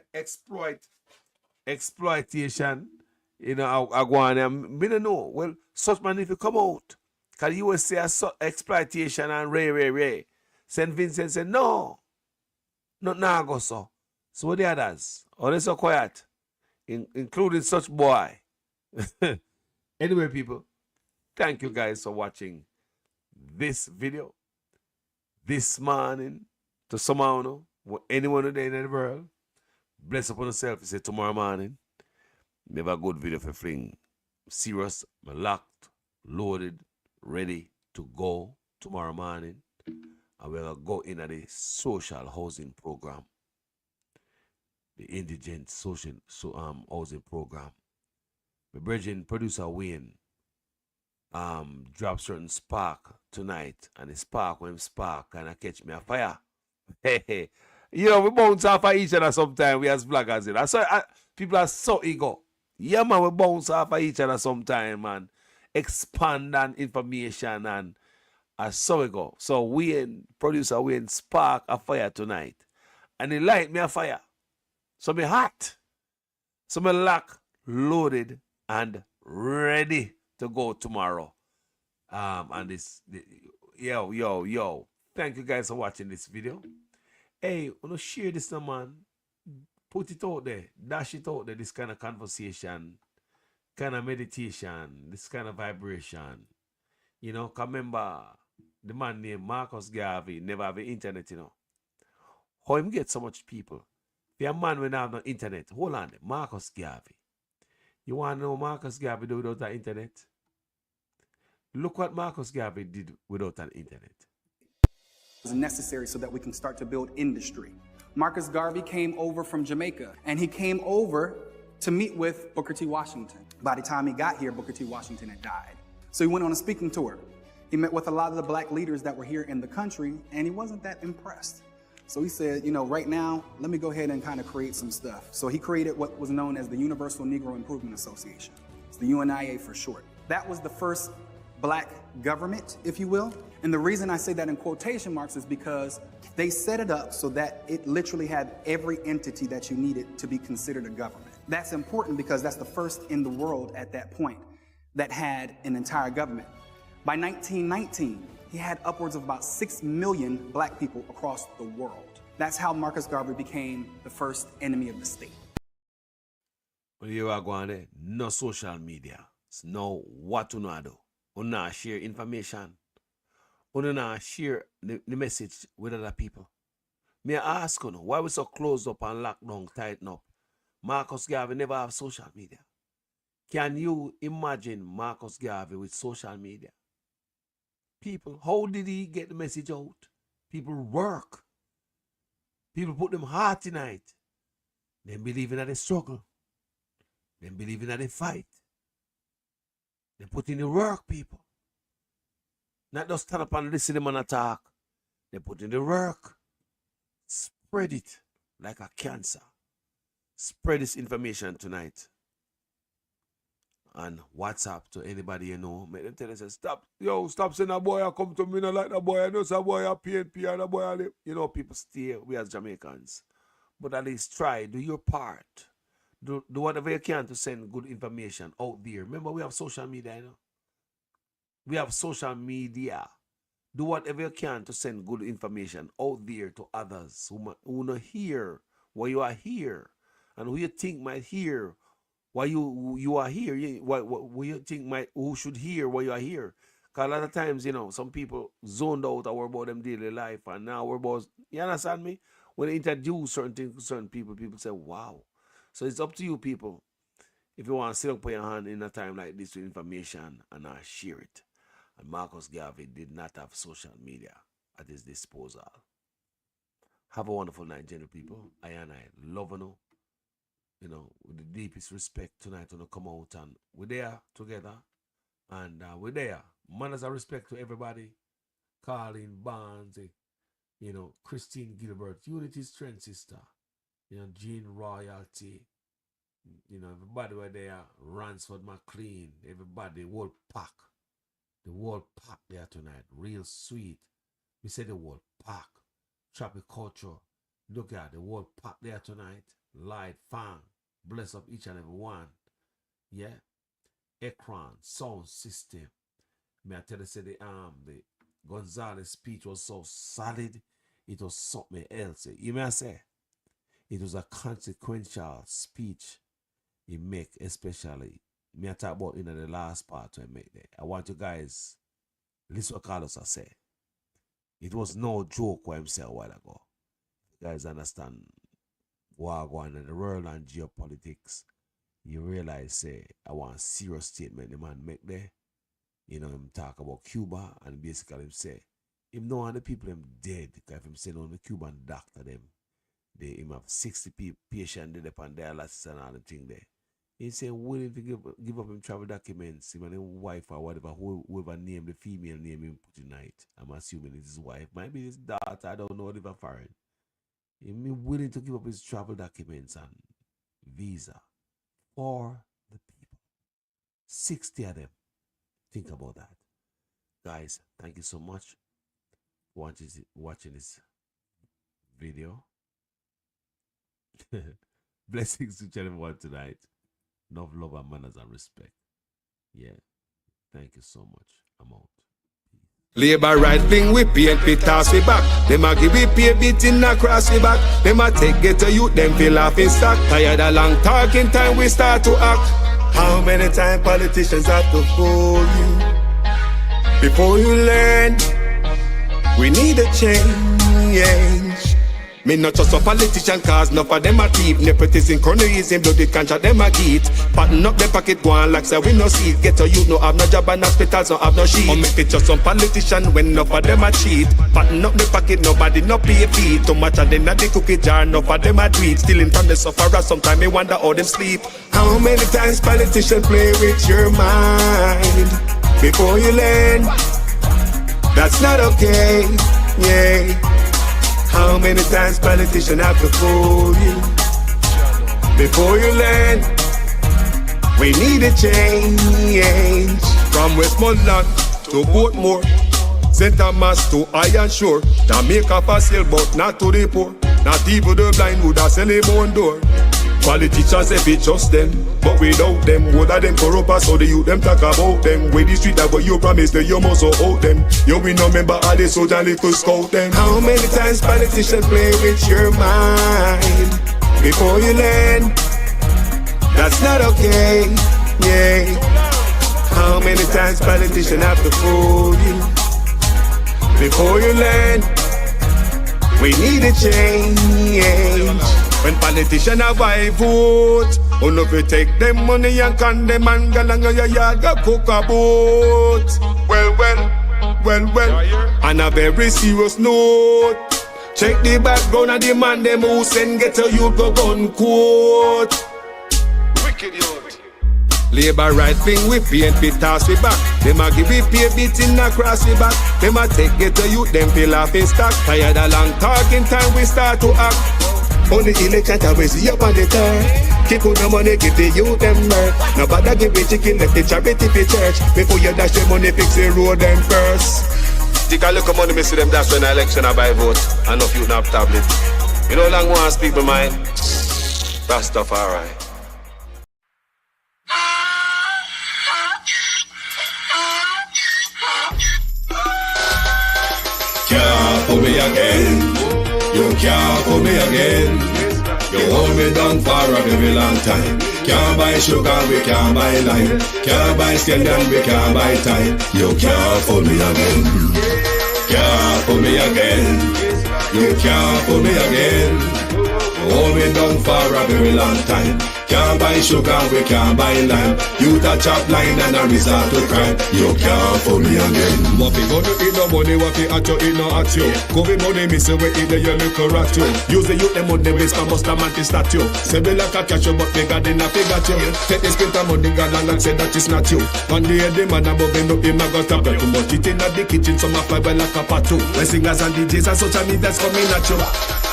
exploitation. You know, I go on and we don't know. Well, such man if you come out, because you will say exploitation and Ray. St. Vincent said, no, not now go so. So what the others? Oh, they so quiet, including such boy. Anyway, people, thank you guys for watching this video this morning to someone, anyone today in the world. Bless upon yourself. You say tomorrow morning. Never a good video for fling. Serious, locked, loaded, ready to go tomorrow morning. And we're going to go into the social housing program. The indigent social housing program. My brethren, producer Wayne, drop certain spark tonight. And the spark, when spark, kind of catch me a fire. Hey. You know, we bounce off of each other sometimes, we as vloggers. You know? People are so ego. Yeah, man, we bounce off of each other sometimes, man. Expand on information and so we go. So producer Wayne spark a fire tonight. And he light me a fire. So me hot. So me lock, loaded, and ready to go tomorrow. And this, yo. Thank you guys for watching this video. Hey, wanna share this now, man. Put it out there, dash it out there, this kind of conversation, kind of meditation, this kind of vibration. You know, remember the man named Marcus Garvey never have the internet, you know. How him get so much people? If a man when have no internet, hold on, Marcus Garvey. You want to know Marcus Garvey do without the internet? Look what Marcus Garvey did without an internet. Was necessary so that we can start to build industry. Marcus Garvey came over from Jamaica, and he came over to meet with Booker T. Washington. By the time he got here, Booker T. Washington had died. So he went on a speaking tour. He met with a lot of the black leaders that were here in the country, and he wasn't that impressed. So he said, you know, right now, let me go ahead and kind of create some stuff. So he created what was known as the Universal Negro Improvement Association. It's the UNIA for short. That was the first black government, if you will. And the reason I say that in quotation marks is because they set it up so that it literally had every entity that you needed to be considered a government. That's important because that's the first in the world at that point that had an entire government. By 1919, he had upwards of about 6 million black people across the world. That's how Marcus Garvey became the first enemy of the state. When you are going there, no social media. It's no what to know do. You not share information. You not share the message with other people. Me ask you, why we so closed up and locked down, tighten up? Marcus Garvey never have social media. Can you imagine Marcus Garvey with social media? People, how did he get the message out? People work. People put them heart in it. They believe in the struggle. They believe in the fight. They put in the work, people. Not just stand up and listen to them and attack. They put in the work. Spread it like a cancer. Spread this information tonight. And WhatsApp to anybody you know. Make them tell them, say, stop saying that boy come to me, not like that boy. I know that boy a PNP and that boy a live. You know, people stay, we as Jamaicans. But at least try, do your part. Do whatever you can to send good information out there. Remember, we have social media, you know. We have social media. Do whatever you can to send good information out there to others who not hear why you are here and who you think might hear why you are here. Who you think who should hear why you are here. Because a lot of times, you know, some people zoned out and worry about them daily life, and now we're about, you understand me? When they introduce certain things to certain people say, wow. So it's up to you, people. If you want to sit up, put your hand in a time like this with information and share it. And Marcus Garvey did not have social media at his disposal. Have a wonderful night, gentle people. I love you. You know, with the deepest respect tonight, when come out and we're there together. And we're there. Manners and respect to everybody. Colin Barnes, you know, Christine Gilbert, Unity Strength Sister. You know, Gene Royalty. You know, everybody were there. Ransford McLean. Everybody, the whole pack. The whole pack there tonight. Real sweet. We said the whole pack. Tropic Culture. Look at the whole pack there tonight. Light, Fang. Bless up each and every one. Yeah. Ekron, sound system. May I tell you, say the Gonsalves speech was so solid. It was something else. You may say it was a consequential speech he make, especially. Me I talk about in the last part I make there. I want you guys listen what Carlos has said. It was no joke what I said a while ago. You guys understand what going on in the world and geopolitics. You realize, say, I want a serious statement the man make there. You know, him talk about Cuba and basically him say, him know the people him dead, because him say on the Cuban doctor them, him have 60 patients dead upon dialysis and all the thing there. He say willing to give up him travel documents, him and his wife or whatever, whoever name the female name him put tonight. I'm assuming it's his wife. Might be his daughter, I don't know, whatever foreign. Him willing to give up his travel documents and visa for the people. 60 of them. Think about that. Guys, thank you so much for watching this video. Blessings to everyone tonight. Love, and manners and respect. Yeah. Thank you so much. I'm out. Labor right wing we PNP toss we back. Them a give we pay beating across we back. Them a take get to youth, them feel off in stock. Tired of long talking time we start to act. How many times politicians have to fool you before you learn? We need a change. Me not just a politician cause enough of them a thief. Nepotism, cronyism, bloody contract them a get. Pattern up the pocket go on like say we no see it. Get to youth no have no job and hospitals no have no sheet. Or make it just some politician when enough of them a cheat. Pattern up the pocket nobody no pay fee. Too much of them at the cookie jar enough of them a tweet. Stealing from the sufferer sometimes me wonder how them sleep. How many times politicians play with your mind before you learn? That's not okay, yeah. How many times politicians have to fool you before you learn? We need a change. From Westmoreland to Portmore, St. Thomas to Iron Shore, Jamaica for sale but not to the poor. Not even the blind would have sell him on door. Politicians if it's just them, but without them, what are them corrupt us? So the youth them talk about them. With the street that what you promise that you must out them. You we no member all the soldier little scout them. How many times politicians play with your mind before you learn? That's not okay, yeah. How many times politicians have to fool you before you learn? We need a change. When politicians have I vote, on if you take them money and con them and go along your yard go cook a boat. Well, on a very serious note, check the background of the man them who send get a youth go gun quote. Wicked youth. Labor right wing we PNP toss we back. Them a give we pay beating across we back. Them a take get a youth them feel off in stock. Tired of long talking time we start to act. On the election time we see up on the turn. Keep on the money, give the youth them work. Nobody give the chicken, let the charity for church. Before you dash the money, fix the road them first. Take a look at money, me see them dash when the election I buy vote. And no youth have tablet. You know long want to speak my mind. Rastafari. Can't pull me again. You can't pull me again. You hold me down for a very long time. Can't buy sugar, we can't buy lime. Can't buy scandal, we can't buy time. You can't pull me again. Can't pull me again. You can't pull me again. You hold me down for a very long time. Can't buy sugar, we can't buy lime. You a chop line and a resort to crime. You can't fool me again. What we gonna eat no money, what we at you, eat no at you. Covid money, me say we eat the yellow rat you. Use the youth, them on the base, for must a man to statue. Say we like a catch you, but they got in a figure you. Take the spit of money, God and say that is not you. On the head, the man above him, him a got tap. Too much eating at the kitchen, some a fly well like a patu. When singers and DJs and social media's coming at you.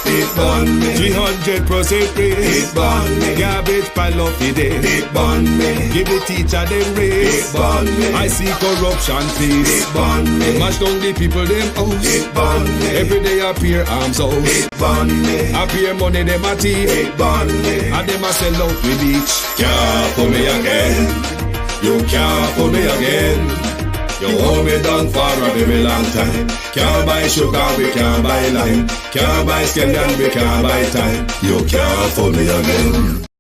It burn me, 300% raise. it burn me, Garbage pile up the day. it burn me, Give the teacher them it raise. burn me, I see corruption please. it burn me, Mash down the people them house. it burn me, Every day appear arms out. it burn me, Appear money them a thief. it burn me. And them a sell out with each. Can't pull me again. You can't pull me again. You hold me down for a very long time. Can't buy sugar, we can't buy lime. Can't buy scallion, we can't buy time. You can't fool me again.